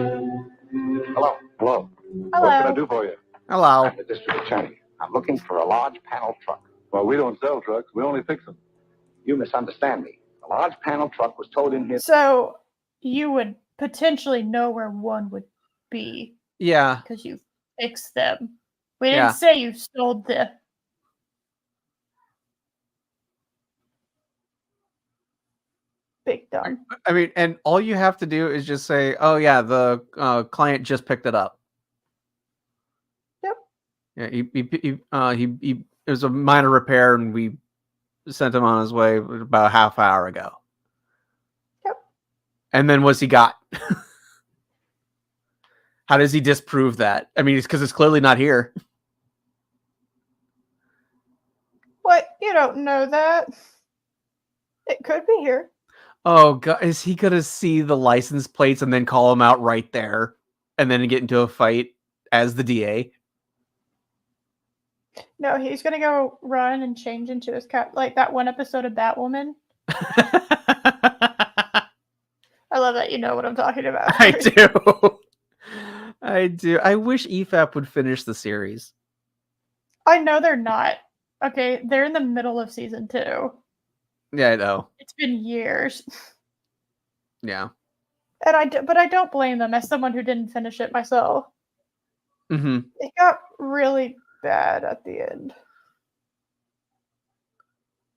S3: Hello. Hello. What can I
S1: Hello.
S3: do for you?
S2: Hello.
S5: I'm the district attorney. I'm looking for a large panel truck.
S3: Well, we don't sell trucks. We only fix them.
S5: You misunderstand me. A large panel truck was towed in here.
S1: So you would potentially know where one would be
S2: Yeah.
S1: because you fixed them. We didn't
S2: Yeah.
S1: say you sold them. Big dumb.
S2: I mean, and all you have to do is just say, "Oh yeah, the client just picked it up."
S1: Yep.
S2: Yeah, he it was a minor repair, and we sent him on his way about a half hour ago.
S1: Yep.
S2: And then what's he got? How does he disprove that? I mean, it's because it's clearly not here.
S1: What? You don't know that. It could be here.
S2: Oh god, is he gonna see the license plates and then call him out right there, and then get into a fight as the DA?
S1: No, he's gonna go run and change into his cat, like that one episode of Batwoman. I love that you know what I'm talking about.
S2: I do. I do. I wish EFAP would finish the series.
S1: I know they're not. Okay, they're in the middle of season 2.
S2: Yeah, I know.
S1: It's been years.
S2: Yeah.
S1: And but I don't blame them as someone who didn't finish it myself.
S2: Mm-hmm.
S1: It got really bad at the end.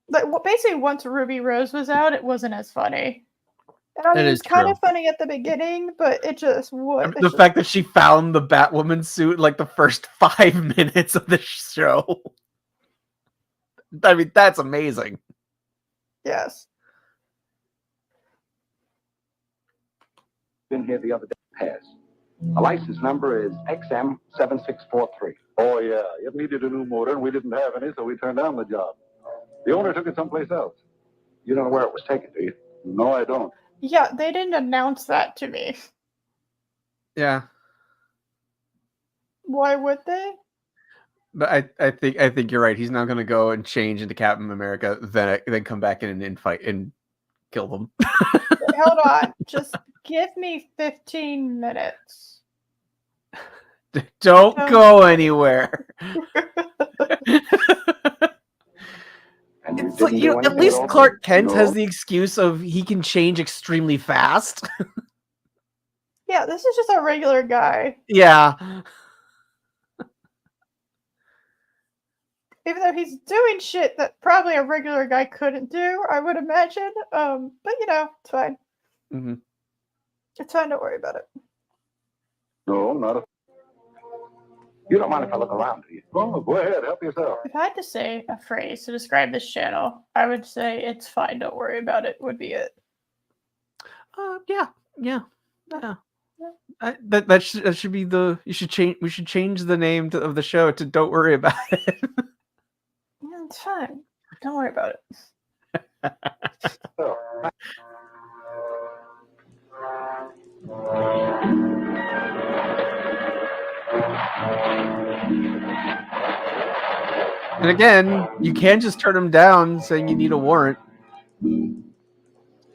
S1: Like basically, once Ruby Rose was out, it wasn't as funny. And I mean,
S2: It
S1: it
S2: is
S1: was kind
S2: true.
S1: of funny at the beginning, but it just was.
S2: The fact that she found the Batwoman suit like the first 5 minutes of the show. I mean, that's amazing.
S1: Yes.
S5: In here the other day. Pass. The license number is XM7643.
S3: Oh, yeah. It needed a new motor, and we didn't have any, so we turned down the job. The owner took it someplace else.
S5: You don't know where it was taken, do you?
S3: No, I don't.
S1: Yeah, they didn't announce that to me.
S2: Yeah.
S1: Why would they?
S2: But I think you're right. He's not going to go and change into Captain America, then come back in and fight and kill them.
S1: Hold on. Just give me 15 minutes.
S2: Don't go anywhere.
S5: And you
S2: It's like,
S5: didn't do
S2: at
S5: anything
S2: least
S5: at all?
S2: Clark Kent has
S5: No.
S2: the excuse of he can change extremely fast.
S1: Yeah, this is just a regular guy.
S2: Yeah.
S1: Even though he's doing shit that probably a regular guy couldn't do, I would imagine. But it's fine.
S2: Mm-hmm.
S1: It's fine, don't worry about it.
S3: No, not a...
S5: You don't mind if I look around, do you?
S3: Oh, go ahead, help yourself.
S1: If I had to say a phrase to describe this channel, I would say it's fine, don't worry about it, would be it.
S2: Yeah. That should be the. We should change the name of the show to "Don't Worry About It."
S1: Yeah, it's fine. Don't worry about it.
S3: Oh.
S2: And again, you can just turn him down saying you need a warrant.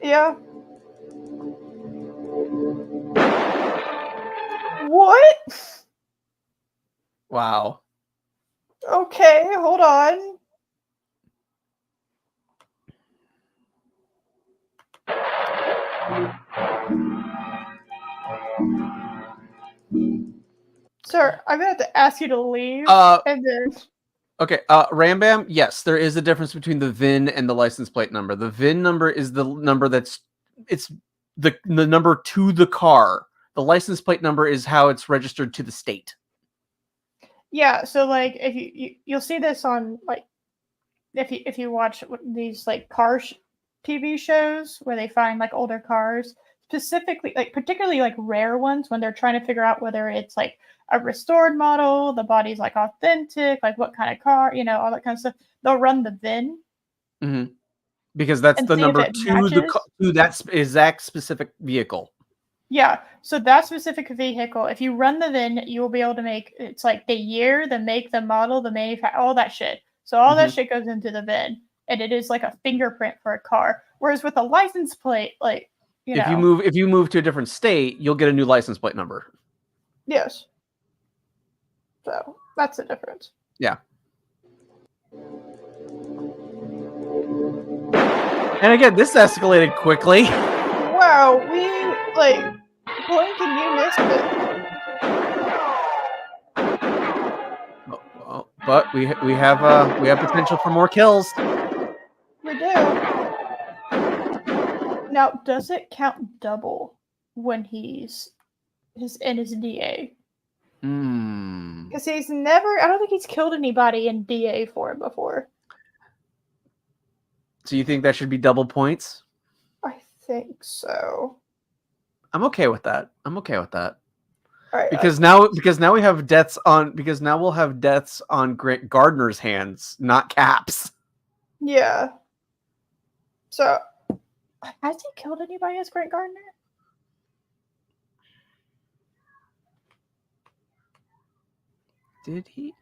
S1: Yeah. What?
S2: Wow.
S1: Okay, hold on. Sir, I'm gonna have to ask you to leave. And then
S2: Okay, Rambam, yes, there is a difference between the VIN and the license plate number. The VIN number is the number it's the number to the car. The license plate number is how it's registered to the state.
S1: yeah, so like if you'll see this on like if you watch these like TV shows where they find like older cars, specifically like particularly like rare ones when they're trying to figure out whether it's like a restored model, the body's like authentic, like what kind of car, all that kind of stuff. They'll run the VIN.
S2: Mm-hmm. Because that's
S1: And
S2: the
S1: see if
S2: number
S1: it
S2: to that exact specific vehicle.
S1: Yeah, so that specific vehicle, if you run the VIN, you will be able to make it's like the year, the make, the model, the manufacturer, all that shit. So all that shit goes into the VIN, and it is like a fingerprint for a car. Whereas with a license plate, like
S2: if you move to a different state, you'll get a new license plate number.
S1: Yes. So that's the difference.
S2: Yeah. And again, this escalated quickly.
S1: Wow, we like blink and you missed it.
S2: But we have potential for more kills.
S1: We do. Now, does it count double when he's in his DA? Because he's never. I don't think he's killed anybody in DA form before.
S2: So you think that should be double points?
S1: I think so.
S2: I'm okay with that. All
S1: right,
S2: because now we have deaths on we'll have deaths on Grant Gardner's hands, not Cap's.
S1: Yeah. So has he killed anybody as Grant Gardner?
S2: Did he?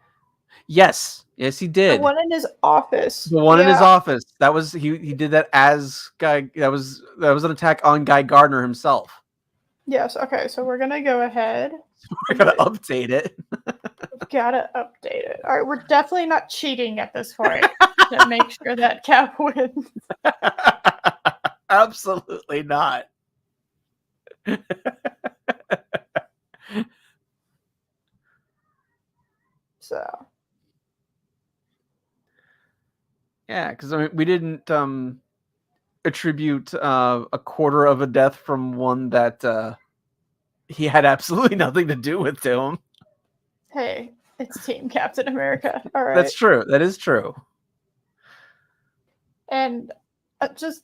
S2: Yes, he did.
S1: The one in his office.
S2: The one in his office. That was he did that as Guy. That was an attack on Guy Gardner himself.
S1: Yes. Okay. So we're gonna go ahead.
S2: We're gonna update it.
S1: We've gotta update it. All right. We're definitely not cheating at this point to make sure that Cap wins.
S2: Absolutely not.
S1: So.
S2: Yeah, because we didn't attribute a quarter of a death from one that he had absolutely nothing to do with to him.
S1: Hey, it's Team Captain America. All right.
S2: That's true. That is true.
S1: And just,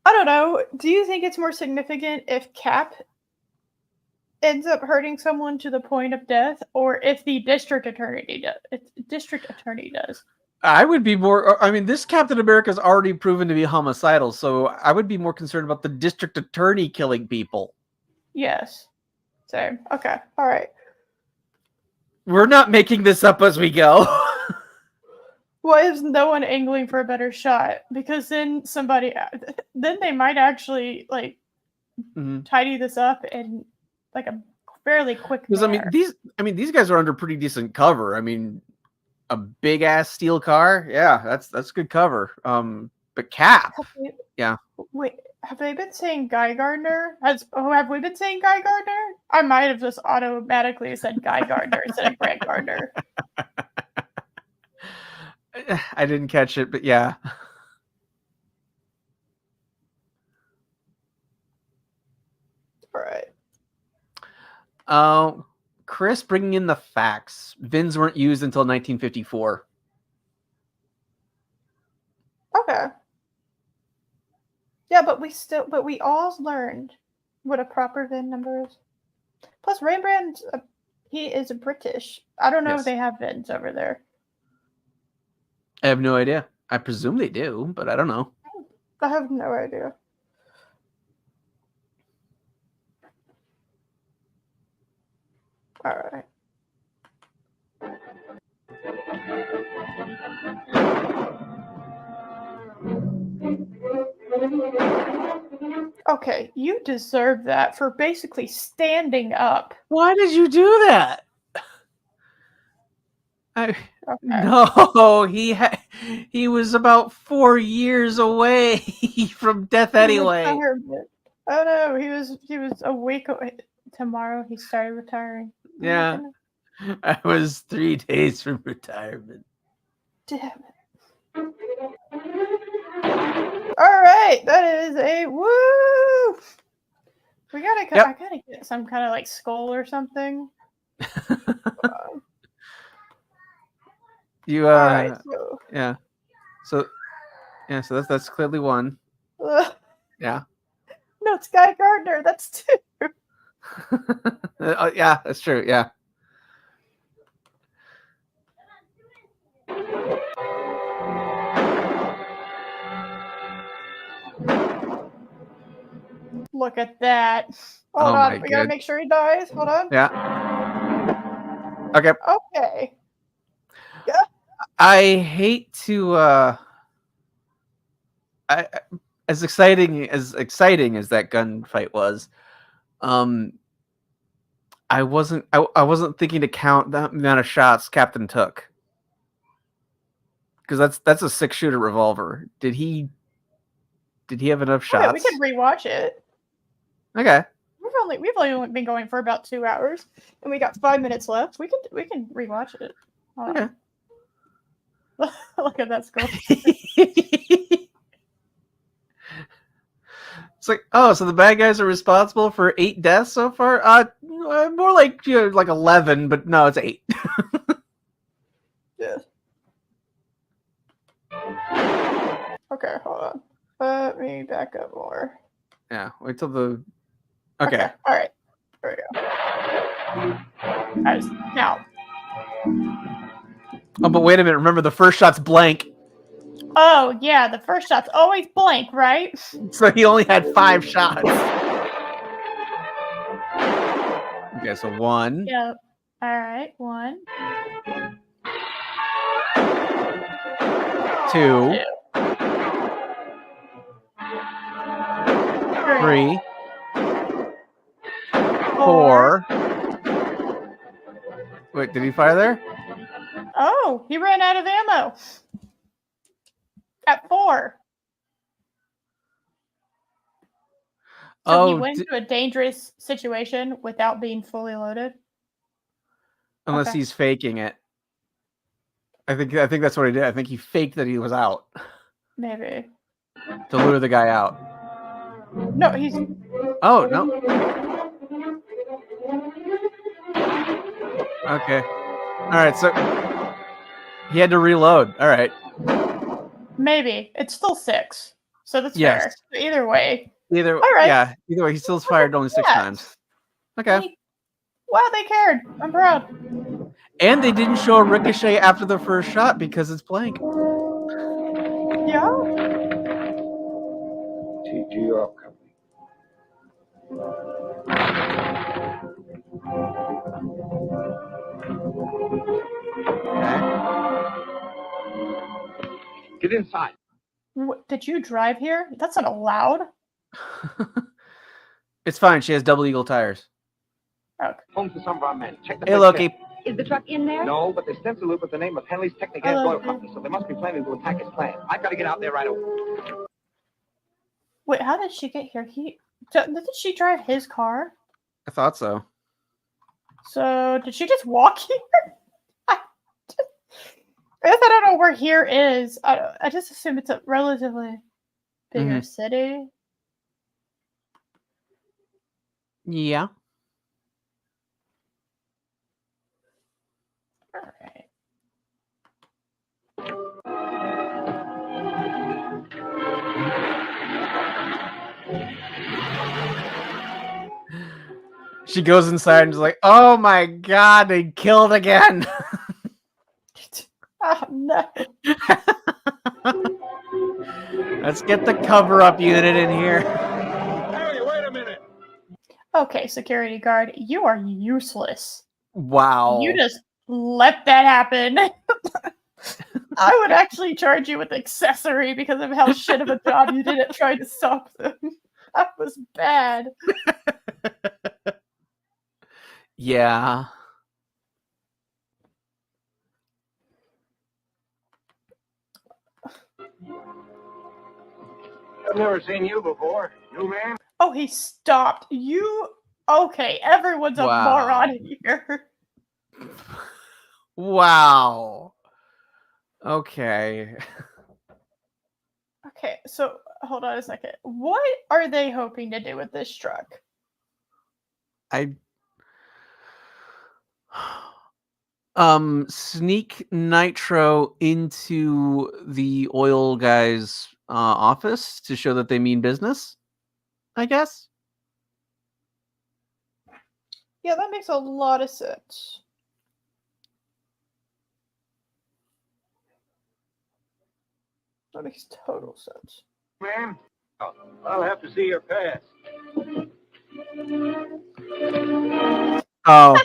S1: I don't know. Do you think it's more significant if Cap ends up hurting someone to the point of death, or if the district attorney does?
S2: I would be more. I mean, this Captain America is already proven to be homicidal, so I would be more concerned about the district attorney killing people.
S1: Yes. Same. Okay. All right.
S2: We're not making this up as we go.
S1: Why is no one angling for a better shot? Because then then they might actually like tidy this up in like a fairly quick
S2: Because
S1: manner.
S2: these guys are under pretty decent cover. I mean, a big ass steel car, yeah, that's good cover. But Cap, yeah.
S1: Wait, have they been saying Guy Gardner? Have we been saying Guy Gardner? I might have just automatically said Guy Gardner instead of Grant Gardner.
S2: I didn't catch it, but yeah.
S1: All right.
S2: Chris bringing in the facts. VINs weren't used until 1954.
S1: Okay. Yeah, but we all learned what a proper VIN number is. Plus, Rembrandt, he is British. I don't know if they have VINs over there.
S2: I have no idea. I presume they do, but I don't know.
S1: I have no idea. All right. Okay, you deserve that for basically standing up.
S2: Why did you do that?
S1: Okay.
S2: No, he was about 4 years away from death anyway.
S1: Retirement. Oh no, he was a week away. Tomorrow he started retiring.
S2: Yeah, I was 3 days from retirement.
S1: Damn it. All right, that is a woo. I gotta get some kind of like skull or something.
S2: You
S1: all right,
S2: so that's clearly one. Yeah.
S1: No, it's Guy Gardner. That's 2.
S2: Yeah, that's true. Yeah.
S1: Look at that. Hold on. We gotta make sure he dies. Hold on.
S2: Yeah. Okay.
S1: Okay. Yeah.
S2: I hate to as exciting as that gunfight was, I wasn't thinking to count the amount of shots Captain took. Because that's a 6-shooter revolver. Did he have enough shots?
S1: Okay, we can rewatch it.
S2: Okay.
S1: We've only been going for about 2 hours, and we got 5 minutes left. We can rewatch it.
S2: Okay.
S1: Look at that skull.
S2: It's like, oh, so the bad guys are responsible for 8 deaths so far? More like like 11, but no, it's 8.
S1: Yeah. Okay, hold on. Let me back up more.
S2: Yeah, wait till the. Okay.
S1: All right. There we go. Guys, now.
S2: Oh, but wait a minute. Remember, the first shot's blank.
S1: Oh, yeah, the first shot's always blank, right?
S2: So he only had 5 shots. Okay, so 1.
S1: Yep. All right, 1.
S2: 2. 3. 4. Wait, did he fire there?
S1: Oh, he ran out of ammo. At 4. So he went into a dangerous situation without being fully loaded.
S2: Unless he's faking it. I think that's what he did. I think he faked that he was out.
S1: Maybe.
S2: To lure the guy out.
S1: No, he's.
S2: Oh, no. Okay. All right, so he had to reload. All right.
S1: Maybe. It's still 6. So that's fair. So either way.
S2: All right. Yeah, either way, he still's fired only 6 times. Okay.
S1: Wow, they cared. I'm proud.
S2: And they didn't show a ricochet after the first shot because it's blank.
S1: Yeah.
S5: TGR Company.
S3: Get inside.
S1: Did you drive here? That's not allowed.
S2: It's fine. She has double eagle tires.
S1: Okay.
S3: Home to some of our men. Check the
S2: Hey,
S3: big
S2: Loki.
S3: tent.
S4: Is the truck in there?
S3: No, but they stenciled it with the name of Henley's Technic
S1: I
S3: and
S1: love
S3: Oil
S1: you.
S3: Company, so they must be planning to attack his plant. I've got to get out there right away.
S1: Wait, how did she get here? Didn't she drive his car?
S2: I thought so.
S1: So did she just walk here? I guess I don't know where here is. I just assume it's a relatively bigger city.
S2: Yeah.
S1: All right.
S2: She goes inside and is like, "Oh my god, they killed again."
S1: Oh no.
S2: Let's get the cover-up unit in here.
S3: Hey, wait a minute.
S1: Okay, security guard, you are useless.
S2: Wow.
S1: You just let that happen. I would actually charge you with accessory because of how shit of a job you did at trying to stop them. That was bad.
S2: Yeah.
S3: I've never seen you before. New man?
S1: Oh, he stopped. Okay, everyone's a
S2: Wow.
S1: moron here.
S2: Wow. Okay.
S1: Okay, so hold on a second. What are they hoping to do with this truck?
S2: Sneak Nitro into the oil guy's office to show that they mean business, I guess.
S1: Yeah, that makes a lot of sense. That makes total sense.
S3: Man? Oh, I'll have to see your pass.
S2: Oh.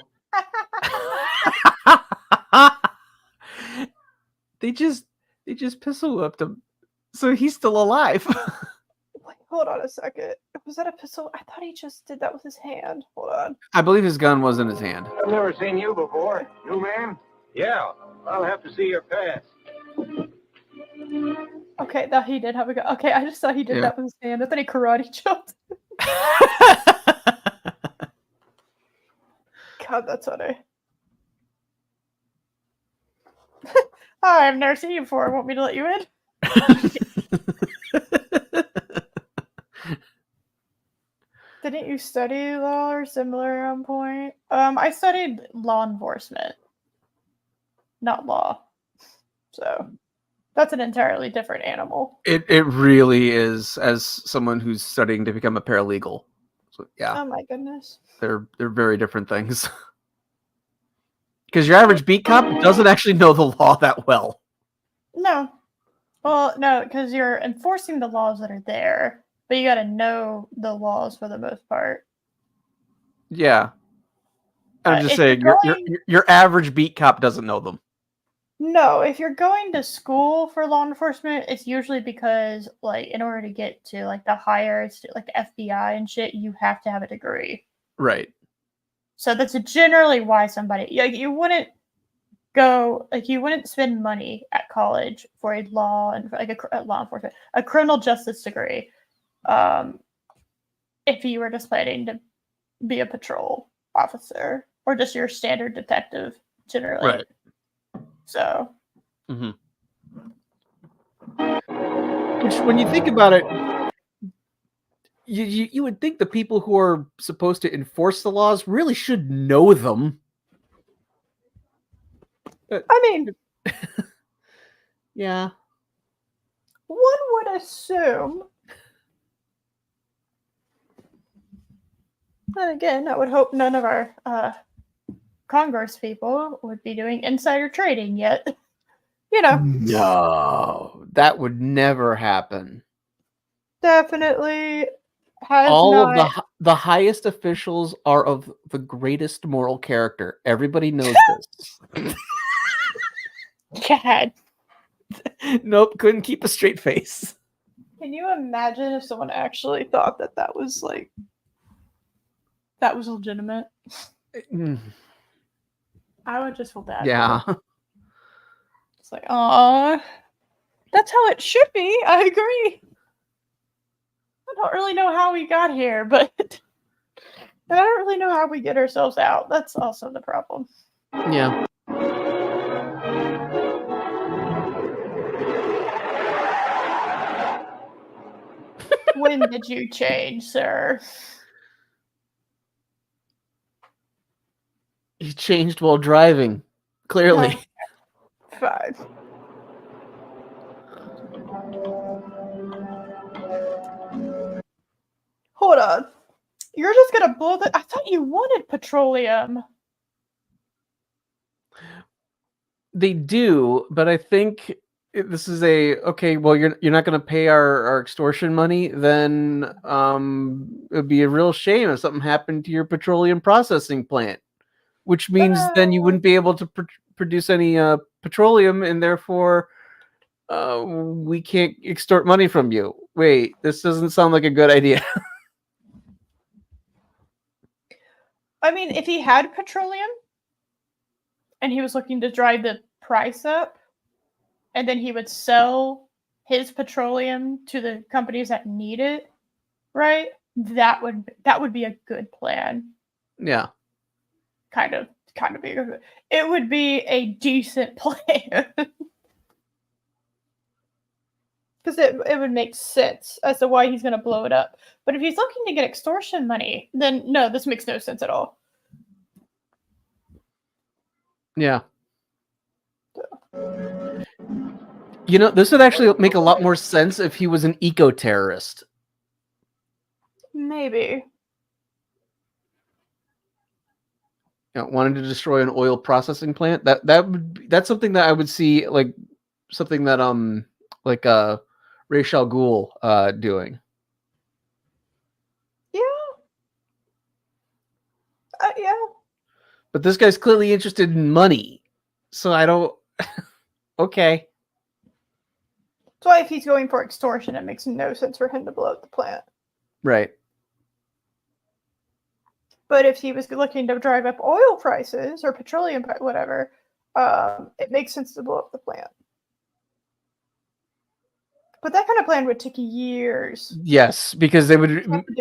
S2: They just pistol whipped him, so he's still alive.
S1: Wait, hold on a second. Was that a pistol? I thought he just did that with his hand. Hold on.
S2: I believe his gun was in his hand.
S3: I've never seen you before. New man? Yeah, I'll have to see your pass.
S1: Okay, that he did have a gun. Okay, I just thought he did
S2: Yeah.
S1: that with his hand. I thought he karate chopped. God, that's funny. Hi, I've never seen you before. Want me to let you in? Didn't you study law or similar on point? I studied law enforcement, not law. So that's an entirely different animal.
S2: It really is, as someone who's studying to become a paralegal. So yeah,
S1: Oh my goodness.
S2: they're very different things. Because your average beat cop doesn't actually know the law that well.
S1: No. Well, no, because you're enforcing the laws that are there, but you got to know the laws for the most part.
S2: Yeah. I'm just
S1: if you're
S2: saying, your average beat cop doesn't know them.
S1: No, if you're going to school for law enforcement, it's usually because, like, in order to get to, like, the higher, like, the FBI and shit, you have to have a degree.
S2: Right.
S1: So that's generally why somebody, like, you wouldn't spend money at college for a law and like a law enforcement, a criminal justice degree, if you were just planning to be a patrol officer or just your standard detective generally.
S2: Right.
S1: So.
S2: Mm-hmm. Which, when you think about it, you would think the people who are supposed to enforce the laws really should know them.
S1: I mean,
S2: yeah.
S1: One would assume. And again, I would hope none of our Congress people would be doing insider trading yet. You know.
S2: No, that would never happen.
S1: Definitely has
S2: All of
S1: not.
S2: the highest officials are of the greatest moral character. Everybody knows this.
S1: God.
S2: Nope, couldn't keep a straight face.
S1: Can you imagine if someone actually thought that that was like that was legitimate? I would just feel bad.
S2: Yeah.
S1: It's like, aw, that's how it should be. I agree. I don't really know how we got here, but I don't really know how we get ourselves out. That's also the problem.
S2: Yeah.
S1: When did you change, sir?
S2: He changed while driving. Clearly.
S1: Fine. Hold on. You're just gonna blow the. I thought you wanted petroleum.
S2: They do, but I think this is okay. Well, you're not going to pay our extortion money. Then it'd be a real shame if something happened to your petroleum processing plant, which means then you wouldn't be able to produce any petroleum, and therefore we can't extort money from you. Wait, this doesn't sound like a good idea.
S1: I mean, if he had petroleum and he was looking to drive the price up, and then he would sell his petroleum to the companies that need it, right? That would be a good plan.
S2: Yeah.
S1: Kind of be. It would be a decent plan. Because it would make sense as to why he's going to blow it up. But if he's looking to get extortion money, then no, this makes no sense at all.
S2: Yeah. You know, this would actually make a lot more sense if he was an eco-terrorist.
S1: Maybe.
S2: You know, wanting to destroy an oil processing plant. That's something that I would see, like something that Ra's al Ghul doing.
S1: Yeah. Yeah.
S2: But this guy's clearly interested in money, so I don't. Okay.
S1: That's why if he's going for extortion, it makes no sense for him to blow up the plant.
S2: Right.
S1: But if he was looking to drive up oil prices or petroleum, whatever, it makes sense to blow up the plant. But that kind of plan would take years.
S2: Yes, because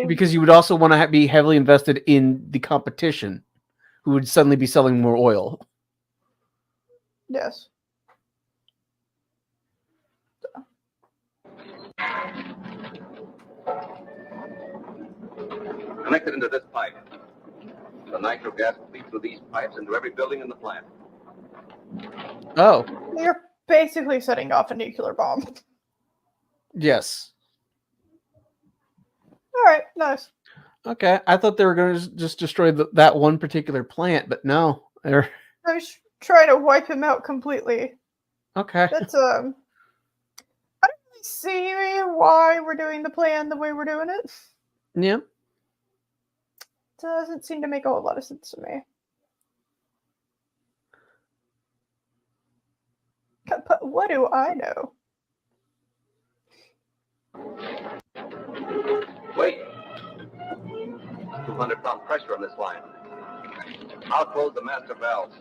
S2: because you would also want to be heavily invested in the competition, who would suddenly be selling more oil.
S1: Yes.
S3: Connected into this pipe. The nitro gas will feed through these pipes into every building in the plant.
S2: Oh.
S1: You're basically setting off a nuclear bomb.
S2: Yes.
S1: All right, nice.
S2: Okay, I thought they were going to just destroy that one particular plant, but no, they're
S1: trying to wipe him out completely.
S2: Okay.
S1: That's I don't really see why we're doing the plan the way we're doing it.
S2: Yeah.
S1: Doesn't seem to make a whole lot of sense to me. But what do I know?
S3: Wait. 200-pound pressure on this line. I'll close the master valves.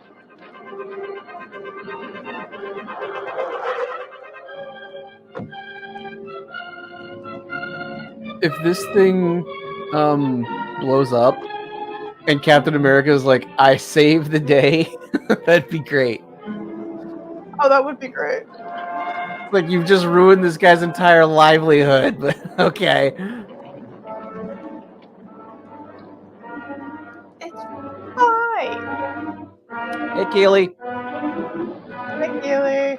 S2: If this thing blows up and Captain America is like, I saved the day, that'd be great.
S1: Oh, that would be great.
S2: Like, you've just ruined this guy's entire livelihood, but okay.
S1: It's fine.
S2: Hey, Keely.
S1: Hey, Keely.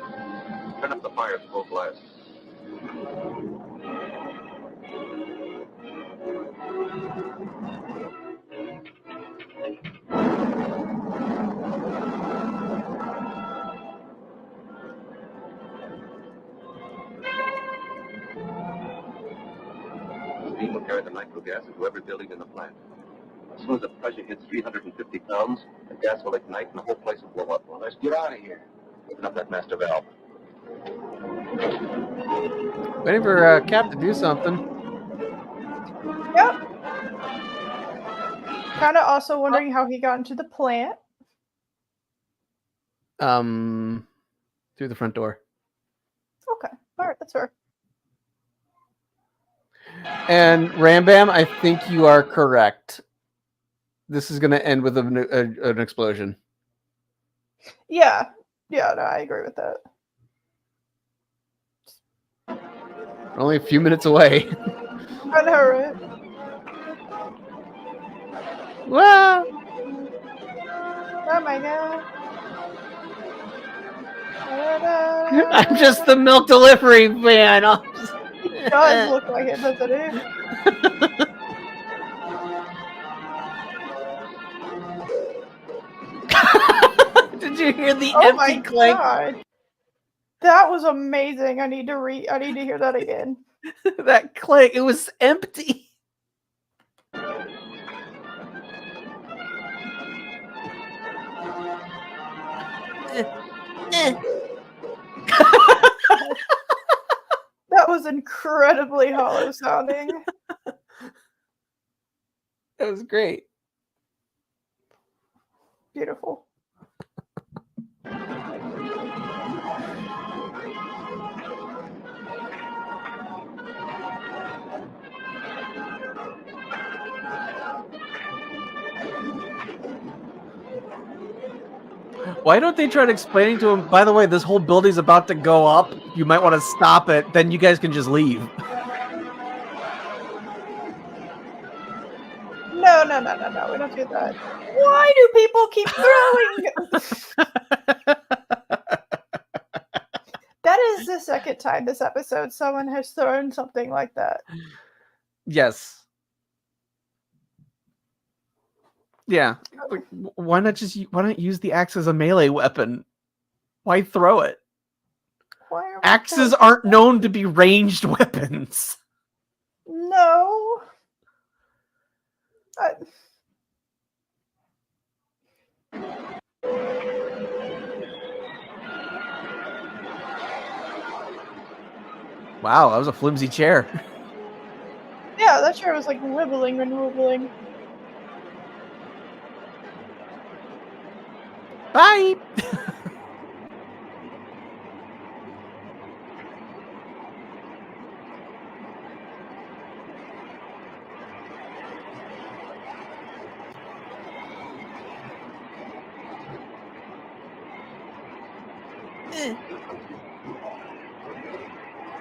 S3: Turn up the fire full blast. The beam of carry the nitro gas into every building in the plant. As soon as the pressure hits 350 pounds, the gas will ignite and the whole place will blow up. Well, let's get out of here. Open up that master valve.
S2: Waiting for Cap to do something.
S1: Yep. Kind of also wondering how he got into the plant.
S2: Through the front door.
S1: Okay. All right, that's fair.
S2: And Rambam, I think you are correct. This is going to end with an explosion.
S1: Yeah. Yeah, no, I agree with that.
S2: We're only a few minutes away.
S1: I know, right?
S2: Wow.
S1: Oh my god.
S2: I'm just the milk delivery man.
S1: It does look like it, doesn't it?
S2: Did you hear the
S1: Oh
S2: empty
S1: my
S2: clank?
S1: god. That was amazing. I need to hear that again.
S2: That clank, it was empty.
S1: That was incredibly hollow sounding.
S2: That was great.
S1: Beautiful.
S2: Why don't they try to explaining to him, by the way, this whole building's about to go up. You might want to stop it. Then you guys can just leave.
S1: No. We don't do that. Why do people keep throwing? That is the second time this episode someone has thrown something like that.
S2: Yes. Yeah. Why not use the axe as a melee weapon? Why throw it? Axes aren't known to be ranged weapons.
S1: No.
S2: Wow, that was a flimsy chair.
S1: Yeah, that chair was like wibbling and wobbling.
S2: Bye.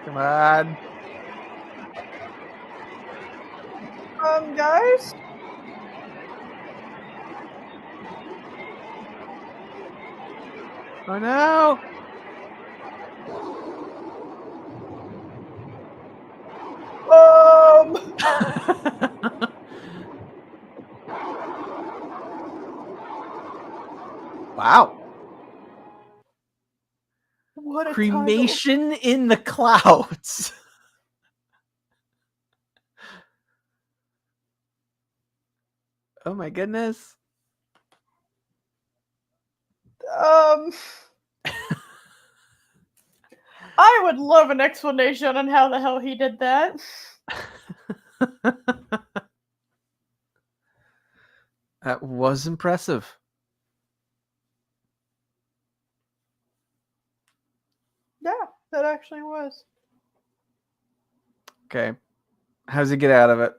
S2: Come on.
S1: Guys?
S2: Oh no. Wow.
S1: What a
S2: Cremation in the clouds. Oh my goodness.
S1: I would love an explanation on how the hell he did that.
S2: That was impressive.
S1: Yeah, that actually was.
S2: Okay. How does he get out of it?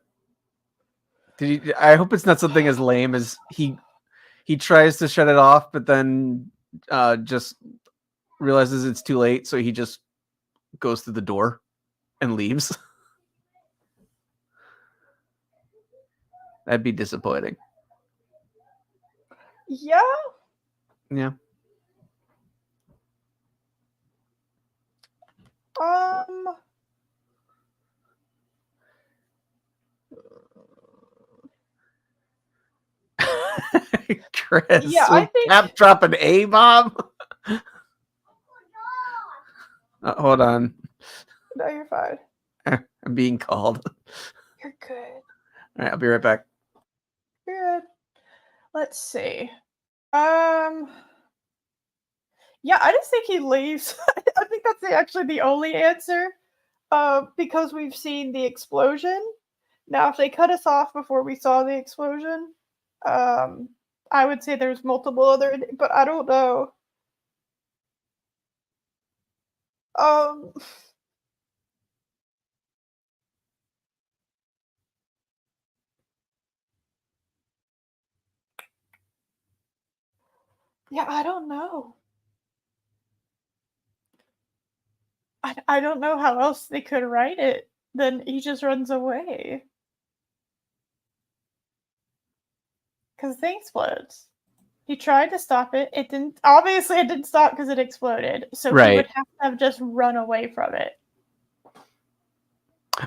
S2: I hope it's not something as lame as he tries to shut it off, but then just realizes it's too late, so he just goes through the door and leaves. That'd be disappointing.
S1: Yeah?
S2: Yeah. Chris,
S1: yeah, I think
S2: Cap drop an A-bomb. Hold on.
S1: No, you're fine.
S2: I'm being called.
S1: You're good.
S2: All right, I'll be right back.
S1: Good. Let's see. Yeah, I just think he leaves. I think that's actually the only answer. Because we've seen the explosion. Now, if they cut us off before we saw the explosion, I would say there's multiple other, but I don't know. Um, yeah, I don't know. I don't know how else they could write it. Then he just runs away. Because the thing explodes. He tried to stop it. It didn't. Obviously, it didn't stop because it exploded. So he would
S2: Right.
S1: have to have just run away from it.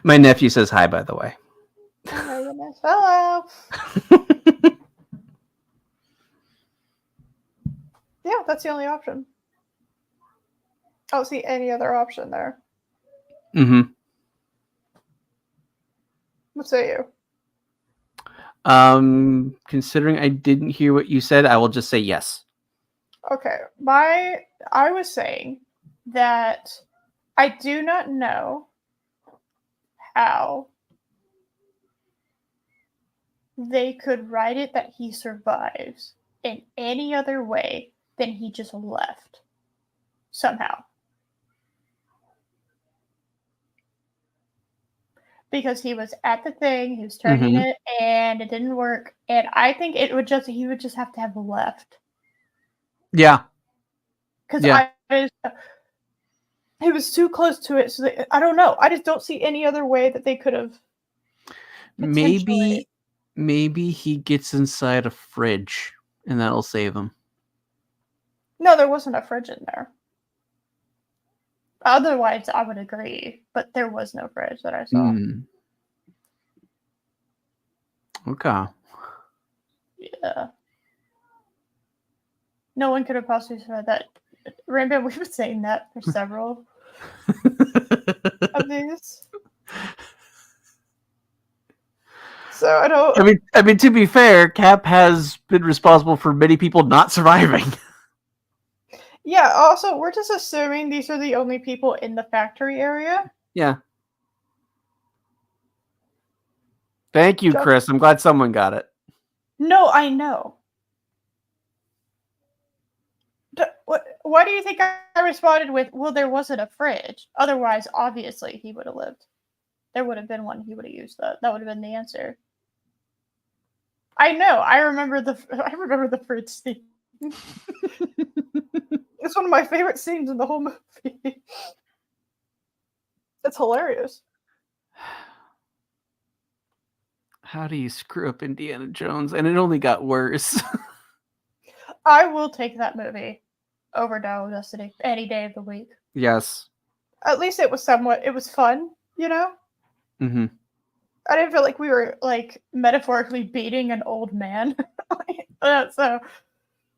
S2: My nephew says hi, by the way.
S1: Oh my goodness. Hello. Yeah, that's the only option. I don't see any other option there.
S2: Mm-hmm.
S1: What say you?
S2: Considering I didn't hear what you said, I will just say yes.
S1: Okay, I was saying that I do not know how they could write it that he survives in any other way than he just left somehow. Because he was at the thing, he was turning it, and it didn't work. And I think he would just have to have left.
S2: Yeah.
S1: Because
S2: Yeah.
S1: he was too close to it, so I don't know. I just don't see any other way that they could have.
S2: Maybe he gets inside a fridge, and that'll save him.
S1: No, there wasn't a fridge in there. Otherwise, I would agree, but there was no fridge that I saw.
S2: Okay.
S1: Yeah. No one could have possibly said that. Rainbow, we've been saying that for several of these. So I don't.
S2: I mean, to be fair, Cap has been responsible for many people not surviving.
S1: Yeah. Also, we're just assuming these are the only people in the factory area.
S2: Yeah. Thank you, Chris. I'm glad someone got it.
S1: No, I know. Why do you think I responded with, well, there wasn't a fridge? Otherwise, obviously, he would have lived. There would have been one. He would have used that. That would have been the answer. I know. I remember the fridge scene. It's one of my favorite scenes in the whole movie. It's hilarious.
S2: How do you screw up Indiana Jones? And it only got worse.
S1: I will take that movie over Dial of Destiny any day of the week.
S2: Yes.
S1: At least it was fun, you know?
S2: Mm-hmm.
S1: I didn't feel like we were, like, metaphorically beating an old man. So,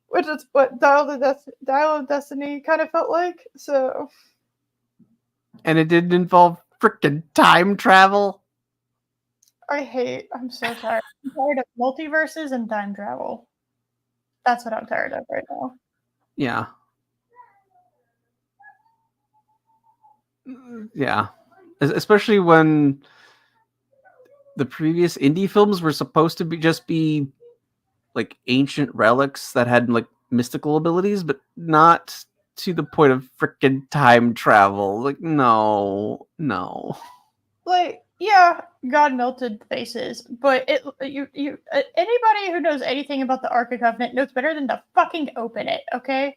S1: which is what Dial of Destiny kind of felt like, so...
S2: And it didn't involve frickin' time travel?
S1: I'm so tired. I'm tired of multiverses and time travel. That's what I'm tired of right now.
S2: Yeah. Yeah. Especially when the previous indie films were supposed to be like ancient relics that had like mystical abilities, but not to the point of frickin' time travel. Like, no.
S1: Like, yeah, God melted faces, but anybody who knows anything about the Ark of Covenant knows better than to fucking open it, okay?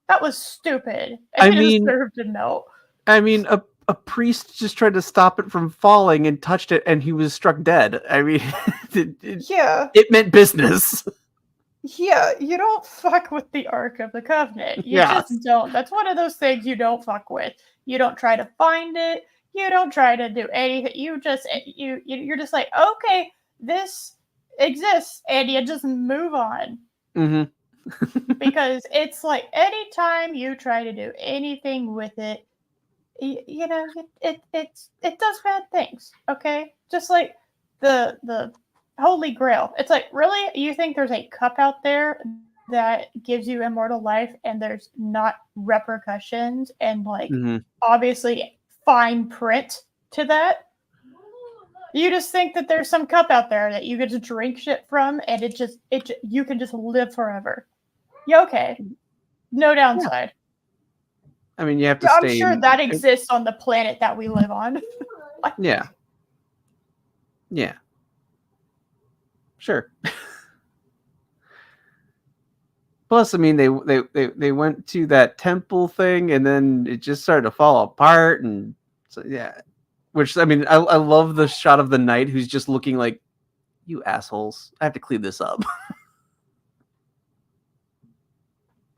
S1: That was stupid. It deserved to melt.
S2: I mean, a priest just tried to stop it from falling and touched it, and he was struck dead. I mean, it meant business.
S1: Yeah, you don't fuck with the Ark of the Covenant. You just don't. That's one of those things you don't fuck with. You don't try to find it. You don't try to do anything. You're just like, okay, this exists, and you just move on.
S2: Mm-hmm.
S1: Because it's like anytime you try to do anything with it, you know, it does bad things. Okay, just like the Holy Grail. It's like, really, you think there's a cup out there that gives you immortal life, and there's not repercussions and like obviously fine print to that? You just think that there's some cup out there that you get to drink shit from, and you can just live forever. Yeah, okay, no downside.
S2: I mean, you have to
S1: Yeah, I'm
S2: stay.
S1: sure that exists on the planet that we live on.
S2: Yeah. Yeah. Sure. Plus, I mean, they went to that temple thing, and then it just started to fall apart, and so yeah. Which, I mean, I love the shot of the knight who's just looking like, you assholes, I have to clean this up.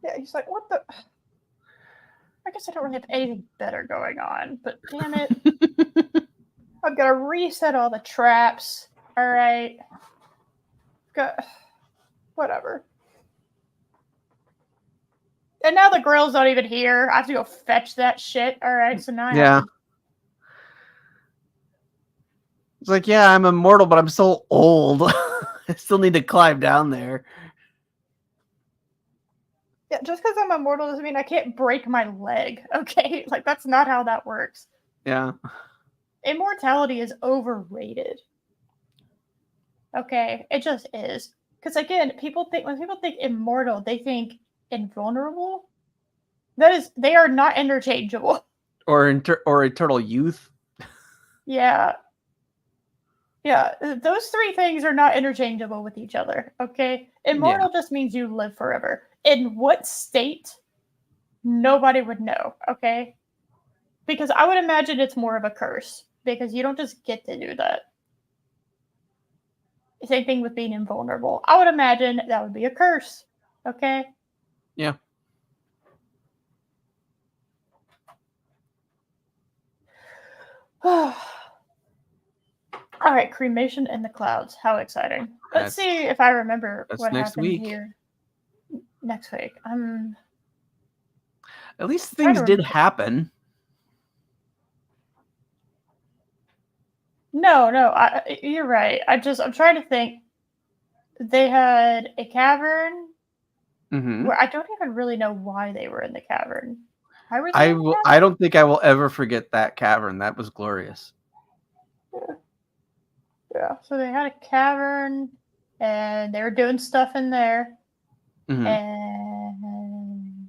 S1: Yeah, he's like, what the? I guess I don't really have anything better going on, but damn it. I've got to reset all the traps. All right. Whatever. And now the grill's not even here. I have to go fetch that shit. All right, so now I have to...
S2: It's like, yeah, I'm immortal, but I'm so old. I still need to climb down there.
S1: Yeah, just because I'm immortal doesn't mean I can't break my leg, okay? Like, that's not how that works.
S2: Yeah.
S1: Immortality is overrated. Okay, it just is. Because again, when people think immortal, they think invulnerable. They are not interchangeable.
S2: Or eternal youth.
S1: Yeah. Yeah, those three things are not interchangeable with each other, okay? Immortal just means you live forever. In what state? Nobody would know, okay? Because I would imagine it's more of a curse, because you don't just get to do that. Same thing with being invulnerable. I would imagine that would be a curse, okay?
S2: Yeah.
S1: All right, cremation in the clouds. How exciting. Let's see if I remember what happened here next week.
S2: At least things did happen.
S1: No, you're right. I'm trying to think. They had a cavern where I don't even really know why they were in the cavern.
S2: I don't think I will ever forget that cavern. That was glorious.
S1: Yeah. So they had a cavern, and they were doing stuff in there, and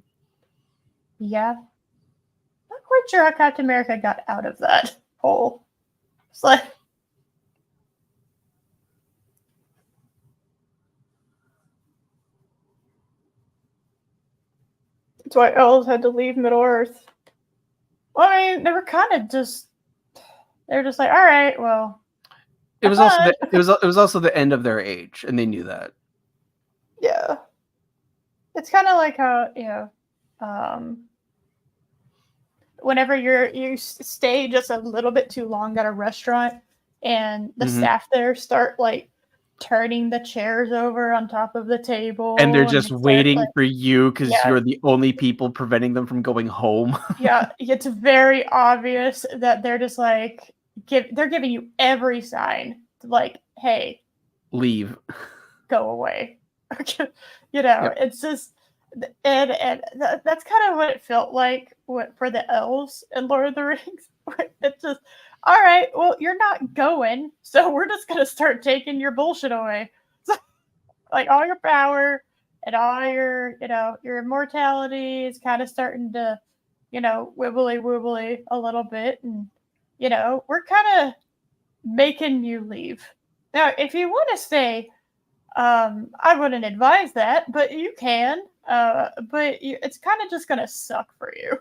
S1: yeah, not quite sure how Captain America got out of that hole. It's like, that's why elves had to leave Middle Earth. Well, I mean, they were just like, all right, well.
S2: It was also the end of their age, and they knew that.
S1: Yeah. It's kind of like how, whenever you stay just a little bit too long at a restaurant, and the staff there start like turning the chairs over on top of the table,
S2: and they're just waiting for you because you're the only people preventing them from going home.
S1: Yeah, it's very obvious that they're just like they're giving you every sign, like, hey,
S2: leave,
S1: go away. It's just, and that's kind of what it felt like for the elves in Lord of the Rings. It's just, all right, well, you're not going, so we're just gonna start taking your bullshit away. So, like, all your power and all your immortality is kind of starting to, wibbly a little bit, and we're kind of making you leave. Now, if you want to stay, I wouldn't advise that, but you can. But it's kind of just gonna suck for you.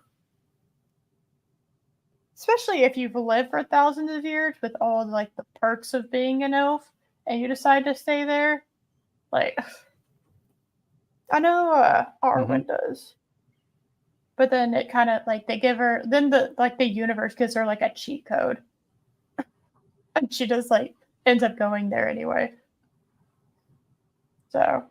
S1: Especially if you've lived for thousands of years with all like the perks of being an elf, and you decide to stay there. Like, I know Arwen does, but then it kind of like they give her the universe gives her like a cheat code, and she just like ends up going there anyway. So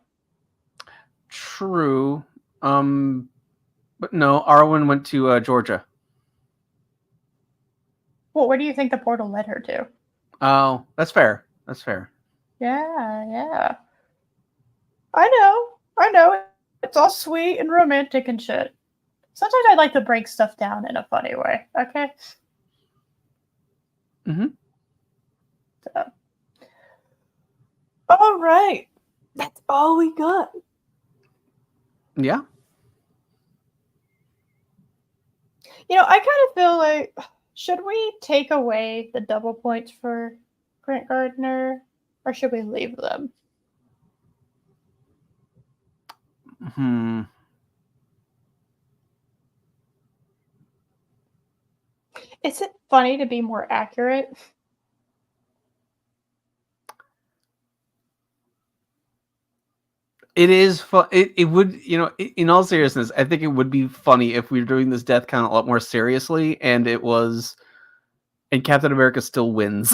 S2: true, but no, Arwen went to Georgia.
S1: Well, where do you think the portal led her to?
S2: Oh, that's fair. That's fair.
S1: Yeah. I know. It's all sweet and romantic and shit. Sometimes I like to break stuff down in a funny way, okay?
S2: Mm-hmm.
S1: So. All right. That's all we got.
S2: Yeah.
S1: I kind of feel like, should we take away the double points for Grant Gardner, or should we leave them? Is it funny to be more accurate?
S2: It is fun. It would, in all seriousness, I think it would be funny if we were doing this death count a lot more seriously, and Captain America still wins.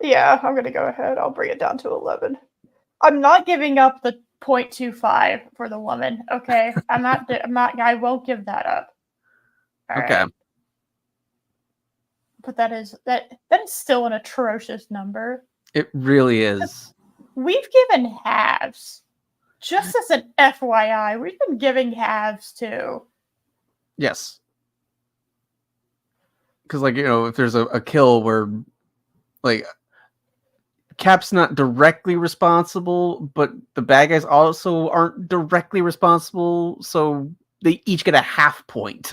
S1: Yeah, I'm gonna go ahead. I'll bring it down to 11. I'm not giving up the 0.25 for the woman. Okay, I'm not. I won't give that up. All
S2: okay.
S1: Right. But that is still an atrocious number.
S2: It really is.
S1: We've given halves. Just as an FYI, we've been giving halves too.
S2: Yes. Because, if there's a kill where, Cap's not directly responsible, but the bad guys also aren't directly responsible, so they each get a half point.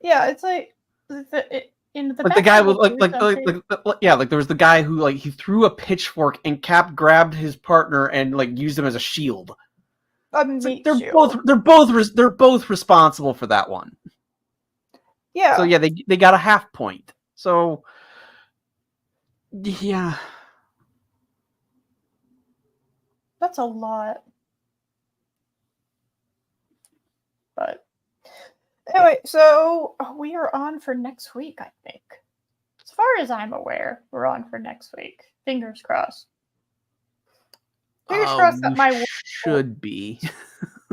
S1: Yeah, it's like
S2: the guy was there was the guy who he threw a pitchfork and Cap grabbed his partner and used him as a shield. They're both responsible for that one.
S1: Yeah.
S2: So yeah, they got a half point. So yeah.
S1: That's a lot. But anyway, so we are on for next week, I think. As far as I'm aware, we're on for next week. Fingers crossed. Fingers crossed that my
S2: should be.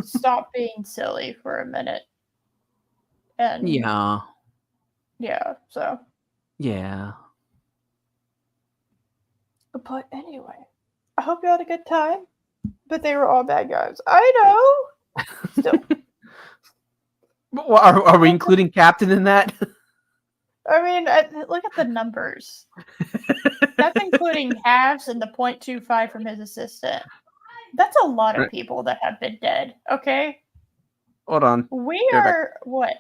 S1: Stop being silly for a minute. And
S2: yeah,
S1: so.
S2: Yeah.
S1: But anyway, I hope you had a good time. But they were all bad guys. I know. Still.
S2: Well, are we including Captain in that?
S1: I mean, look at the numbers. That's including halves and the 0.25 from his assistant. That's a lot of people that have been dead. Okay.
S2: Hold on.
S1: We are what?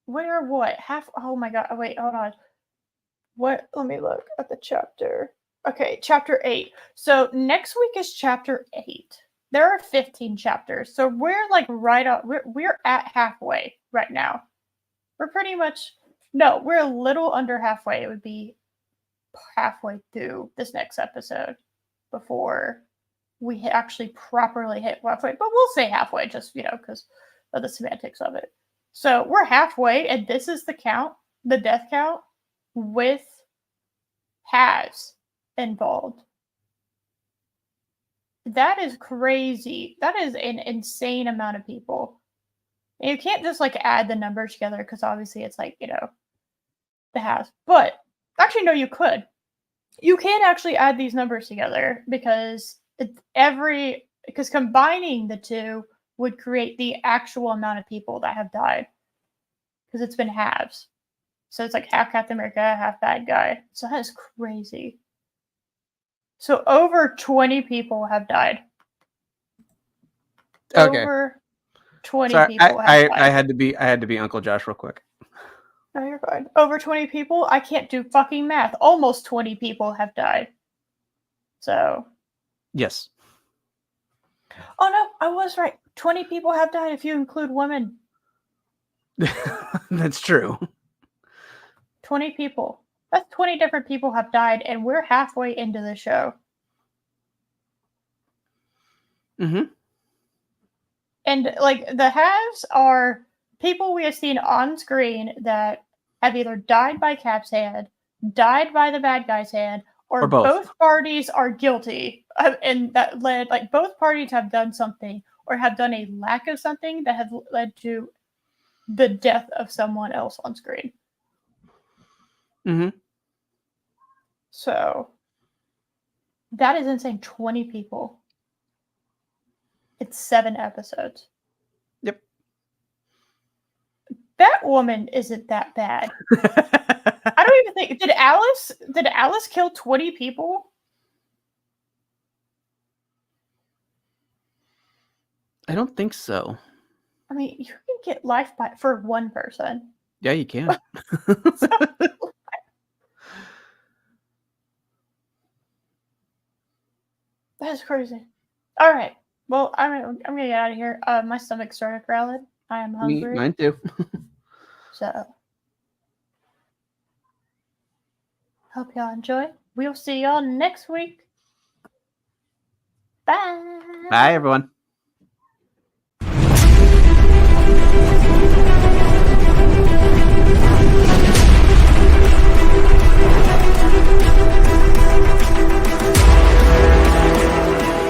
S1: We are what? Half. Oh my god. Oh, wait. Hold on. What? Let me look at the chapter. Okay, chapter 8. So next week is chapter 8. There are 15 chapters. So we're right up. We're at halfway right now. We're pretty much. No, we're a little under halfway. It would be halfway through this next episode before we actually properly hit halfway. But we'll say halfway just, because of the semantics of it. So we're halfway, and this is the count, the death count, with halves involved. That is crazy. That is an insane amount of people. And you can't just add the numbers together because obviously it's the halves. But actually, no, you could. You can actually add these numbers together because combining the two would create the actual amount of people that have died because it's been halves. So it's half Captain America, half bad guy. So that is crazy. So over 20 people have died.
S2: Okay.
S1: Over 20 people have died.
S2: I had to be Uncle Josh real quick.
S1: No, you're fine. Over 20 people? I can't do fucking math. Almost 20 people have died. So.
S2: Yes.
S1: Oh no, I was right. 20 people have died if you include women.
S2: That's true.
S1: 20 people. That's 20 different people have died, and we're halfway into the show.
S2: Mm-hmm.
S1: And the halves are people we have seen on screen that have either died by Cap's hand, died by the bad guy's hand, or both parties are guilty, and that led both parties have done something or have done a lack of something that has led to the death of someone else on screen.
S2: Mm-hmm.
S1: So that is insane. 20 people. It's 7 episodes.
S2: Yep.
S1: That woman isn't that bad. I don't even think did Alice kill 20 people?
S2: I don't think so.
S1: I mean, you can get life for one person.
S2: Yeah, you can.
S1: That's crazy. All right. Well, I'm gonna get out of here. My stomach started growling. I am hungry.
S2: Mine too.
S1: So, hope y'all enjoy. We'll see y'all next week. Bye.
S2: Bye, everyone.